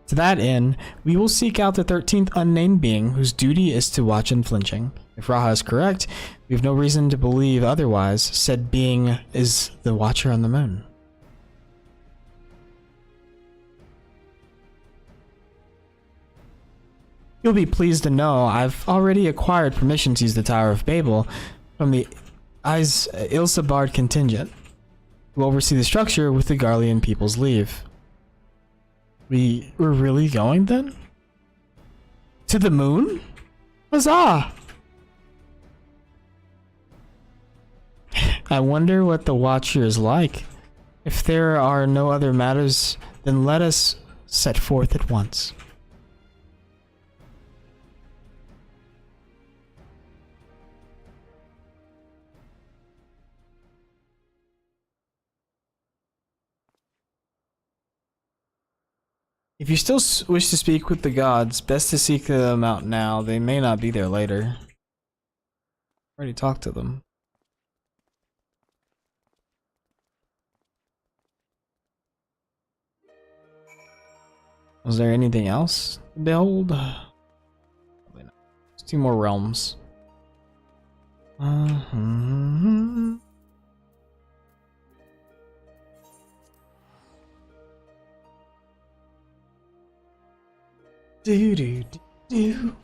To that end, we will seek out the 13th unnamed being whose duty is to watch unflinching. If Raha is correct, we have no reason to believe otherwise. Said being is the Watcher on the Moon. You'll be pleased to know I've already acquired permission to use the Tower of Babel from the Ilsabard contingent, who oversee the structure with the Garlean people's leave. We're really going then? To the moon? Huzzah! I wonder what the Watcher is like. If there are no other matters, then let us set forth at once. If you still wish to speak with the gods, best to seek them out now. They may not be there later. Already talked to them. Was there anything else to behold? Probably not. There's 2 more realms. Do do do do.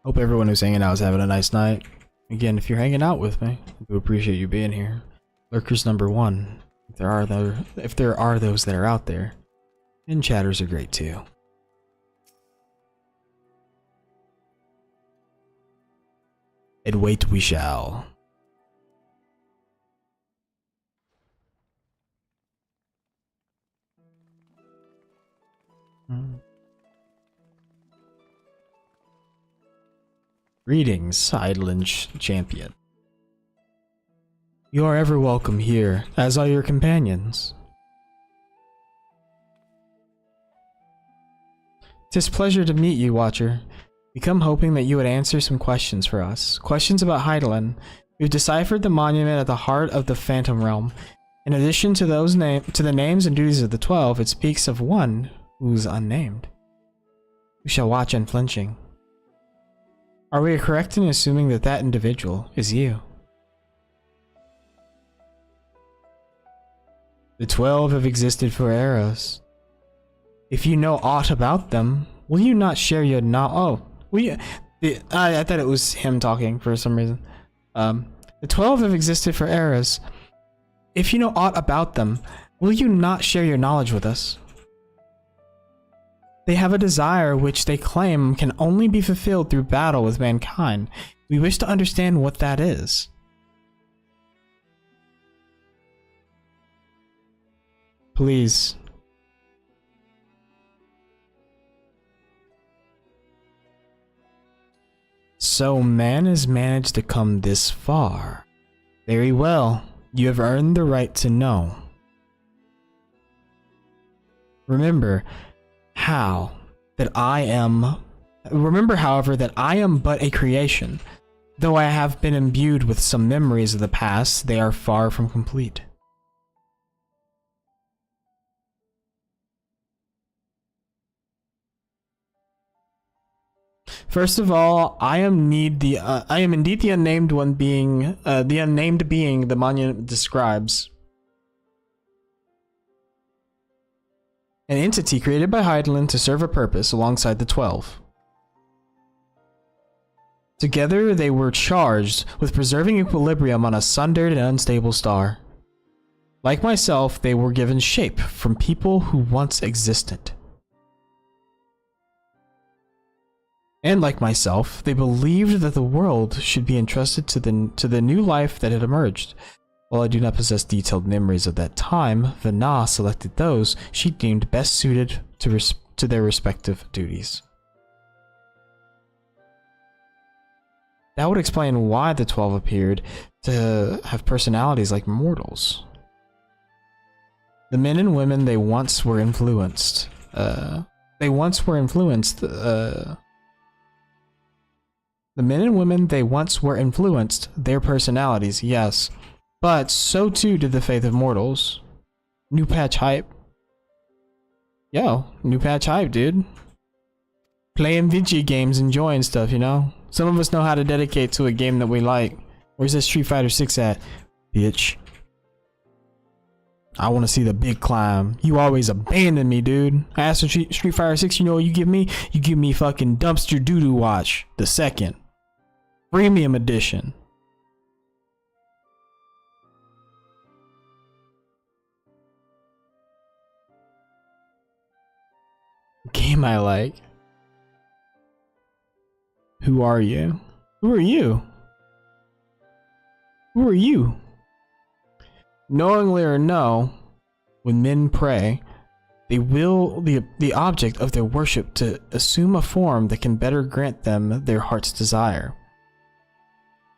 Hope everyone who's hanging out is having a nice night. Again, if you're hanging out with me, I do appreciate you being here. Lurkers number 1, if there are those that are out there, and chatters are great too. And wait we shall. Greetings, Eidolon Champion. You are ever welcome here, as are your companions. 'Tis pleasure to meet you, Watcher. We come hoping that you would answer some questions for us. Questions about Heidelin. We've deciphered the monument at the heart of the Phantom Realm. In addition to the names and duties of the 12, it speaks of one who's unnamed. We shall watch unflinching. Are we correct in assuming that that individual is you? The 12 have existed for eras. If you know aught about them, will you not share your I thought it was him talking for some reason. The 12 have existed for eras. If you know aught about them, will you not share your knowledge with us? They have a desire which they claim can only be fulfilled through battle with mankind. We wish to understand what that is. Please. So man has managed to come this far. Very well. You have earned the right to know. Remember, however, that I am but a creation. Though I have been imbued with some memories of the past, they are far from complete. First of all, I am indeed the unnamed one being, the unnamed being the monument describes. An entity created by Heidelin to serve a purpose alongside the 12. Together, they were charged with preserving equilibrium on a sundered and unstable star. Like myself, they were given shape from people who once existed. And like myself, they believed that the world should be entrusted to the new life that had emerged. While I do not possess detailed memories of that time, Vana selected those she deemed best suited to their respective duties. That would explain why the 12 appeared to have personalities like mortals. The men and women they once were influenced. The men and women they once were influenced, their personalities, yes. But so too did the faith of mortals. New patch hype. Yo, new patch hype, dude. Playing video games, enjoying stuff, you know? Some of us know how to dedicate to a game that we like. Where's that Street Fighter 6 at? Bitch. I want to see the big climb. You always abandon me, dude. I asked for Street Fighter 6, you know what you give me? You give me fucking Dumpster Doo-Doo Watch. The second. Premium edition. Game I like. Who are you? Who are you? Who are you? Knowingly or no, when men pray, they will the object of their worship to assume a form that can better grant them their heart's desire.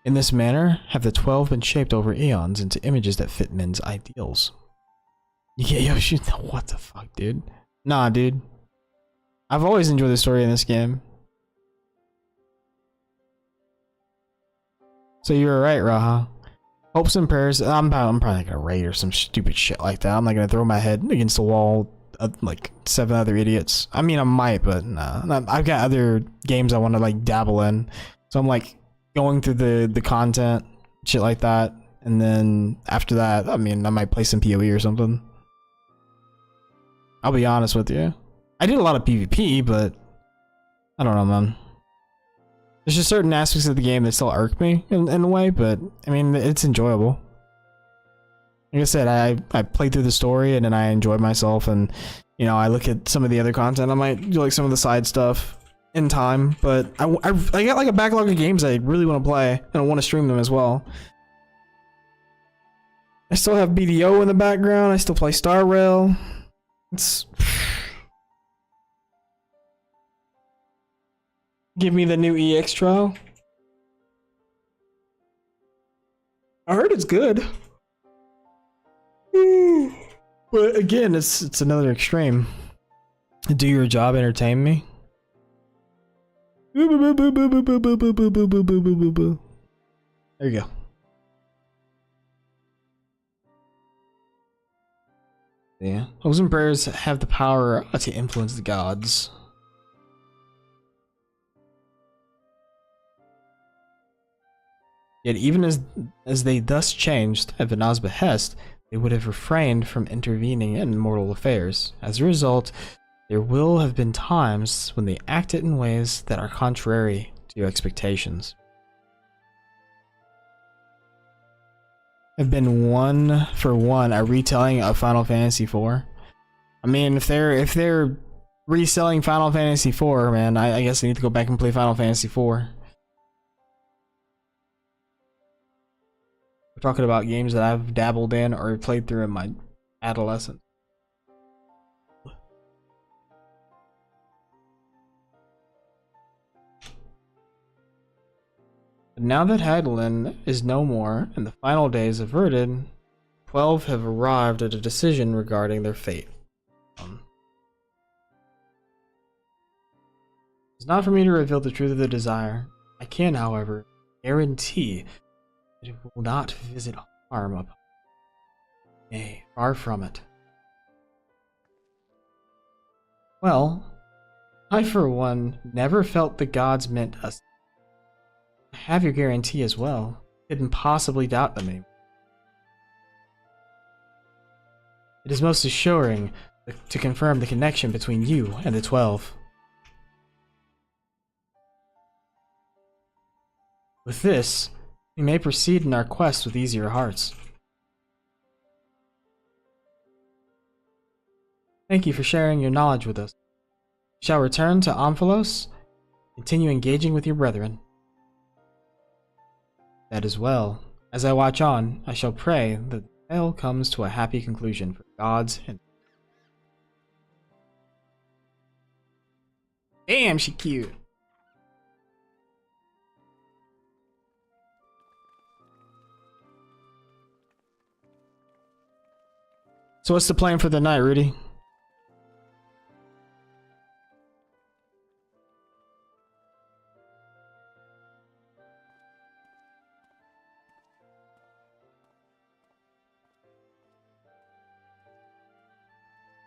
In this manner, have the 12 been shaped over eons into images that fit men's ideals. Yeah, yo, shoot, what the fuck, dude? Nah, dude. I've always enjoyed the story in this game. So you were right, Raha. Hopes and prayers. I'm probably gonna raid or some stupid shit like that. I'm not gonna throw my head against the wall like 7 other idiots. I mean, I might, but nah. I've got other games I want to like dabble in. So I'm like going through the content, shit like that, and then after that, I mean, I might play some PoE or something. I'll be honest with you. I did a lot of PvP, but I don't know, man. There's just certain aspects of the game that still irk me in a way, but I mean, it's enjoyable. Like I said, I played through the story and then I enjoyed myself, and you know, I look at some of the other content. I might do like some of the side stuff in time, but I got like a backlog of games I really want to play, and I want to stream them as well. I still have BDO in the background. I still play Star Rail. It's give me the new EX trial. I heard it's good. But again, it's another extreme. Do your job, entertain me. There you go. Yeah. Hopes and prayers have the power to influence the gods. Yet even as they thus changed at Vinaz's behest, they would have refrained from intervening in mortal affairs. As a result, there will have been times when they acted in ways that are contrary to your expectations. Have been one for one a retelling of Final Fantasy IV. I mean, if they're reselling Final Fantasy IV, man, I guess I need to go back and play Final Fantasy IV. We're talking about games that I've dabbled in or played through in my adolescence. But now that Hydaelyn is no more and the final days averted, 12 have arrived at a decision regarding their fate. It's not for me to reveal the truth of the desire. I can, however, guarantee that it will not visit harm upon me. Nay, far from it. Well, I for one never felt the gods meant us. I have your guarantee as well. Couldn't possibly doubt them anymore. It is most assuring to confirm the connection between you and the 12. With this, we may proceed in our quest with easier hearts. Thank you for sharing your knowledge with us. You shall return to Omphalos, continue engaging with your brethren. That is well. As I watch on, I shall pray that the tale comes to a happy conclusion for gods and... Damn, she cute. So what's the plan for the night, Rudy?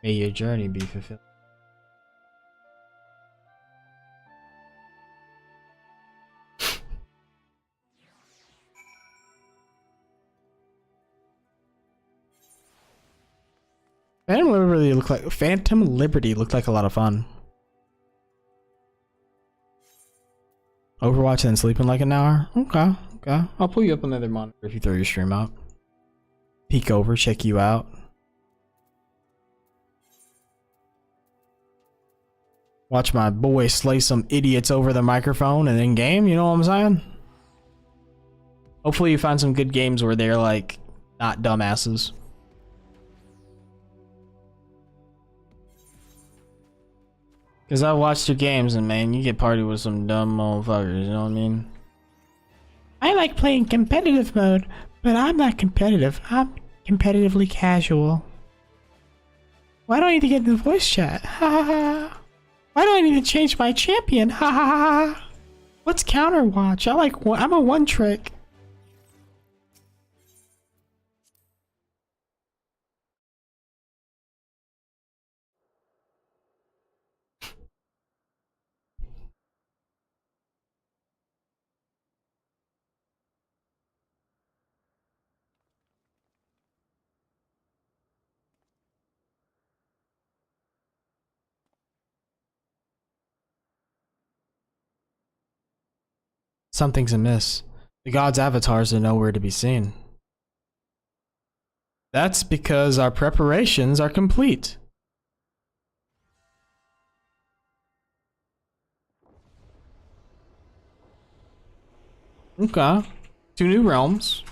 May your journey be fulfilled. Phantom Liberty looked like a lot of fun. Overwatch and then sleeping like an hour? Okay, okay. I'll pull you up on the other monitor if you throw your stream out. Peek over, check you out. Watch my boy slay some idiots over the microphone and in game, you know what I'm saying? Hopefully you find some good games where they're like not dumbasses. Cause I watched your games and man, you get party with some dumb motherfuckers, you know what I mean? I like playing competitive mode, but I'm not competitive. I'm competitively casual. Why do I need to get in the voice chat? Ha ha ha. Why do I need to change my champion? Ha ha ha. What's Counterwatch? I'm a one trick. Something's amiss. The gods' avatars are nowhere to be seen. That's because our preparations are complete. Okay. 2 new realms.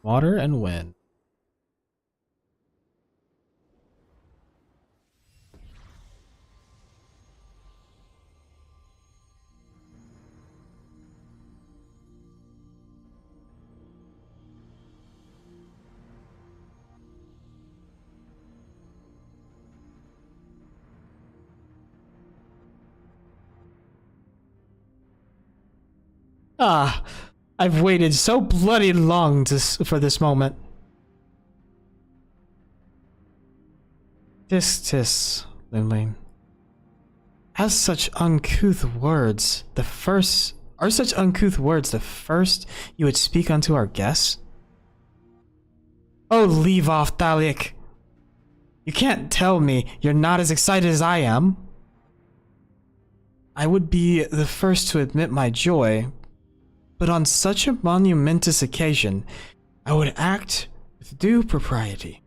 Water and wind. Ah, I've waited so bloody long for this moment. Tis, Linling. As such uncouth words, the first you would speak unto our guests? Oh, leave off, Dalik. You can't tell me you're not as excited as I am. I would be the first to admit my joy, but on such a monumentous occasion, I would act with due propriety.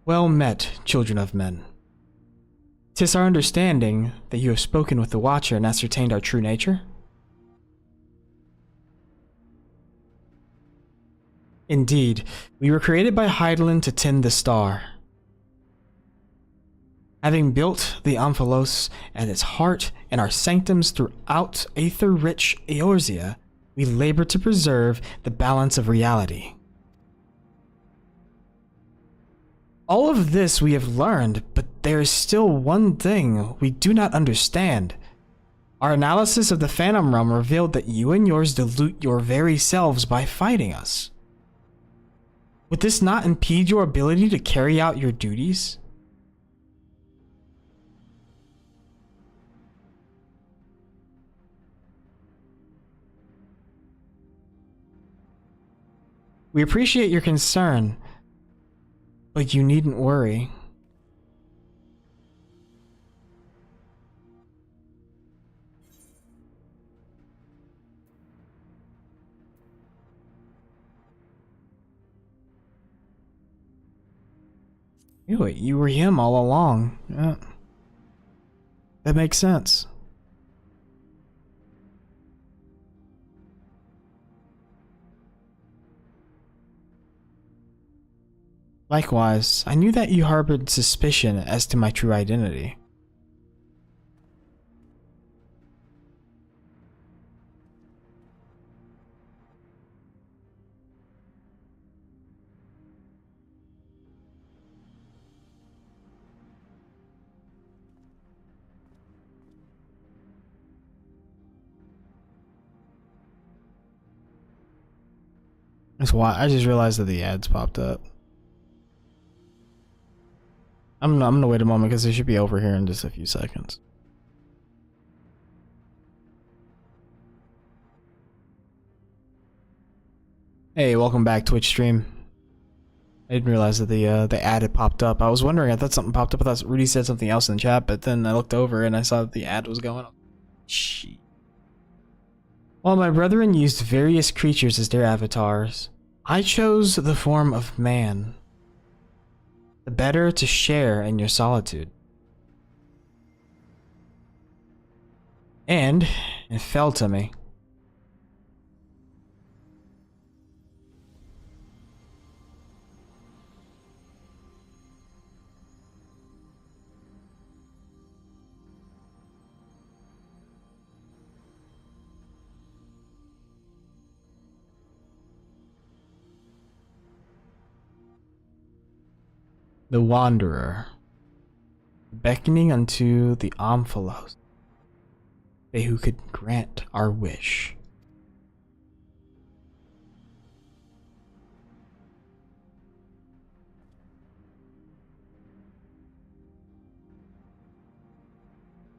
Well met, children of men. 'Tis our understanding that you have spoken with the Watcher and ascertained our true nature? Indeed, we were created by Hydaelyn to tend the star. Having built the Omphalos at its heart and our sanctums throughout aether-rich Eorzea, we labor to preserve the balance of reality. All of this we have learned, but there is still one thing we do not understand. Our analysis of the Phantom Realm revealed that you and yours dilute your very selves by fighting us. Would this not impede your ability to carry out your duties? We appreciate your concern, but you needn't worry. Wait, you were him all along. Yeah. That makes sense. Likewise, I knew that you harbored suspicion as to my true identity. That's why I just realized that the ads popped up. I'm gonna wait a moment because they should be over here in just a few seconds. Hey, welcome back, Twitch stream. I didn't realize that the ad had popped up. I was wondering, I thought something popped up. I thought Rudy said something else in the chat, but then I looked over and I saw that the ad was going on. Shit. While my brethren used various creatures as their avatars, I chose the form of man. The better to share in your solitude. And it fell to me. The Wanderer, beckoning unto the Omphalos, they who could grant our wish.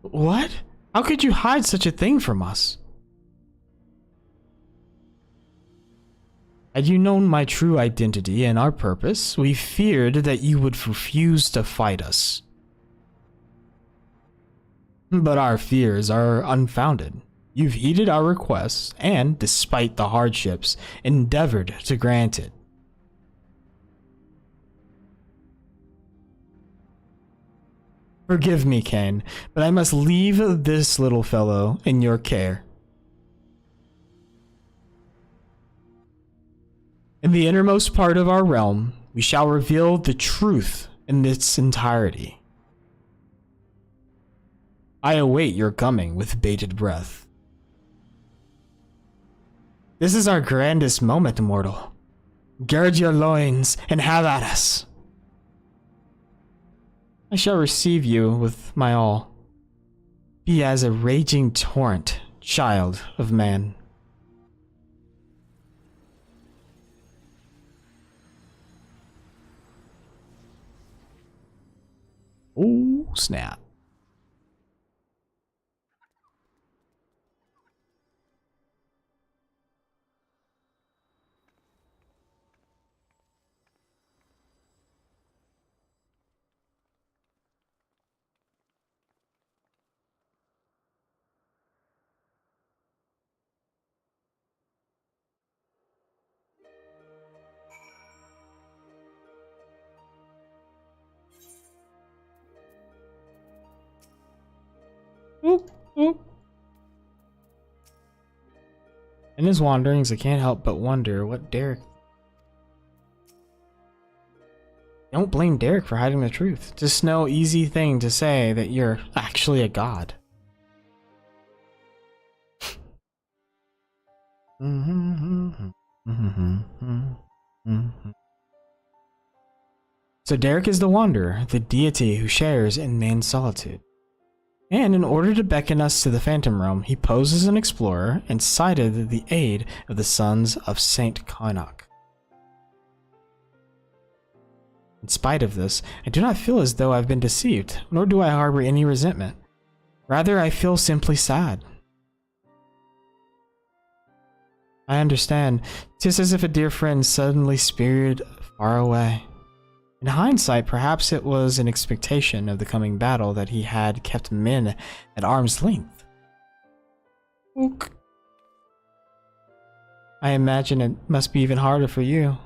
What? How could you hide such a thing from us? Had you known my true identity and our purpose, we feared that you would refuse to fight us. But our fears are unfounded. You've heeded our requests and, despite the hardships, endeavored to grant it. Forgive me, Cain, but I must leave this little fellow in your care. In the innermost part of our realm, we shall reveal the truth in its entirety. I await your coming with bated breath. This is our grandest moment, mortal. Gird your loins and have at us. I shall receive you with my all. be as a raging torrent, child of man. Oh, snap. Oop, oop. In his wanderings, I can't help but wonder what Derek... Don't blame Derek for hiding the truth. Just no easy thing to say that you're actually a god. So Derek is the wanderer, the deity who shares in man's solitude. And in order to beckon us to the Phantom Realm, he posed as an explorer and cited the aid of the sons of Saint Karnak. In spite of this, I do not feel as though I've been deceived, nor do I harbor any resentment. Rather, I feel simply sad. I understand, just as if a dear friend suddenly spirited far away. In hindsight, perhaps it was an expectation of the coming battle that he had kept men at arm's length. Ook. I imagine it must be even harder for you.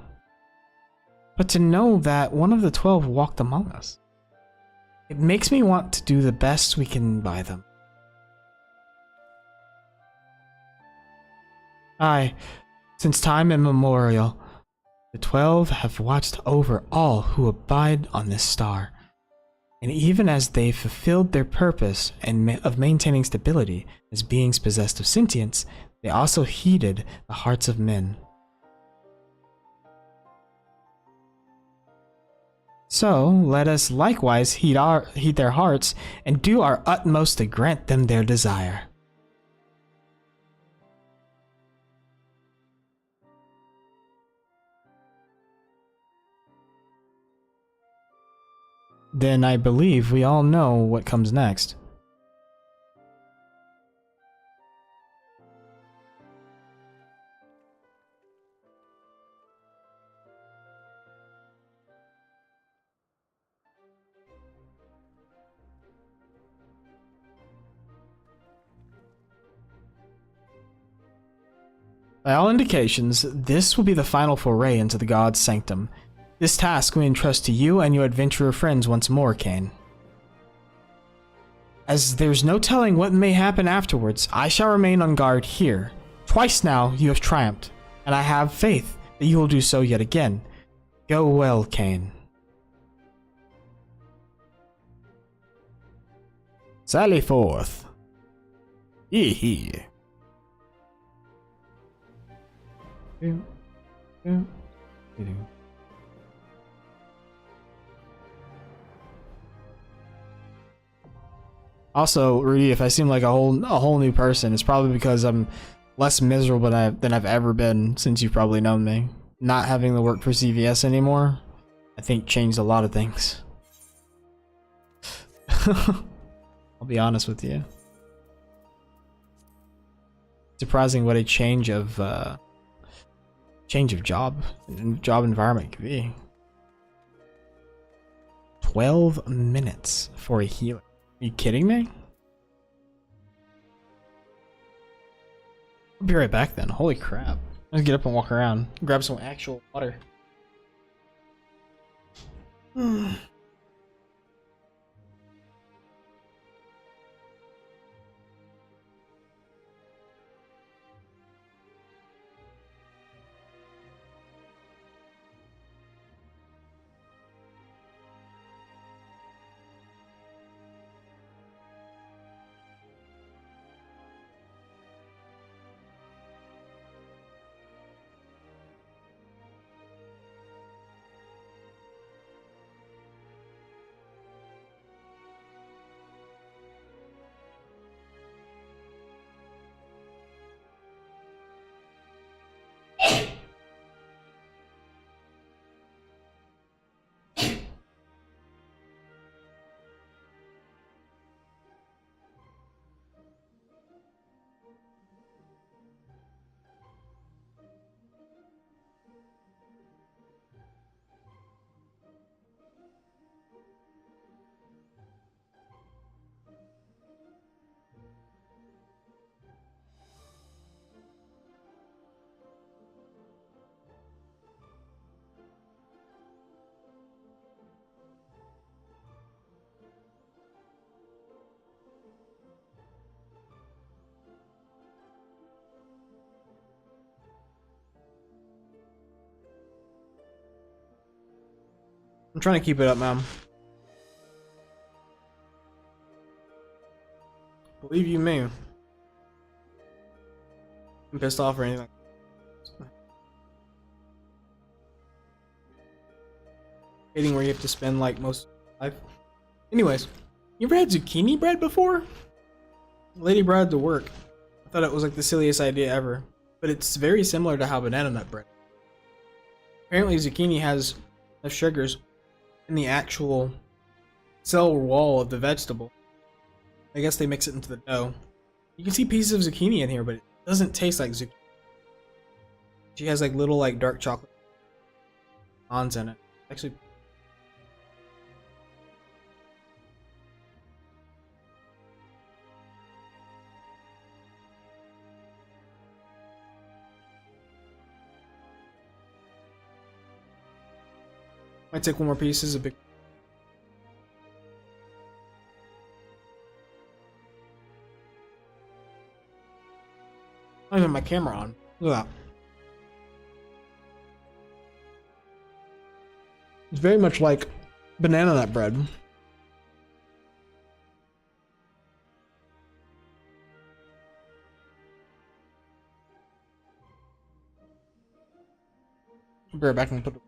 But to know that one of the 12 walked among us, it makes me want to do the best we can by them. Aye, since time immemorial, the 12 have watched over all who abide on this star, and even as they fulfilled their purpose of maintaining stability as beings possessed of sentience, they also heeded the hearts of men. So, let us likewise heed their hearts and do our utmost to grant them their desire. Then I believe we all know what comes next. By all indications, this will be the final foray into the God's Sanctum. This task we entrust to you and your adventurer friends once more, Kane. As there's no telling what may happen afterwards, I shall remain on guard here. Twice now you have triumphed, and I have faith that you will do so yet again. Go well, Kane. Sally forth. Hee. Also, Rudy, if I seem like a whole new person, it's probably because I'm less miserable than I've ever been since you've probably known me. Not having to work for CVS anymore, I think changed a lot of things. I'll be honest with you. Surprising what a change of job environment could be. 12 minutes for a healer. Are you kidding me? I'll be right back then. Holy crap. Let's get up and walk around. Grab some actual water. I'm trying to keep it up, man. Believe you me. I'm pissed off or anything. Hating where you have to spend like most life. Anyways, you ever had zucchini bread before? Lady brought it to work. I thought it was like the silliest idea ever, but it's very similar to how banana nut bread. Apparently, zucchini has enough sugars in the actual cell wall of the vegetable. I guess they mix it into the dough. You can see pieces of zucchini in here, but it doesn't taste like zucchini. She has like little like dark chocolate pecans in it. Actually, might take one more piece. This is a big. I don't have my camera on. Look at that. It's very much like banana nut bread. I'll be right back and put it.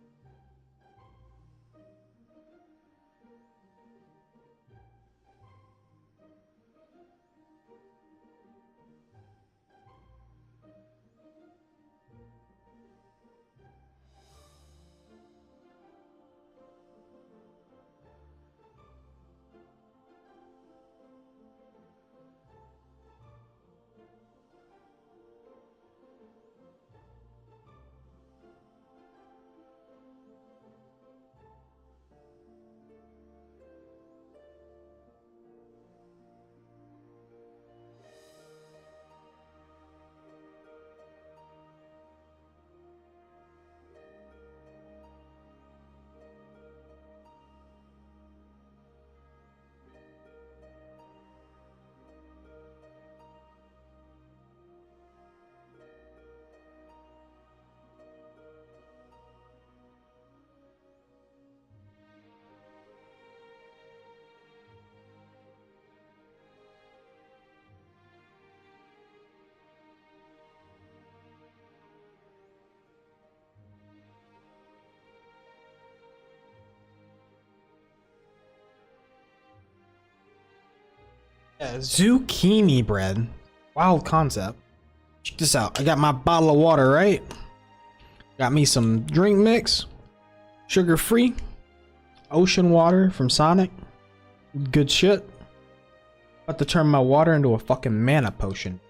Yeah, zucchini bread. Wild concept. Check this out. I got my bottle of water, right? Got me some drink mix. Sugar free. Ocean water from Sonic. Good shit. About to turn my water into a fucking mana potion.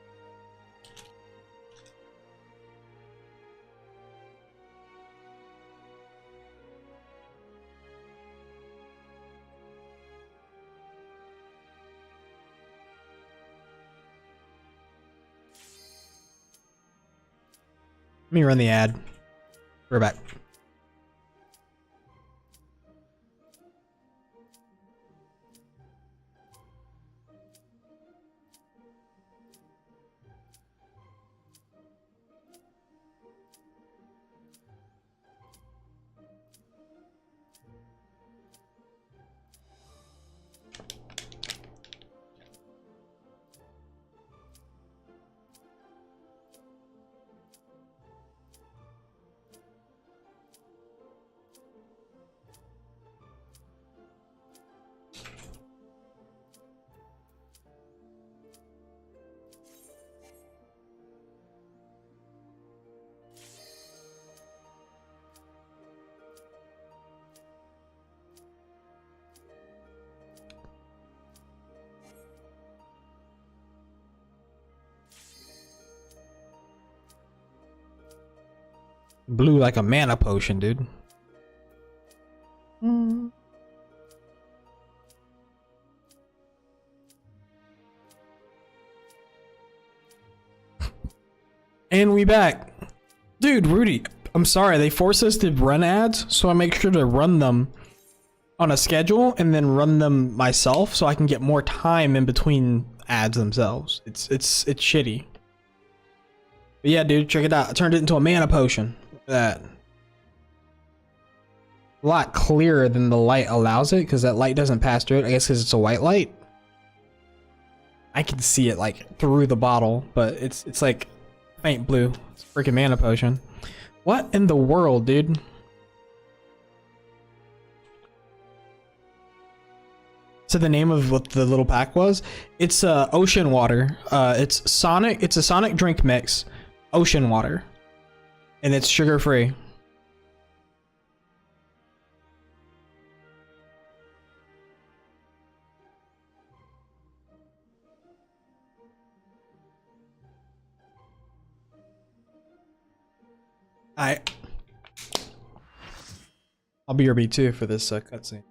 Let me run the ad. We're back. Blue like a mana potion, dude. And we back. Dude, Rudy, I'm sorry. They force us to run ads, so I make sure to run them on a schedule and then run them myself so I can get more time in between ads themselves. It's shitty. But yeah, dude, check it out. I turned it into a mana potion. Look at that. a lot clearer than the light allows it, because that light doesn't pass through it. I guess because it's a white light. I can see it like through the bottle, but it's like faint blue. It's a freaking mana potion. What in the world, dude? So the name of what the little pack was? It's ocean water. It's a Sonic drink mix, ocean water, and it's sugar free. I'll be your B2 for this cutscene.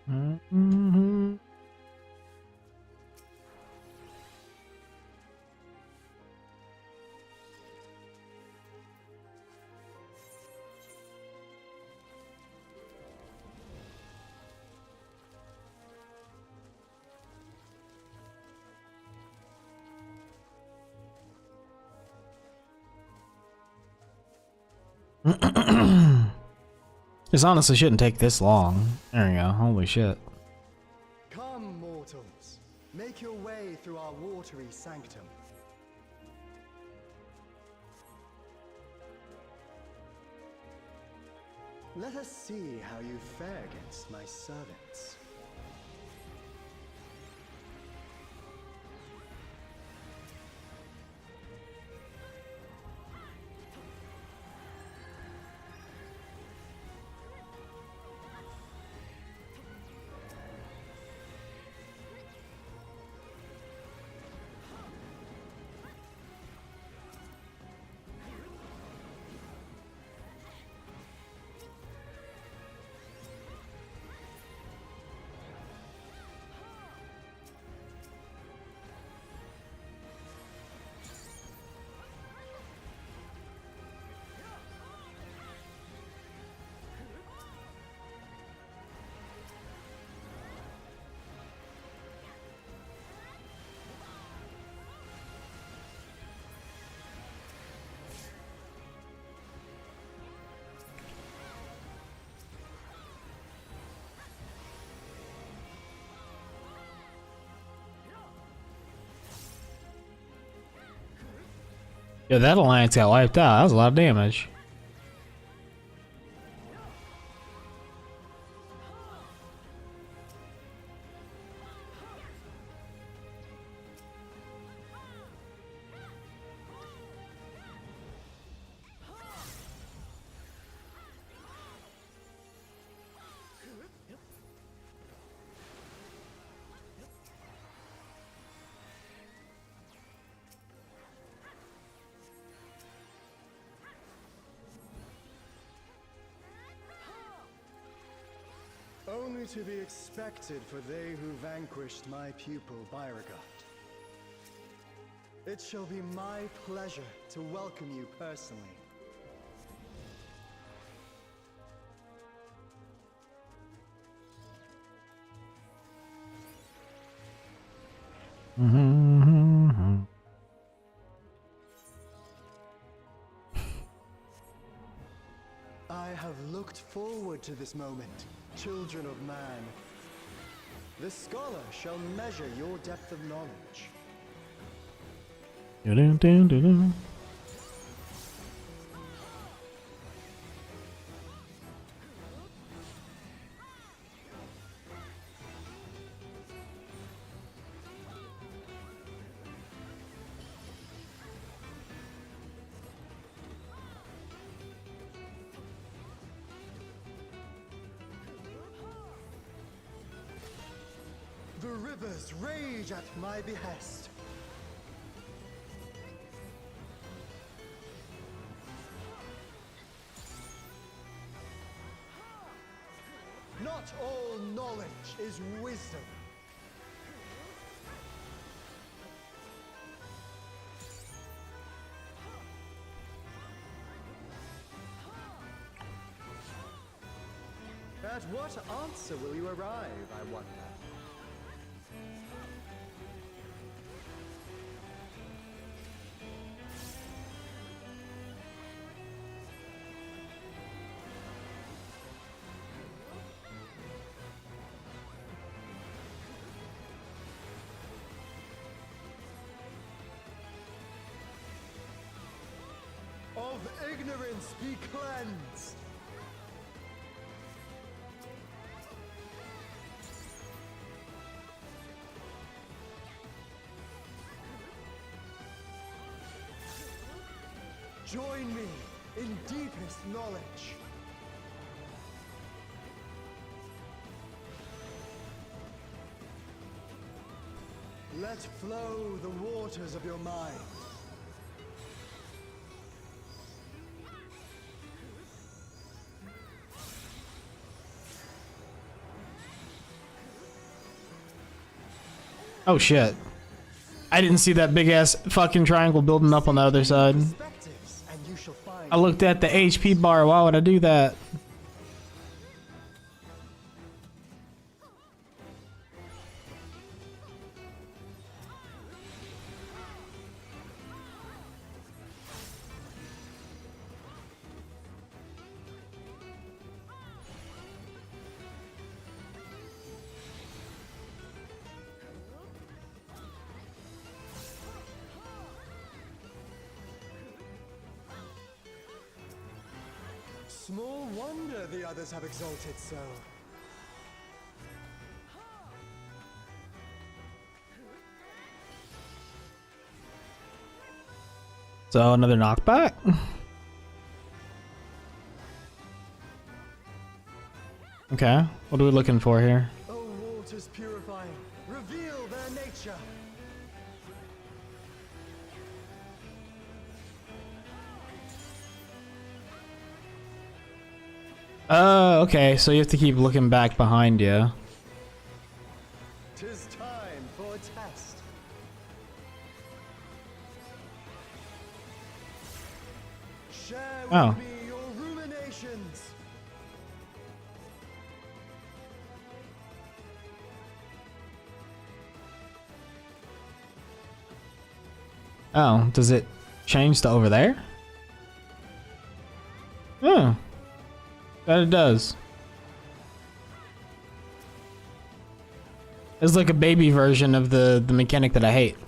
Mm-hmm. This honestly shouldn't take this long. There we go. Holy shit. Come, mortals. Make your way through our watery sanctum. Let us see how you fare against my servants. Yeah, that alliance got wiped out. That was a lot of damage. Only to be expected for they who vanquished my pupil Beauregard. It shall be my pleasure to welcome you personally. I have looked forward to this moment, children of man. The scholar shall measure your depth of knowledge. rivers rage at my behest. Not all knowledge is wisdom. At what answer will you arrive, I wonder? Of ignorance be cleansed! Join me in deepest knowledge. Let flow the waters of your mind. Oh shit. I didn't see that big ass fucking triangle building up on the other side. I looked at the HP bar. Why would I do that? Small wonder the others have exalted so. So another knockback? Okay, what are we looking for here? O waters purifying, reveal their nature. Okay, so you have to keep looking back behind you. 'Tis time for a test. Share with me your ruminations. Oh, does it change to over there? Oh. That it does. It's like a baby version of the mechanic that I hate.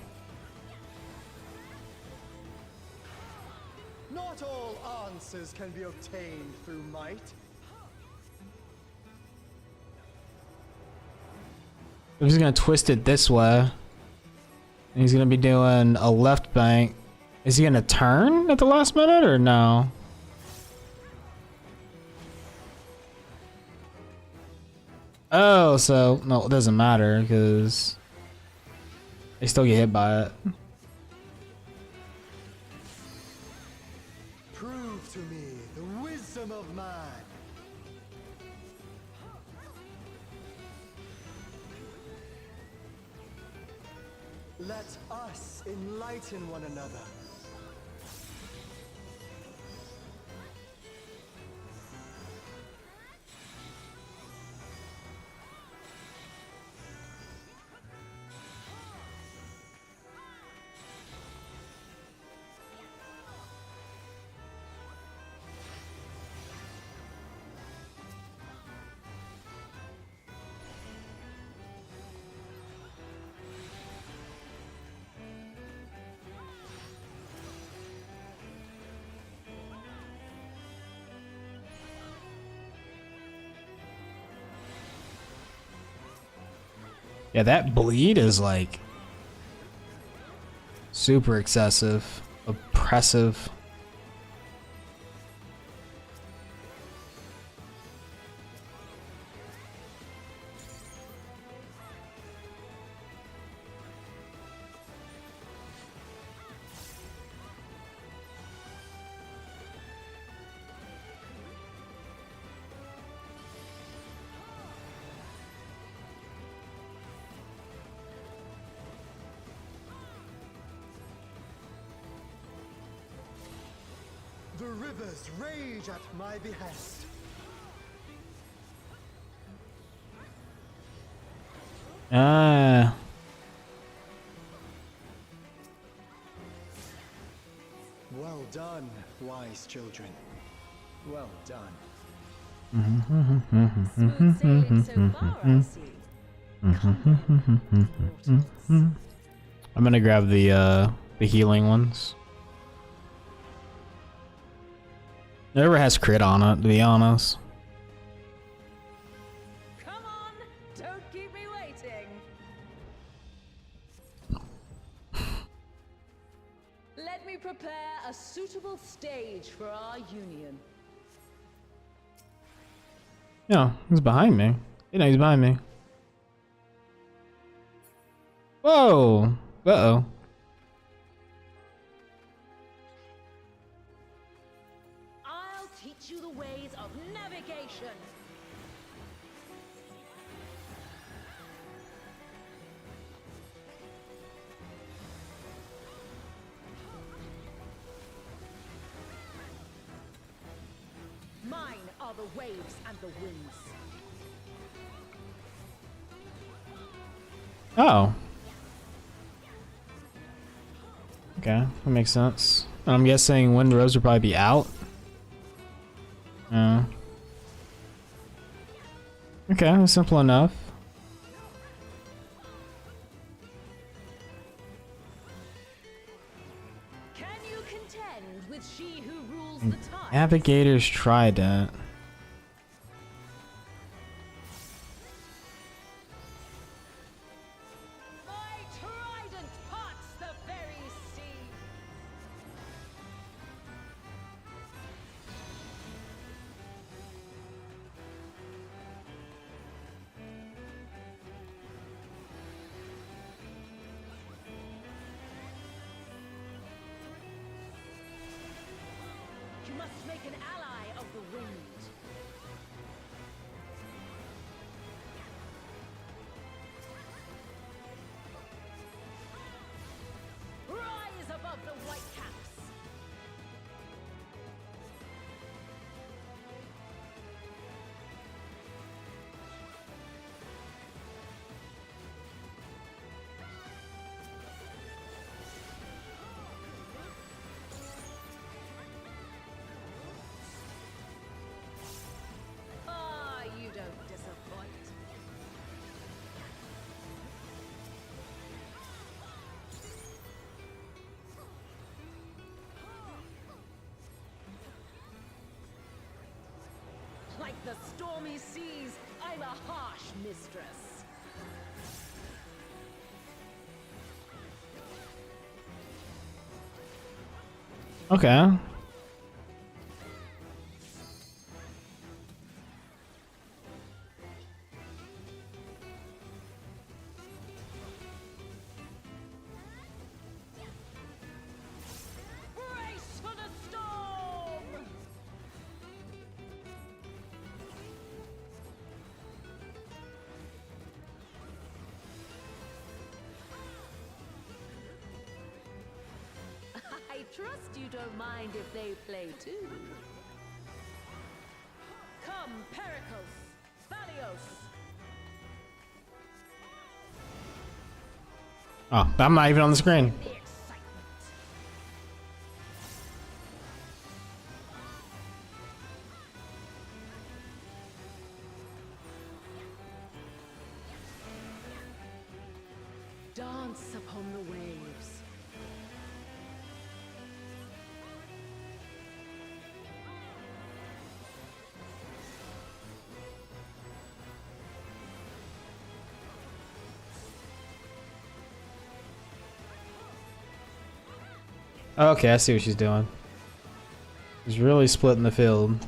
Not all answers can be obtained through might. I'm just gonna twist it this way. And he's gonna be doing a left bank. Is he gonna turn at the last minute or no? Oh, so no, it doesn't matter because they still get hit by it. Prove to me the wisdom of man. Let us enlighten one another. Yeah, that bleed is like super excessive, oppressive. The rivers rage at my behest. Ah. Well done, wise children. Well done. Smooth sailing so far, I see. I'm gonna grab the healing ones. Never has crit on it, to be honest. Come on, don't keep me waiting. Let me prepare a suitable stage for our union. Yeah, he's behind me. You know, he's behind me. Whoa! Uh-oh. I'll teach you the ways of navigation. Mine are the waves and the winds. Oh. Okay, that makes sense. I'm guessing Windrose would probably be out. Okay, that's simple enough. Can you contend with she who rules the tide? Navigator's Trident. My trident parts the very sea. You must make an ally of the wind. Rise above the white caps. Ah, you don't disappoint. Like the stormy seas, I'm a harsh mistress. Okay. Brace for the storm! I trust you don't mind if they play too. Come, Pericles, Thalios. Oh, I'm not even on the screen. The excitement. Dance upon the waves. Okay, I see what she's doing. She's really splitting the field.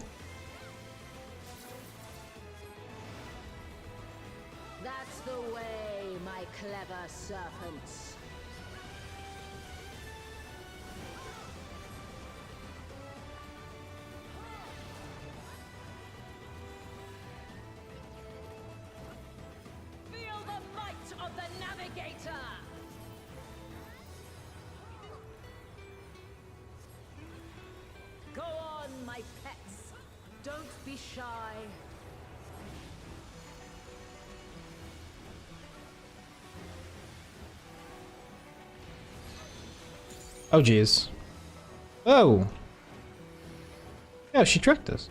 That's the way, my clever serpents. Feel the might of the navigator! Go Don't be shy. Oh, jeez. Oh! Yeah, she tricked us.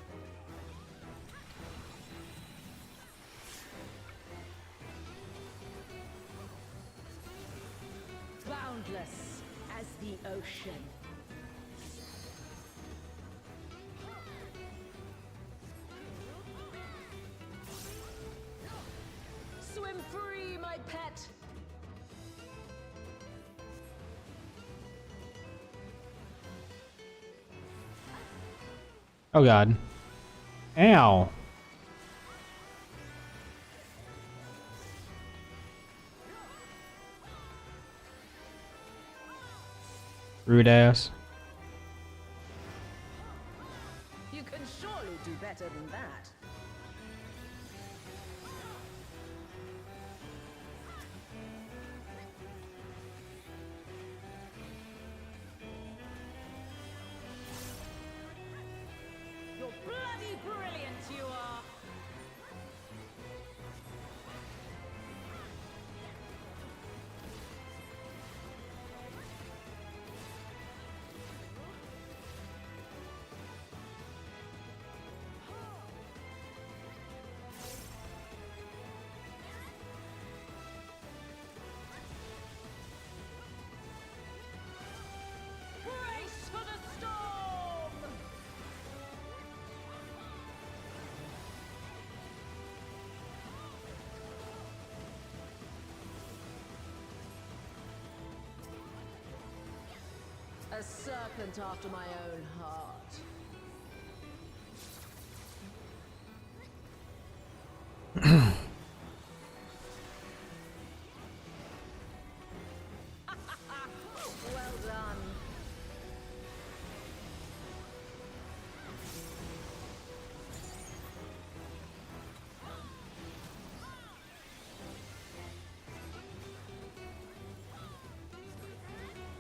Boundless as the ocean. Swim free, my pet! Oh god. Ow. Rude ass. You can surely do better than that. You're bloody brilliant, you are! Brace for the storm! A serpent after my own heart. Well done.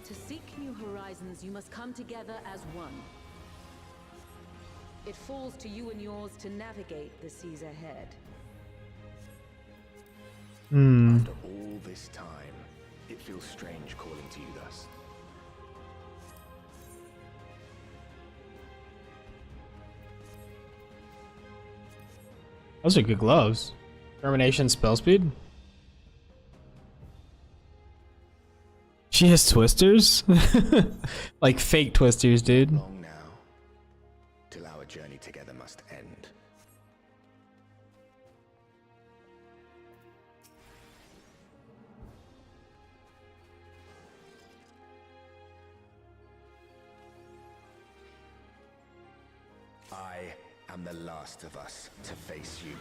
To seek new horizons, you must come together as one. It falls to you and yours to navigate the seas ahead. After all this time, it feels strange calling to you thus. Those are good gloves. Termination spell speed. She has twisters? Like fake twisters, dude. Long now, till our journey together must end. I am the last of us to face you.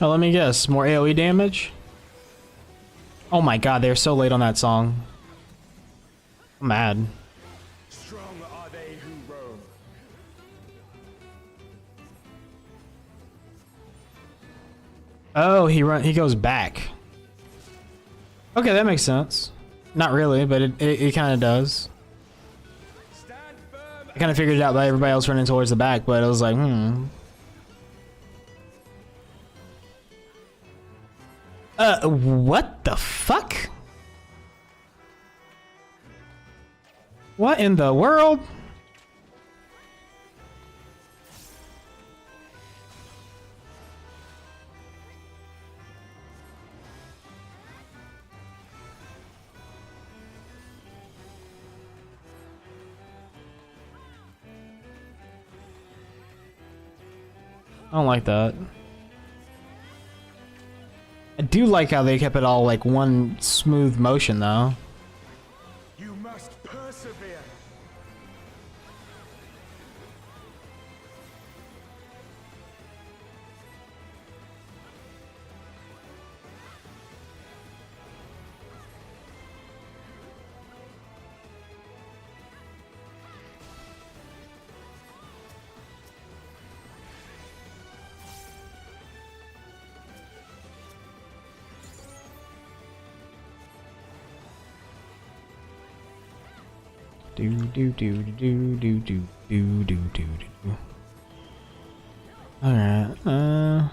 Oh, let me guess. More AoE damage? Oh my god, they're so late on that song. I'm mad. Strong are they who roam. Oh, he goes back. Okay, that makes sense. Not really, but it kind of does. I kind of figured it out by everybody else running towards the back, but I was like, what the fuck? What in the world? I don't like that. I do like how they kept it all like one smooth motion though. You must persevere. Do do do do do do do do do do. Alright,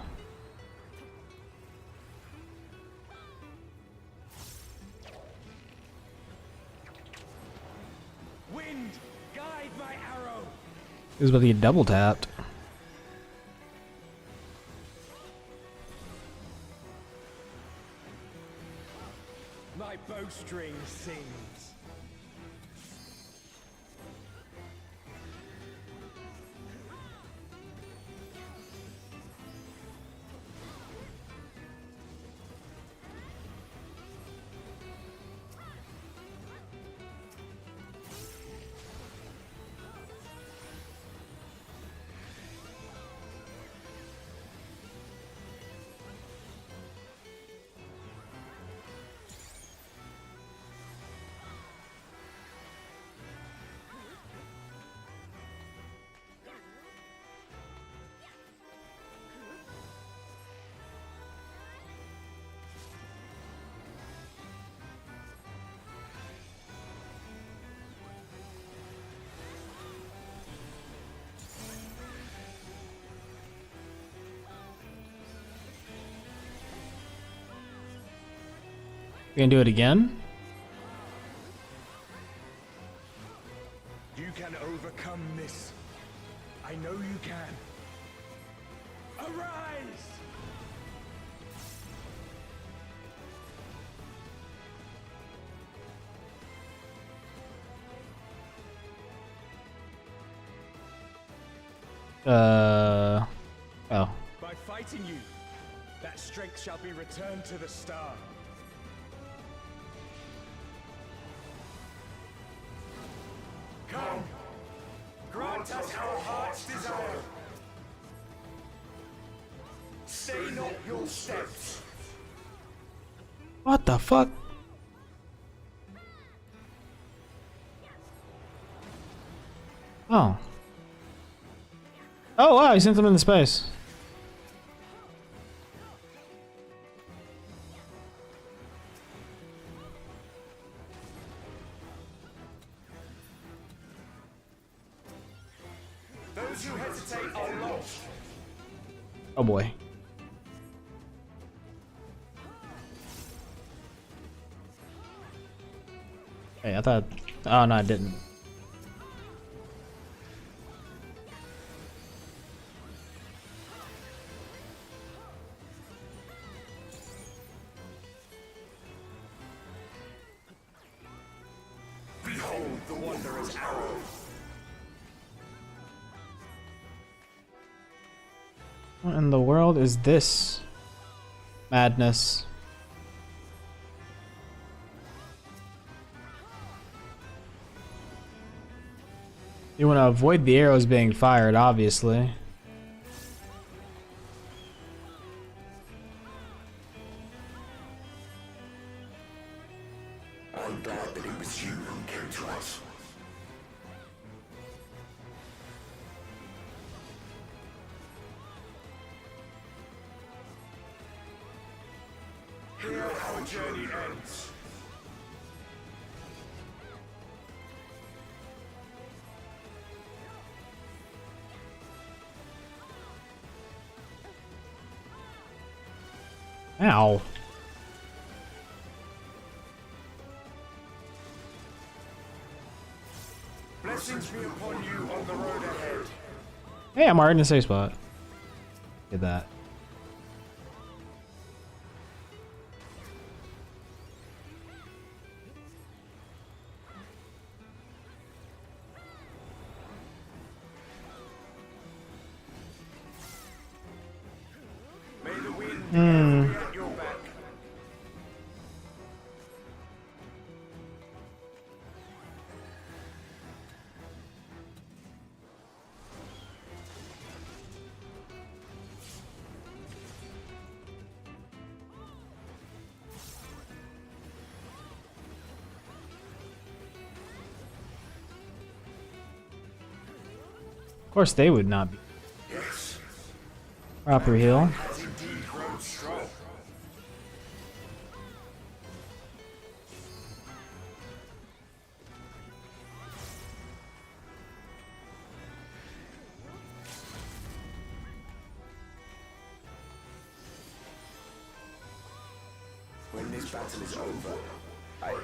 Wind, guide my arrow. it was about to get double tapped. My bowstring sings. You gonna do it again? You can overcome this. I know you can. Arise! Oh. By fighting you, that strength shall be returned to the star. Come, grant us our heart's desire. Stay not your steps. What the fuck? Oh. Oh wow, he sent them into space. Those who hesitate are lost. Oh boy. Hey, I thought... Oh no, I didn't. Behold the wanderer's arrow. What in the world is this madness? You want to avoid the arrows being fired, obviously. I'm glad that it was you who came to us. Here our journey ends. Ow. Blessings be upon you on the road ahead. Hey, I'm already in a safe spot. Get that. May the wind Hmm. be at your back. Of course, they would not be. Yes. Proper heal. Has indeed grown strong. When this battle is over, I...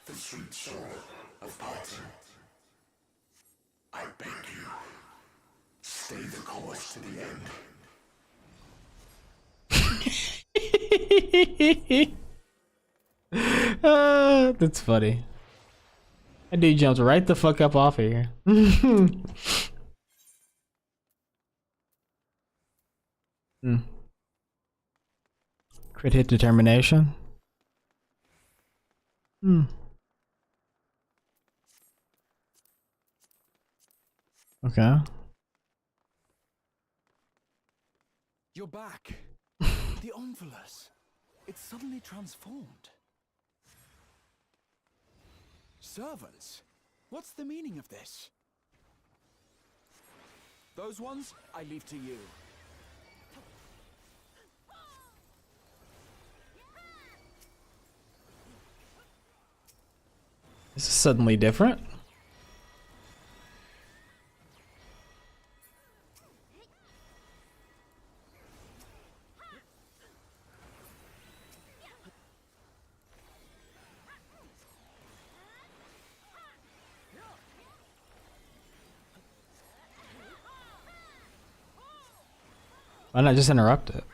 The sweet sorrow of parting. I beg you, stay the course to the end. That's funny. That dude jumps right the fuck up off of here. Crit hit determination. Okay. You're back. The Omphilus. It's suddenly transformed. Servants? What's the meaning of this? Those ones, I leave to you. This is suddenly different. Why not just interrupt it?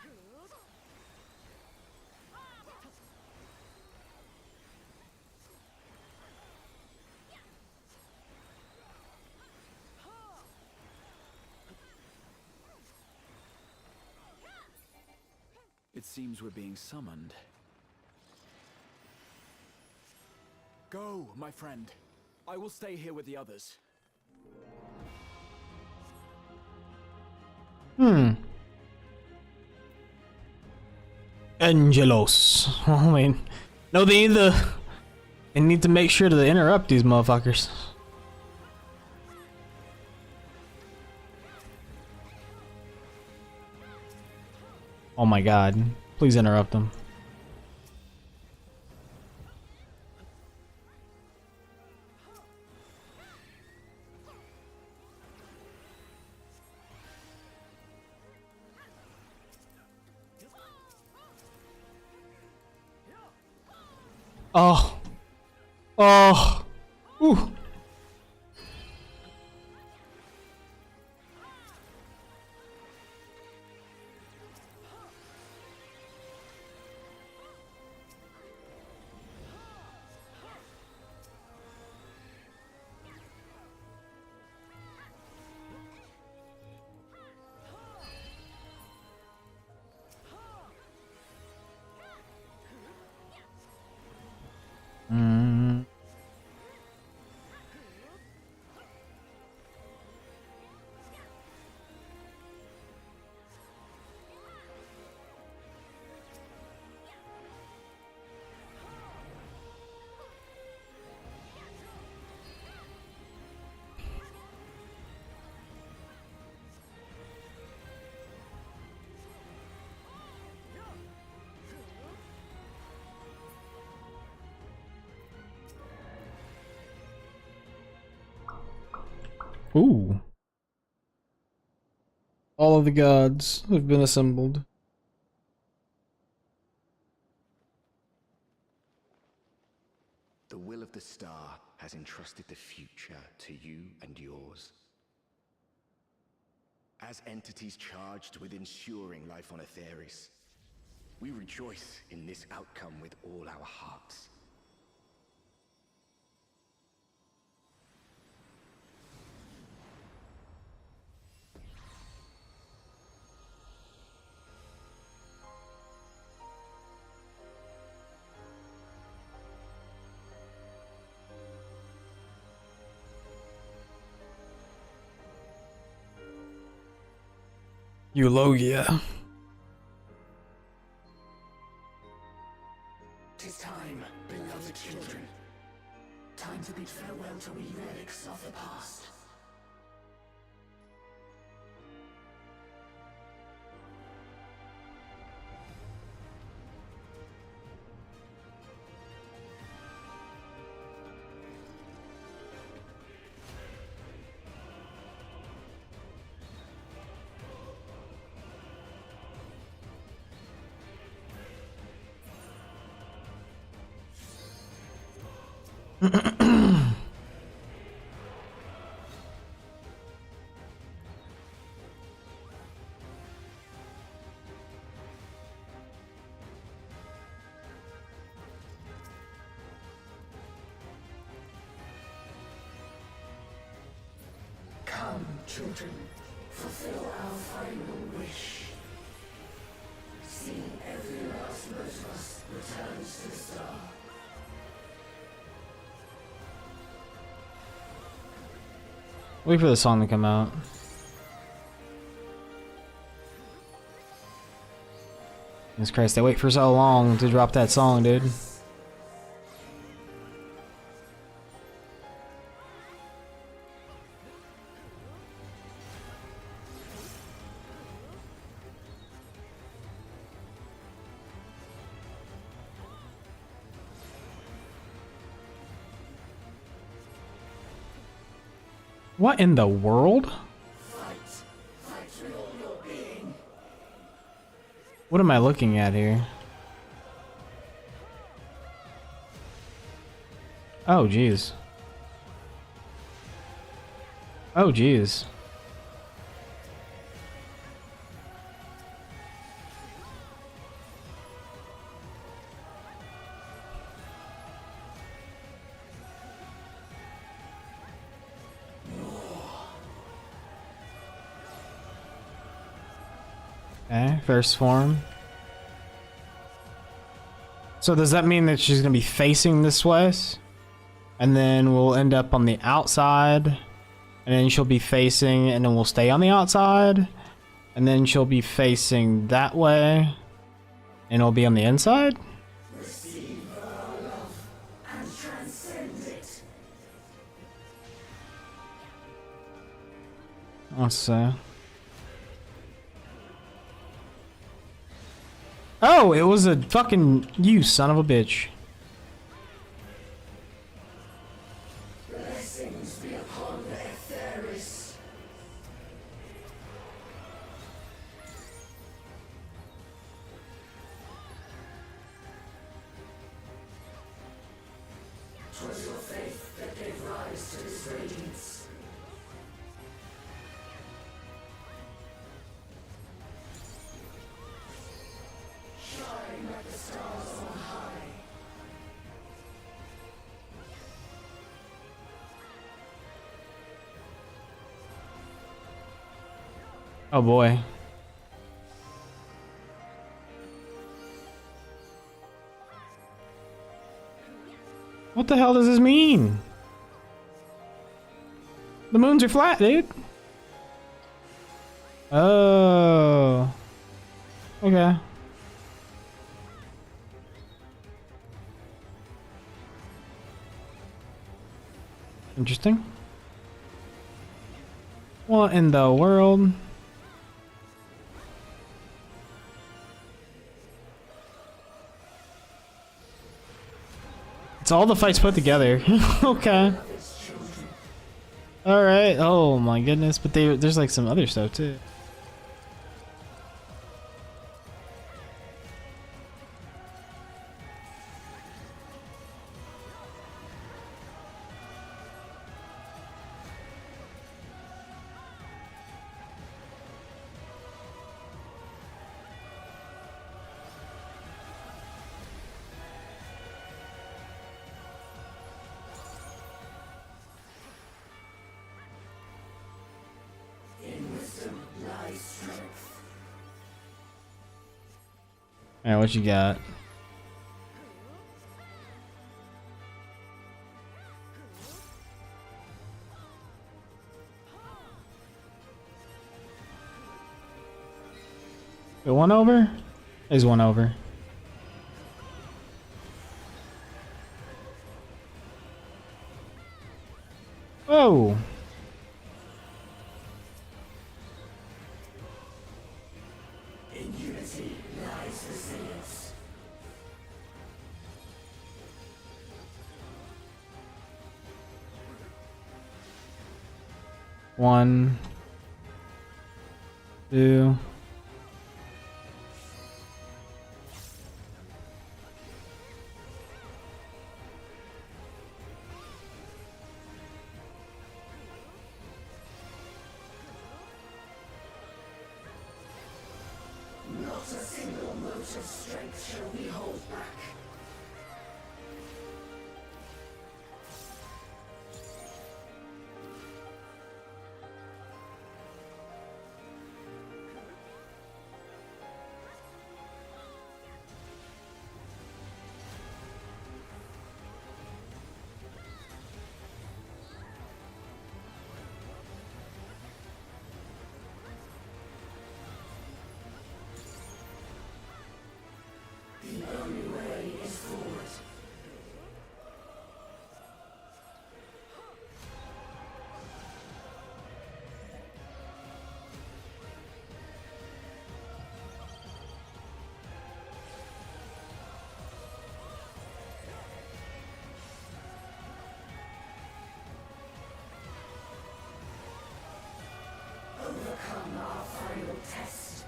It seems we're being summoned. Go, my friend. I will stay here with the others. Angelos. I mean, no, they need to make sure to interrupt these motherfuckers. Oh my god. Please interrupt them. Oh. Oh. Ooh. Ooh. All of the gods have been assembled. The will of the star has entrusted the future to you and yours. As entities charged with ensuring life on Aetheris, we rejoice in this outcome with all our hearts. Eulogia. children. Time to bid farewell to we relics of the past. Come, children, fulfill our final wish. See every last motorist returns to the star. Wait for the song to come out. Jesus Christ, they wait for so long to drop that song, dude. What in the world? What am I looking at here? Oh, jeez. Oh, jeez. Okay, first form. So does that mean that she's gonna be facing this way? And then we'll end up on the outside. And then she'll be facing, and then we'll stay on the outside. And then she'll be facing that way. And it'll be on the inside? Receive our love and transcend it. Let's see. Oh, it was a fucking you son of a bitch. Blessings be upon the Etheris. 'Twas your faith that gave rise to this radiance. Shine like the stars on high. Oh boy. What the hell does this mean? The moons are flat, dude. Oh. Okay. Interesting. What in the world? It's all the fights put together. Okay. Alright. Oh my goodness. But there's like some other stuff too. Alright, what you got? Wait, one over? There's one over. go. In unity lies resilience. One, two. Not a single mote of strength shall we hold back. The only way is forward. Overcome our final test.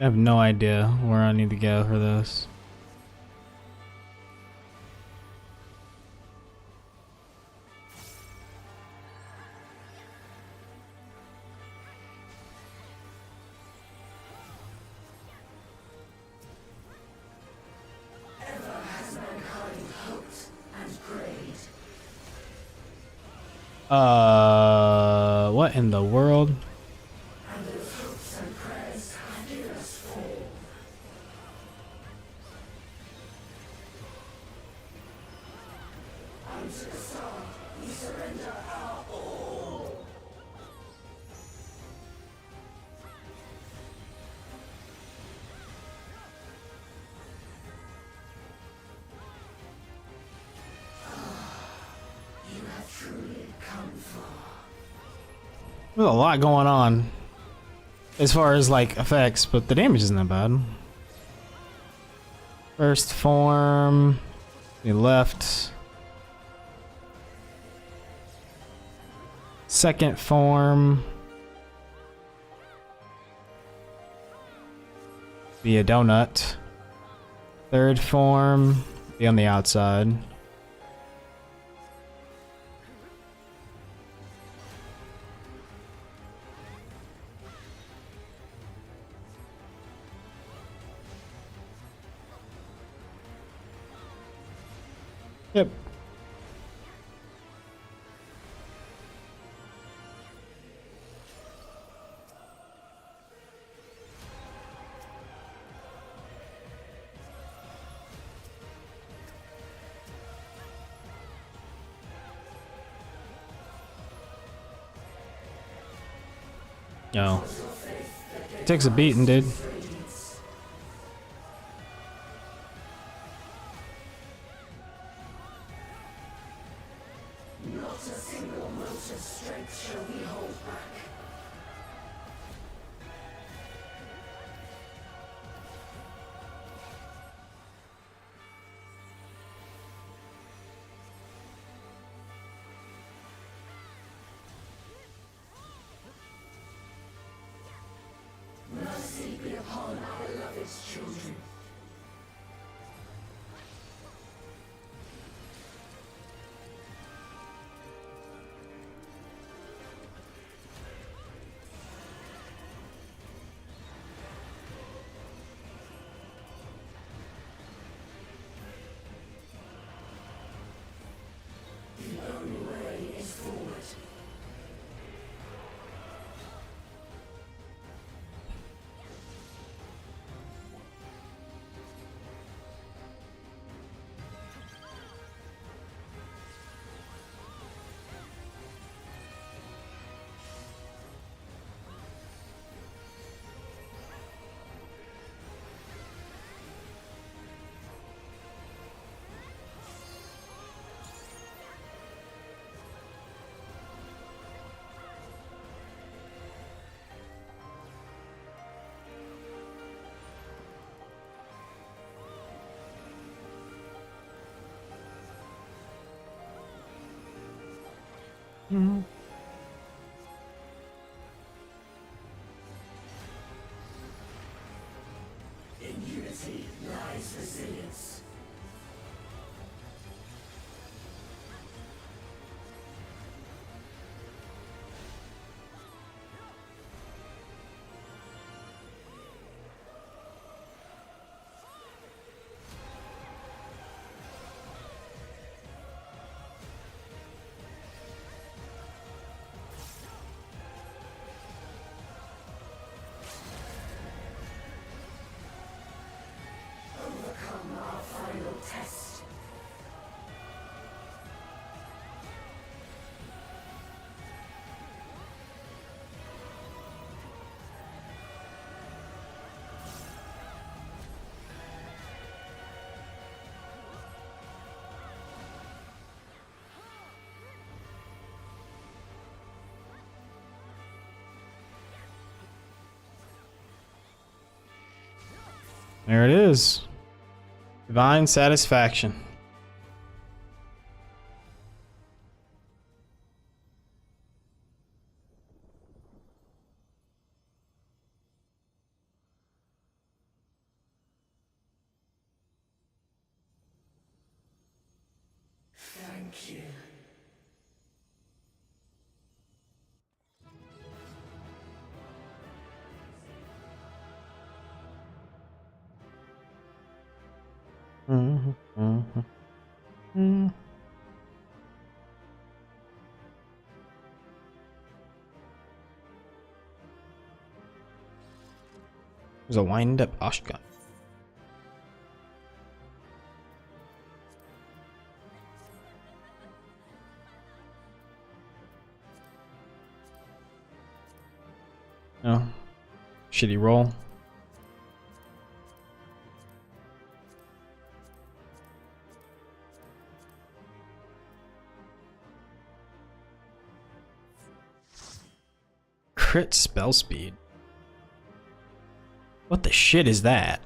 I have no idea where I need to go for this. Ever has mankind hoped and prayed. What in the world? And those hopes and prayers have given us fall. Unto the star, we surrender our all. You have truly come far. There's a lot going on as far as like effects, but the damage isn't that bad. First form, the left. Second form, be a donut. Third form, be on the outside. Yep. No. It takes a beating, dude. Not a single mote of strength shall we hold back. Mercy be upon our beloved children. The only way is forward. Mhm. In unity lies resilience. Overcome our final test. There it is. Divine satisfaction. Thank you. Mhm, mhm, mhm. There's a wind-up Ashgun. Oh, shitty roll. Crit spell speed. What the shit is that?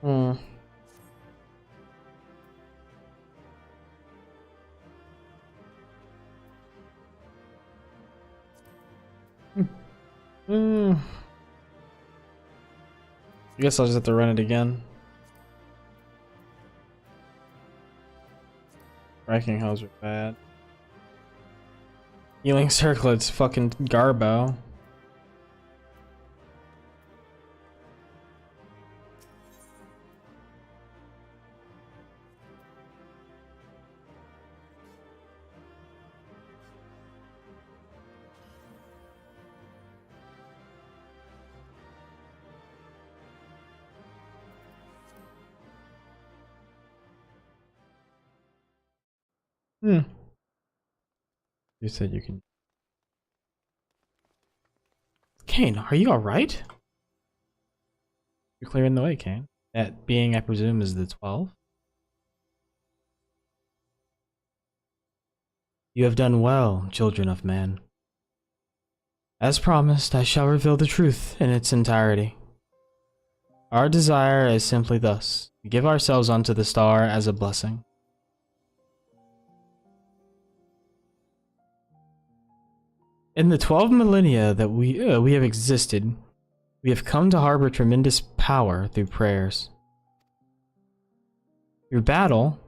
Hmm. Hmm. I guess I'll just have to run it again. Wrecking Hoes are bad. Healing Circlet's fucking Garbo. Hmm. You said you can. Kane, are you alright? You're clearing the way, Kane. That being, I presume, is the 12. You have done well, children of man. As promised, I shall reveal the truth in its entirety. Our desire is simply thus, to give ourselves unto the star as a blessing. In the 12 millennia that we have existed, we have come to harbor tremendous power through prayers. Through battle,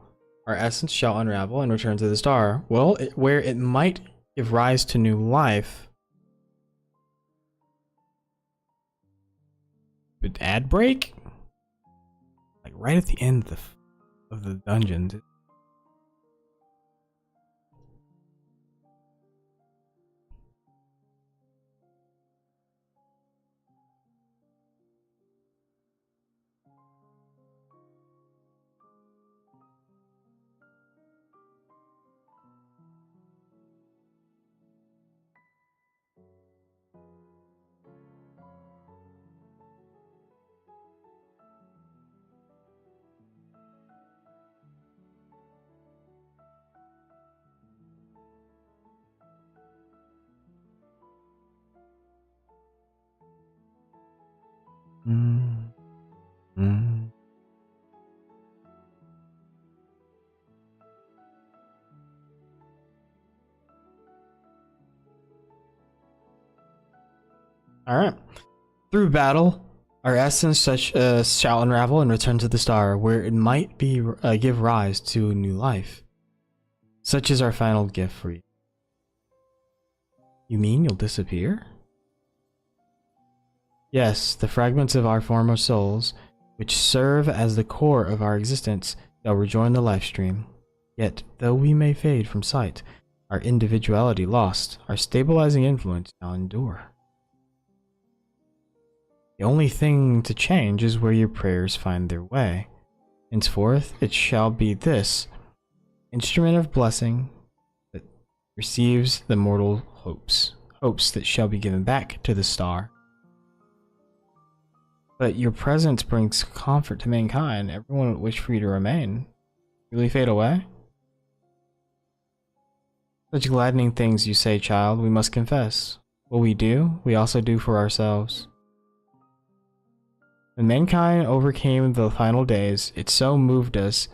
our essence shall unravel and return to the star. Well, where it might give rise to new life. But ad break? Like right at the end of the dungeon. Alright. Through battle, our essence such shall unravel and return to the star, where it might be give rise to a new life. Such is our final gift for you. You mean you'll disappear? Yes, the fragments of our former souls, which serve as the core of our existence, shall rejoin the life stream. Yet, though we may fade from sight, our individuality lost, our stabilizing influence shall endure. The only thing to change is where your prayers find their way. Henceforth, it shall be this instrument of blessing that receives the mortal hopes that shall be given back to the star. But your presence brings comfort to mankind. Everyone would wish for you to remain. Really fade away? Such gladdening things you say, child, we must confess. What we do, we also do for ourselves. When mankind overcame the final days, it so moved us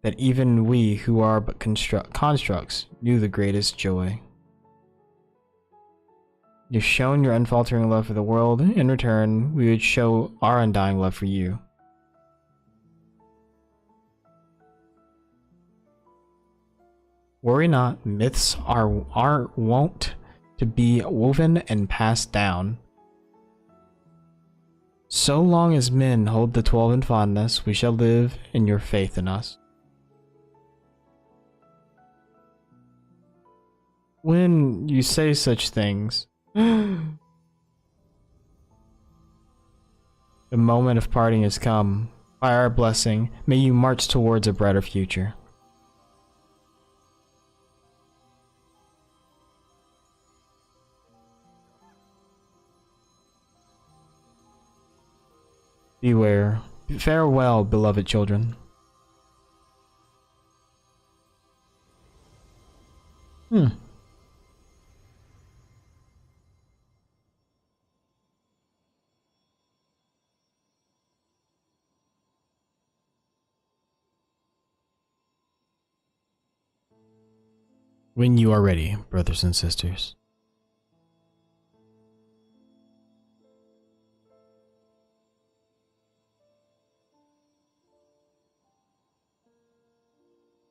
that even we who are but constructs knew the greatest joy. You've shown your unfaltering love for the world. In return, we would show our undying love for you. Worry not, myths are wont to be woven and passed down. So long as men hold the 12 in fondness, we shall live in your faith in us. When you say such things, the moment of parting has come. By our blessing, may you march towards a brighter future. Beware. Farewell, beloved children. When you are ready, brothers and sisters.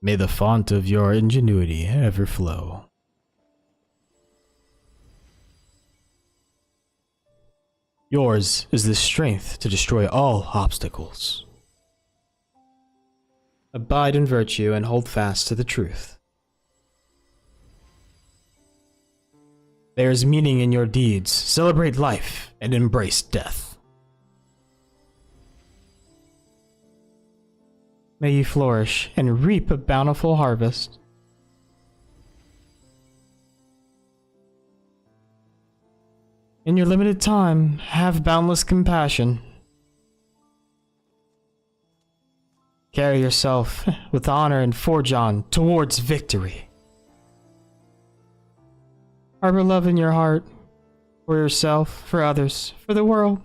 May the font of your ingenuity ever flow. Yours is the strength to destroy all obstacles. Abide in virtue and hold fast to the truth. There is meaning in your deeds. Celebrate life and embrace death. May you flourish and reap a bountiful harvest. In your limited time, have boundless compassion. Carry yourself with honor and forge on towards victory. Harbor love in your heart, for yourself, for others, for the world.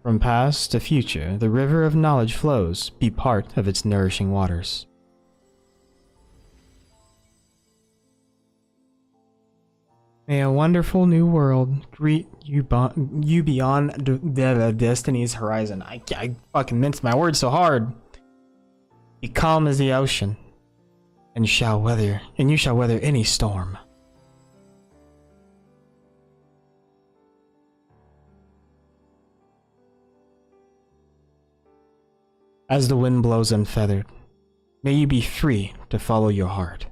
From past to future, the river of knowledge flows. Be part of its nourishing waters. May a wonderful new world greet you beyond the destiny's horizon. I fucking mince my words so hard. Be calm as the ocean, and you shall weather any storm. As the wind blows unfeathered, may you be free to follow your heart.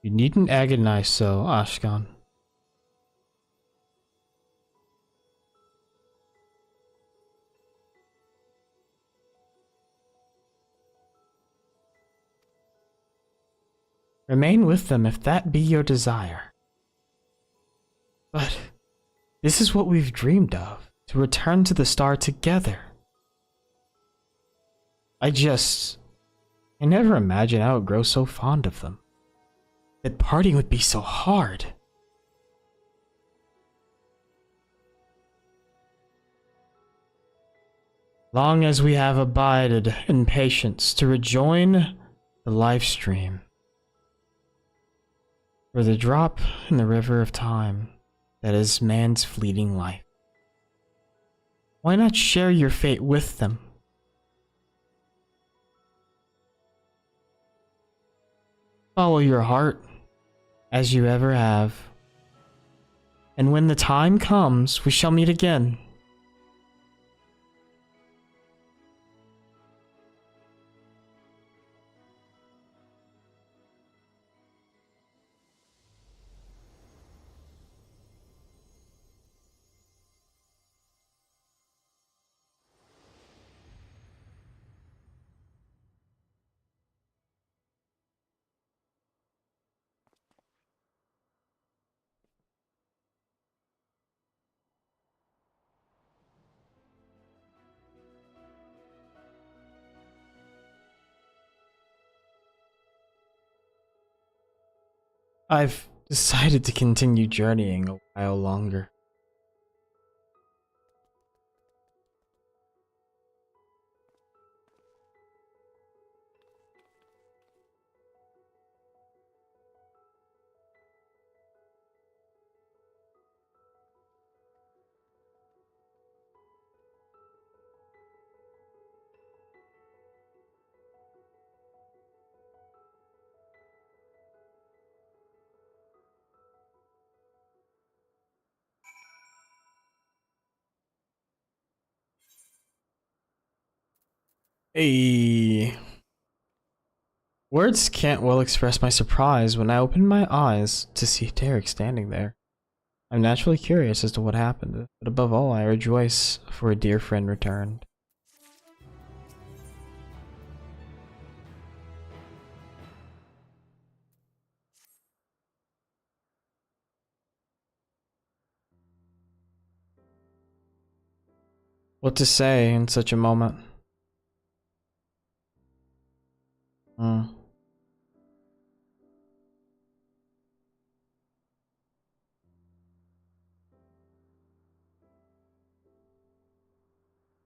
You needn't agonize so, Ashkan. Remain with them if that be your desire. But this is what we've dreamed of, to return to the star together. I never imagined I would grow so fond of them. That parting would be so hard. Long as we have abided in patience to rejoin the life stream, for the drop in the river of time that is man's fleeting life. Why not share your fate with them? Follow your heart, as you ever have. And when the time comes, we shall meet again. I've decided to continue journeying a while longer. Hey. Words can't well express my surprise when I opened my eyes to see Derek standing there. I'm naturally curious as to what happened, but above all, I rejoice for a dear friend returned. What to say in such a moment?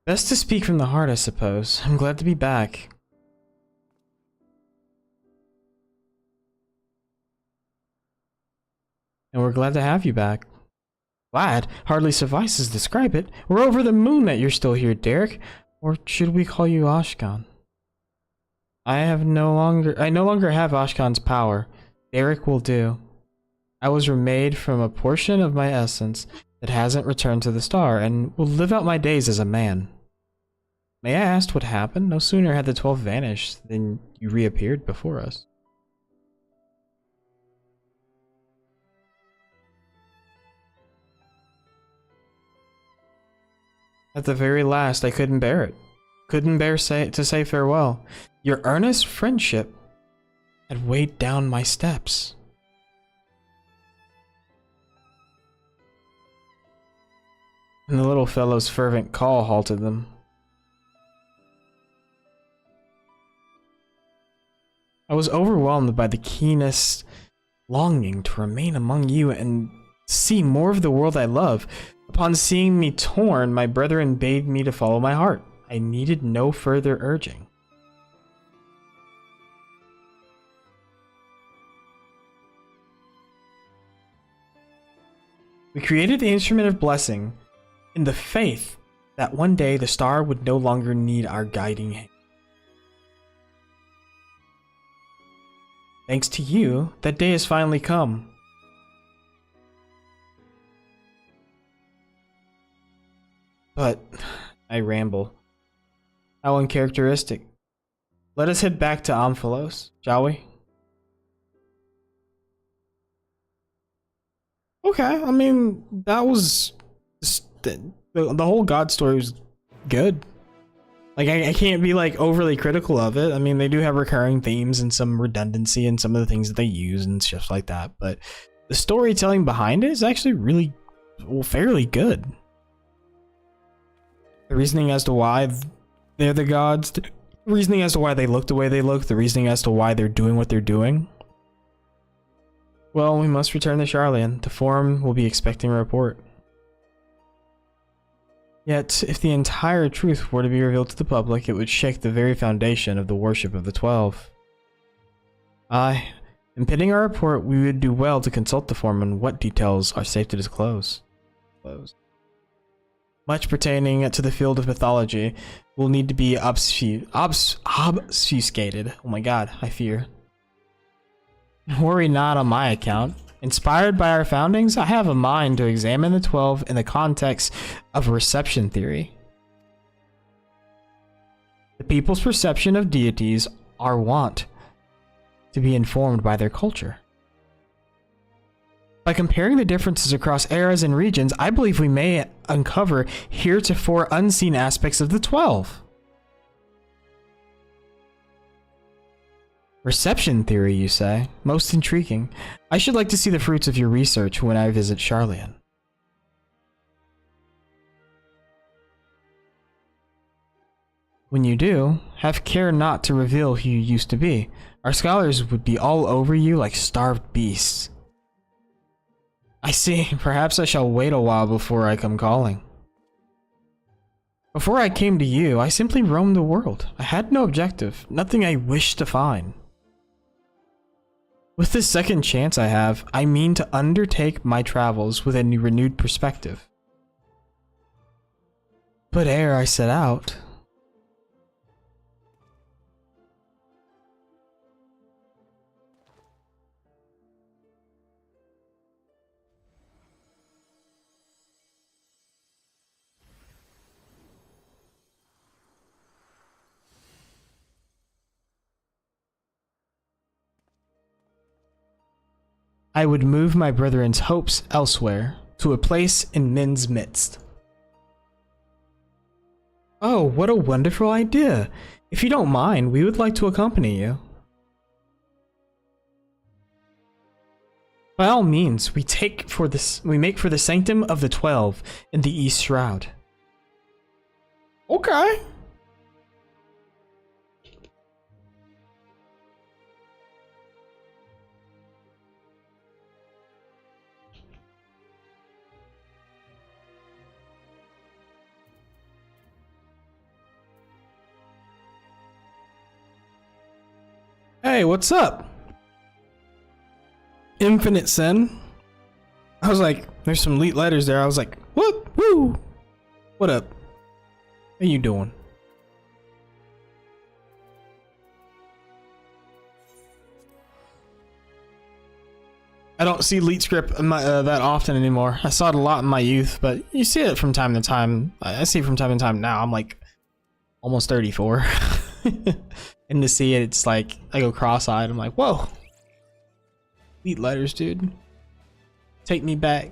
Best to speak from the heart, I suppose. I'm glad to be back. And we're glad to have you back. Glad hardly suffices to describe it. We're over the moon that you're still here, Derek. Or should we call you Ashkan? I no longer have Ashkan's power. Derek will do. I was remade from a portion of my essence that hasn't returned to the star, and will live out my days as a man. May I ask what happened? No sooner had the 12 vanished than you reappeared before us. At the very last, I couldn't bear it. Couldn't bear to say farewell. Your earnest friendship had weighed down my steps. And the little fellow's fervent call halted them. I was overwhelmed by the keenest longing to remain among you and see more of the world I love. Upon seeing me torn, my brethren bade me to follow my heart. I needed no further urging. We created the instrument of blessing in the faith that one day the star would no longer need our guiding hand. Thanks to you, that day has finally come. But I ramble. How uncharacteristic. Let us head back to Amphilos, shall we? Okay, I mean, that was just, the whole God story was good. Like, I can't be like overly critical of it. I mean, they do have recurring themes and some redundancy in some of the things that they use and stuff like that. But the storytelling behind it is actually really, well, fairly good. The reasoning as to why they're the gods, the reasoning as to why they look the way they look, the reasoning as to why they're doing what they're doing. Well, we must return to Charlian. The Forum will be expecting a report. Yet, if the entire truth were to be revealed to the public, it would shake the very foundation of the worship of the 12. Aye, in pitting our report, we would do well to consult the Forum on what details are safe to disclose. Much pertaining to the field of mythology will need to be obfuscated. Oh my god, I fear. Worry not on my account. Inspired by our foundings, I have a mind to examine the 12 in the context of a reception theory. The people's perception of deities are wont to be informed by their culture. By comparing the differences across eras and regions, I believe we may uncover heretofore unseen aspects of the 12. Reception theory, you say? Most intriguing. I should like to see the fruits of your research when I visit Charlian. When you do, have care not to reveal who you used to be. Our scholars would be all over you like starved beasts. I see. Perhaps I shall wait a while before I come calling. Before I came to you, I simply roamed the world. I had no objective, nothing I wished to find. With this second chance I have, I mean to undertake my travels with a renewed perspective. But ere I set out, I would move my brethren's hopes elsewhere, to a place in men's midst. Oh, what a wonderful idea! If you don't mind, we would like to accompany you. By all means, we make for the sanctum of the 12 in the East Shroud. Okay. Hey, what's up? Infinite Sin. I was like, there's some elite letters there. I was like, what? Woo! What up? How you doing? I don't see elite script that often anymore. I saw it a lot in my youth, but you see it from time to time. I see it from time to time now. I'm like almost 34. And to see it, it's like I go cross-eyed. I'm like, whoa, elite letters, dude. Take me back.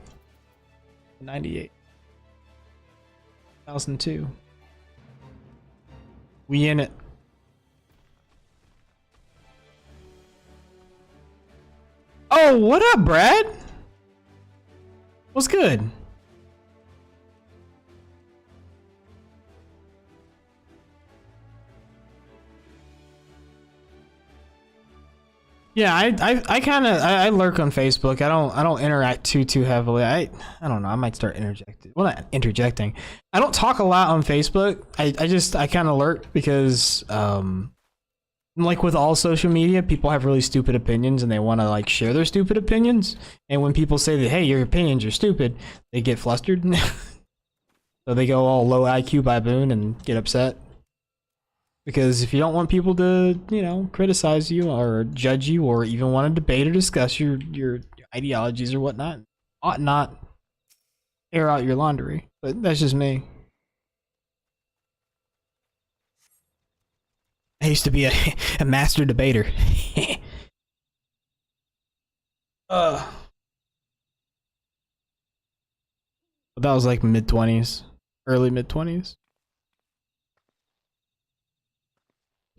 98, 2002. We in it. Oh, what up, Brad? What's good? Yeah, I kind of I lurk on Facebook. I don't interact too heavily. I don't know. I might start interjecting. Well, not interjecting. I don't talk a lot on Facebook. I kind of lurk because like with all social media, people have really stupid opinions and they want to like share their stupid opinions. And when people say that, hey, your opinions are stupid, they get flustered. So they go all low IQ baboon and get upset. Because if you don't want people to, you know, criticize you or judge you or even want to debate or discuss your ideologies or whatnot, ought not air out your laundry. But that's just me. I used to be a master debater. But that was like mid-20s, early mid-20s.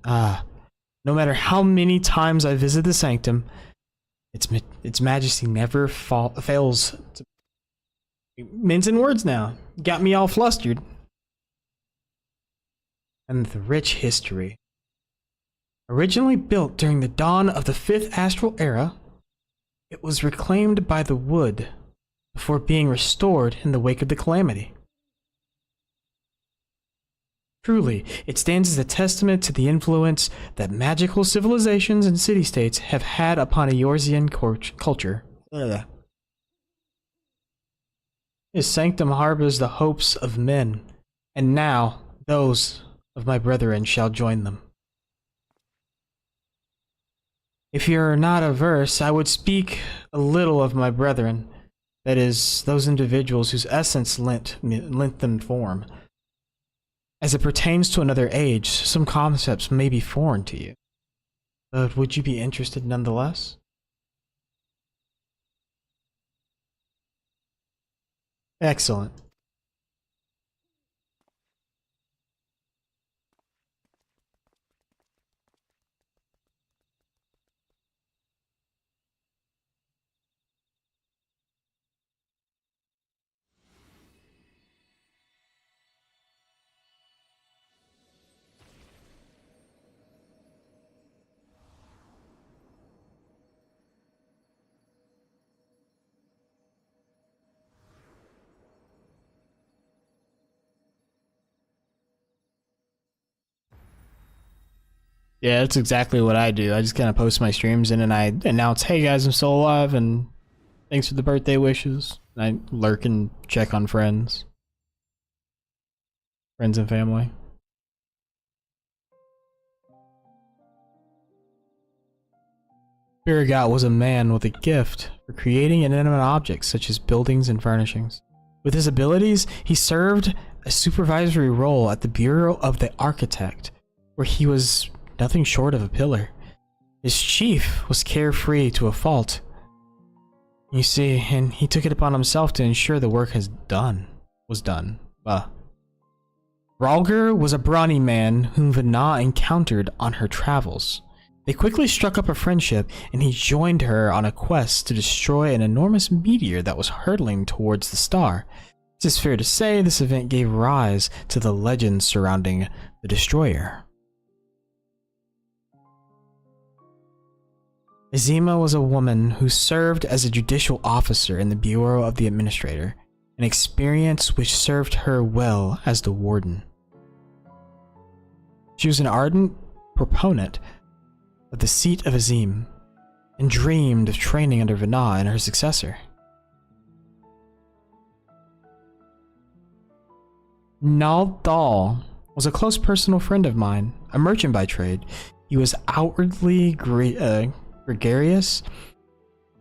No matter how many times I visit the sanctum, Its majesty never fails to... Mincing words now. Got me all flustered. And the rich history. Originally built during the dawn of the 5th astral era, it was reclaimed by the wood before being restored in the wake of the calamity. Truly, it stands as a testament to the influence that magical civilizations and city-states have had upon Eorzean culture. His sanctum harbors the hopes of men, and now those of my brethren shall join them. If you're not averse, I would speak a little of my brethren, that is, those individuals whose essence lent them form. As it pertains to another age, some concepts may be foreign to you, but would you be interested nonetheless? Excellent. Yeah, that's exactly what I do. I just kind of post my streams and then I announce, hey guys, I'm still alive and thanks for the birthday wishes. And I lurk and check on friends. Friends and family. Biragat was a man with a gift for creating inanimate objects such as buildings and furnishings. With his abilities, he served a supervisory role at the Bureau of the Architect, where he was nothing short of a pillar. His chief was carefree to a fault. You see, and he took it upon himself to ensure the work was done. Rhalgr was a brawny man whom Vana encountered on her travels. They quickly struck up a friendship, and he joined her on a quest to destroy an enormous meteor that was hurtling towards the star. It is fair to say this event gave rise to the legends surrounding the destroyer. Azima was a woman who served as a judicial officer in the Bureau of the Administrator, an experience which served her well as the warden. She was an ardent proponent of the seat of Azim, and dreamed of training under Vana and her successor. Naldal was a close personal friend of mine, a merchant by trade. He was outwardly gregarious,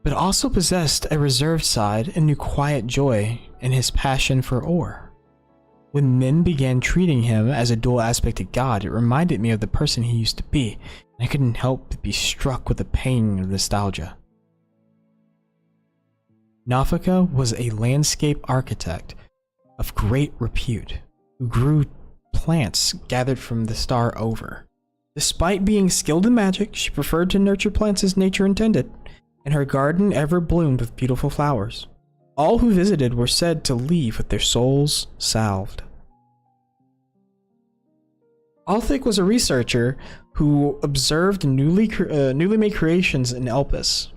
but also possessed a reserved side and knew quiet joy in his passion for ore. When men began treating him as a dual-aspected god, it reminded me of the person he used to be, and I couldn't help but be struck with the pang of nostalgia. Nafika was a landscape architect of great repute, who grew plants gathered from the star over. Despite being skilled in magic, she preferred to nurture plants as nature intended, and her garden ever bloomed with beautiful flowers. All who visited were said to leave with their souls salved. Althik was a researcher who observed newly made creations in Elpis.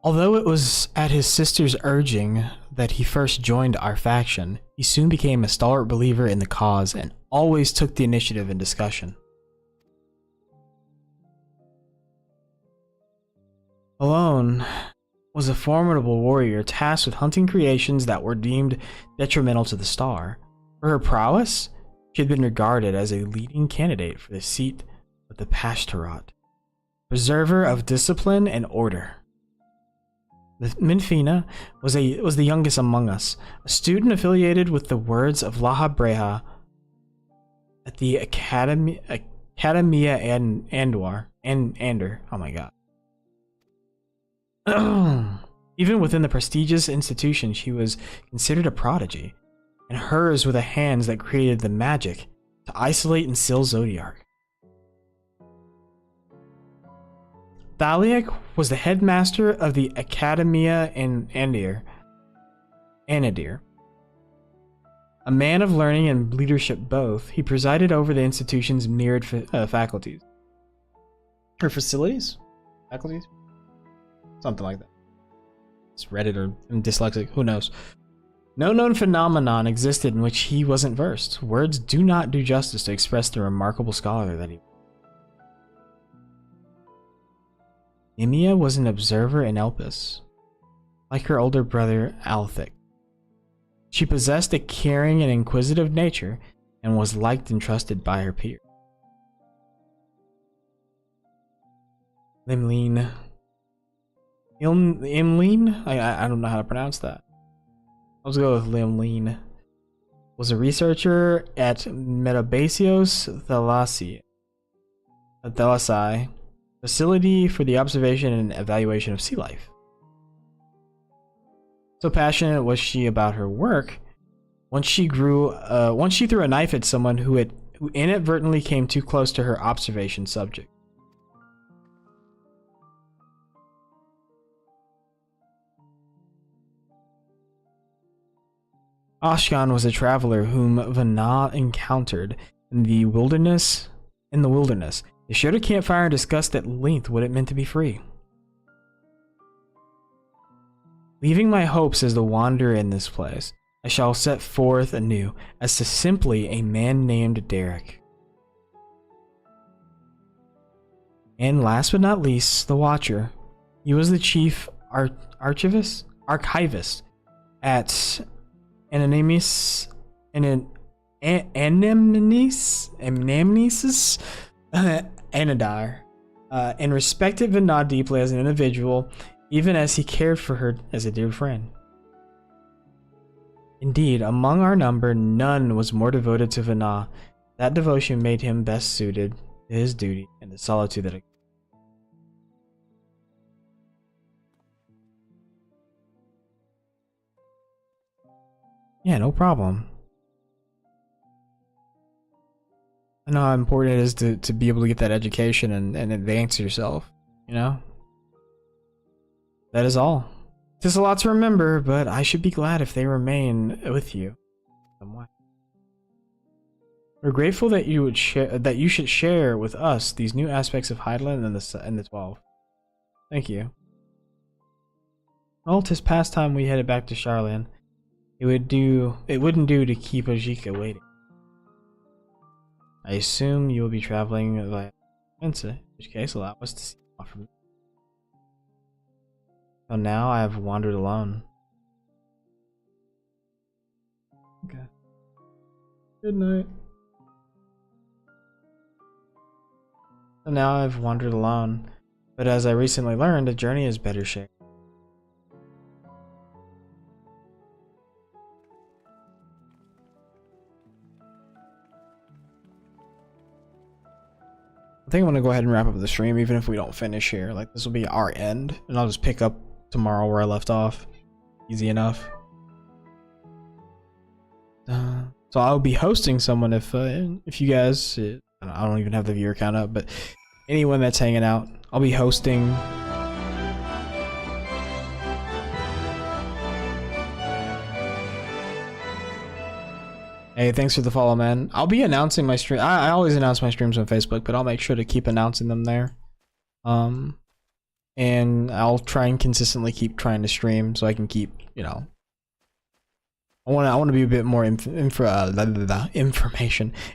Although it was at his sister's urging that he first joined our faction, he soon became a stalwart believer in the cause and always took the initiative in discussion. Alone was a formidable warrior tasked with hunting creations that were deemed detrimental to the star. For her prowess, she had been regarded as a leading candidate for the seat of the Pashtarat, preserver of discipline and order. Minfina was the youngest among us, a student affiliated with the Words of Laha Breha at the Academia Ander. Oh my god. Even within the prestigious institution, she was considered a prodigy, and hers were the hands that created the magic to isolate and seal Zodiark. Thaliak was the headmaster of the Academia in Anadir, a man of learning and leadership both. He presided over the institution's myriad faculties. Or facilities? Faculties? Something like that. It's Reddit or I'm dyslexic, who knows. No known phenomenon existed in which he wasn't versed. Words do not do justice to express the remarkable scholar that he was. Nimia was an observer in Elpis, like her older brother Althic. She possessed a caring and inquisitive nature and was liked and trusted by her peers. Imleen, I don't know how to pronounce that. Let's go with Limleen. Was a researcher at Metabasios Thalassae, facility for the observation and evaluation of sea life. So passionate was she about her work, once she threw a knife at someone who inadvertently came too close to her observation subject. Ashkan was a traveler whom Vana encountered in the wilderness. They shared a campfire and discussed at length what it meant to be free. Leaving my hopes as the wanderer in this place, I shall set forth anew as to simply a man named Derek. And last but not least, the Watcher. He was the chief archivist at Anamnesis Anadar, and respected Vana deeply as an individual, even as he cared for her as a dear friend. Indeed, among our number, none was more devoted to Vana. That devotion made him best suited to his duty and the solitude that. Yeah, no problem. I know how important it is to be able to get that education and advance yourself, you know? That is all. There's a lot to remember, but I should be glad if they remain with you somewhat. We're grateful that you should share with us these new aspects of Hydaelyn and the 12. Thank you. Well, 'tis past time we headed back to Sharlayan. It wouldn't do to keep Ajika waiting. I assume you will be traveling via Mensa, in which case allow us to see off from you. So now I have wandered alone. Okay. Good night. So now I've wandered alone, but as I recently learned, a journey is better shared. I think I'm gonna go ahead and wrap up the stream, even if we don't finish here. Like, this will be our end, and I'll just pick up tomorrow where I left off. Easy enough. So I'll be hosting someone if you guys, I don't even have the viewer count up, but anyone that's hanging out, I'll be hosting. Hey, thanks for the follow, man. I'll be announcing my stream. I always announce my streams on Facebook, but I'll make sure to keep announcing them there. and I'll try and consistently keep trying to stream so I can keep, you know, I want to be a bit more information,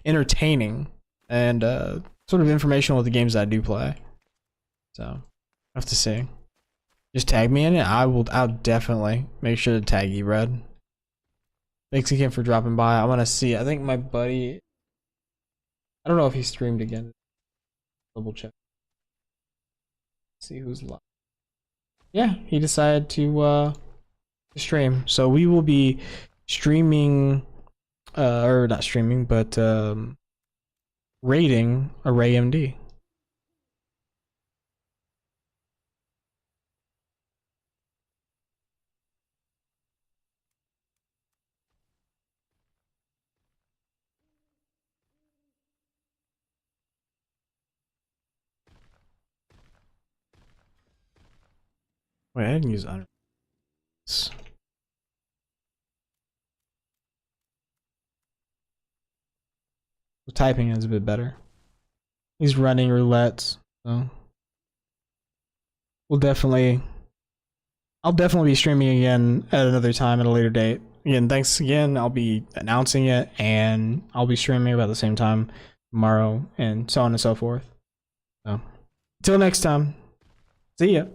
entertaining, and sort of informational with the games that I do play. So I have to see. Just tag me in it. I'll definitely make sure to tag you, Red. Thanks again for dropping by. I want to see. I think my buddy. I don't know if he streamed again. Double check. See who's live. Yeah, he decided to stream. So we will be streaming, or not streaming, but rating Array MD. Wait, I didn't use under. The typing is a bit better. He's running roulettes, so I'll definitely be streaming again at another time at a later date. Again, thanks again. I'll be announcing it, and I'll be streaming about the same time tomorrow, and so on and so forth. So, until next time, see ya.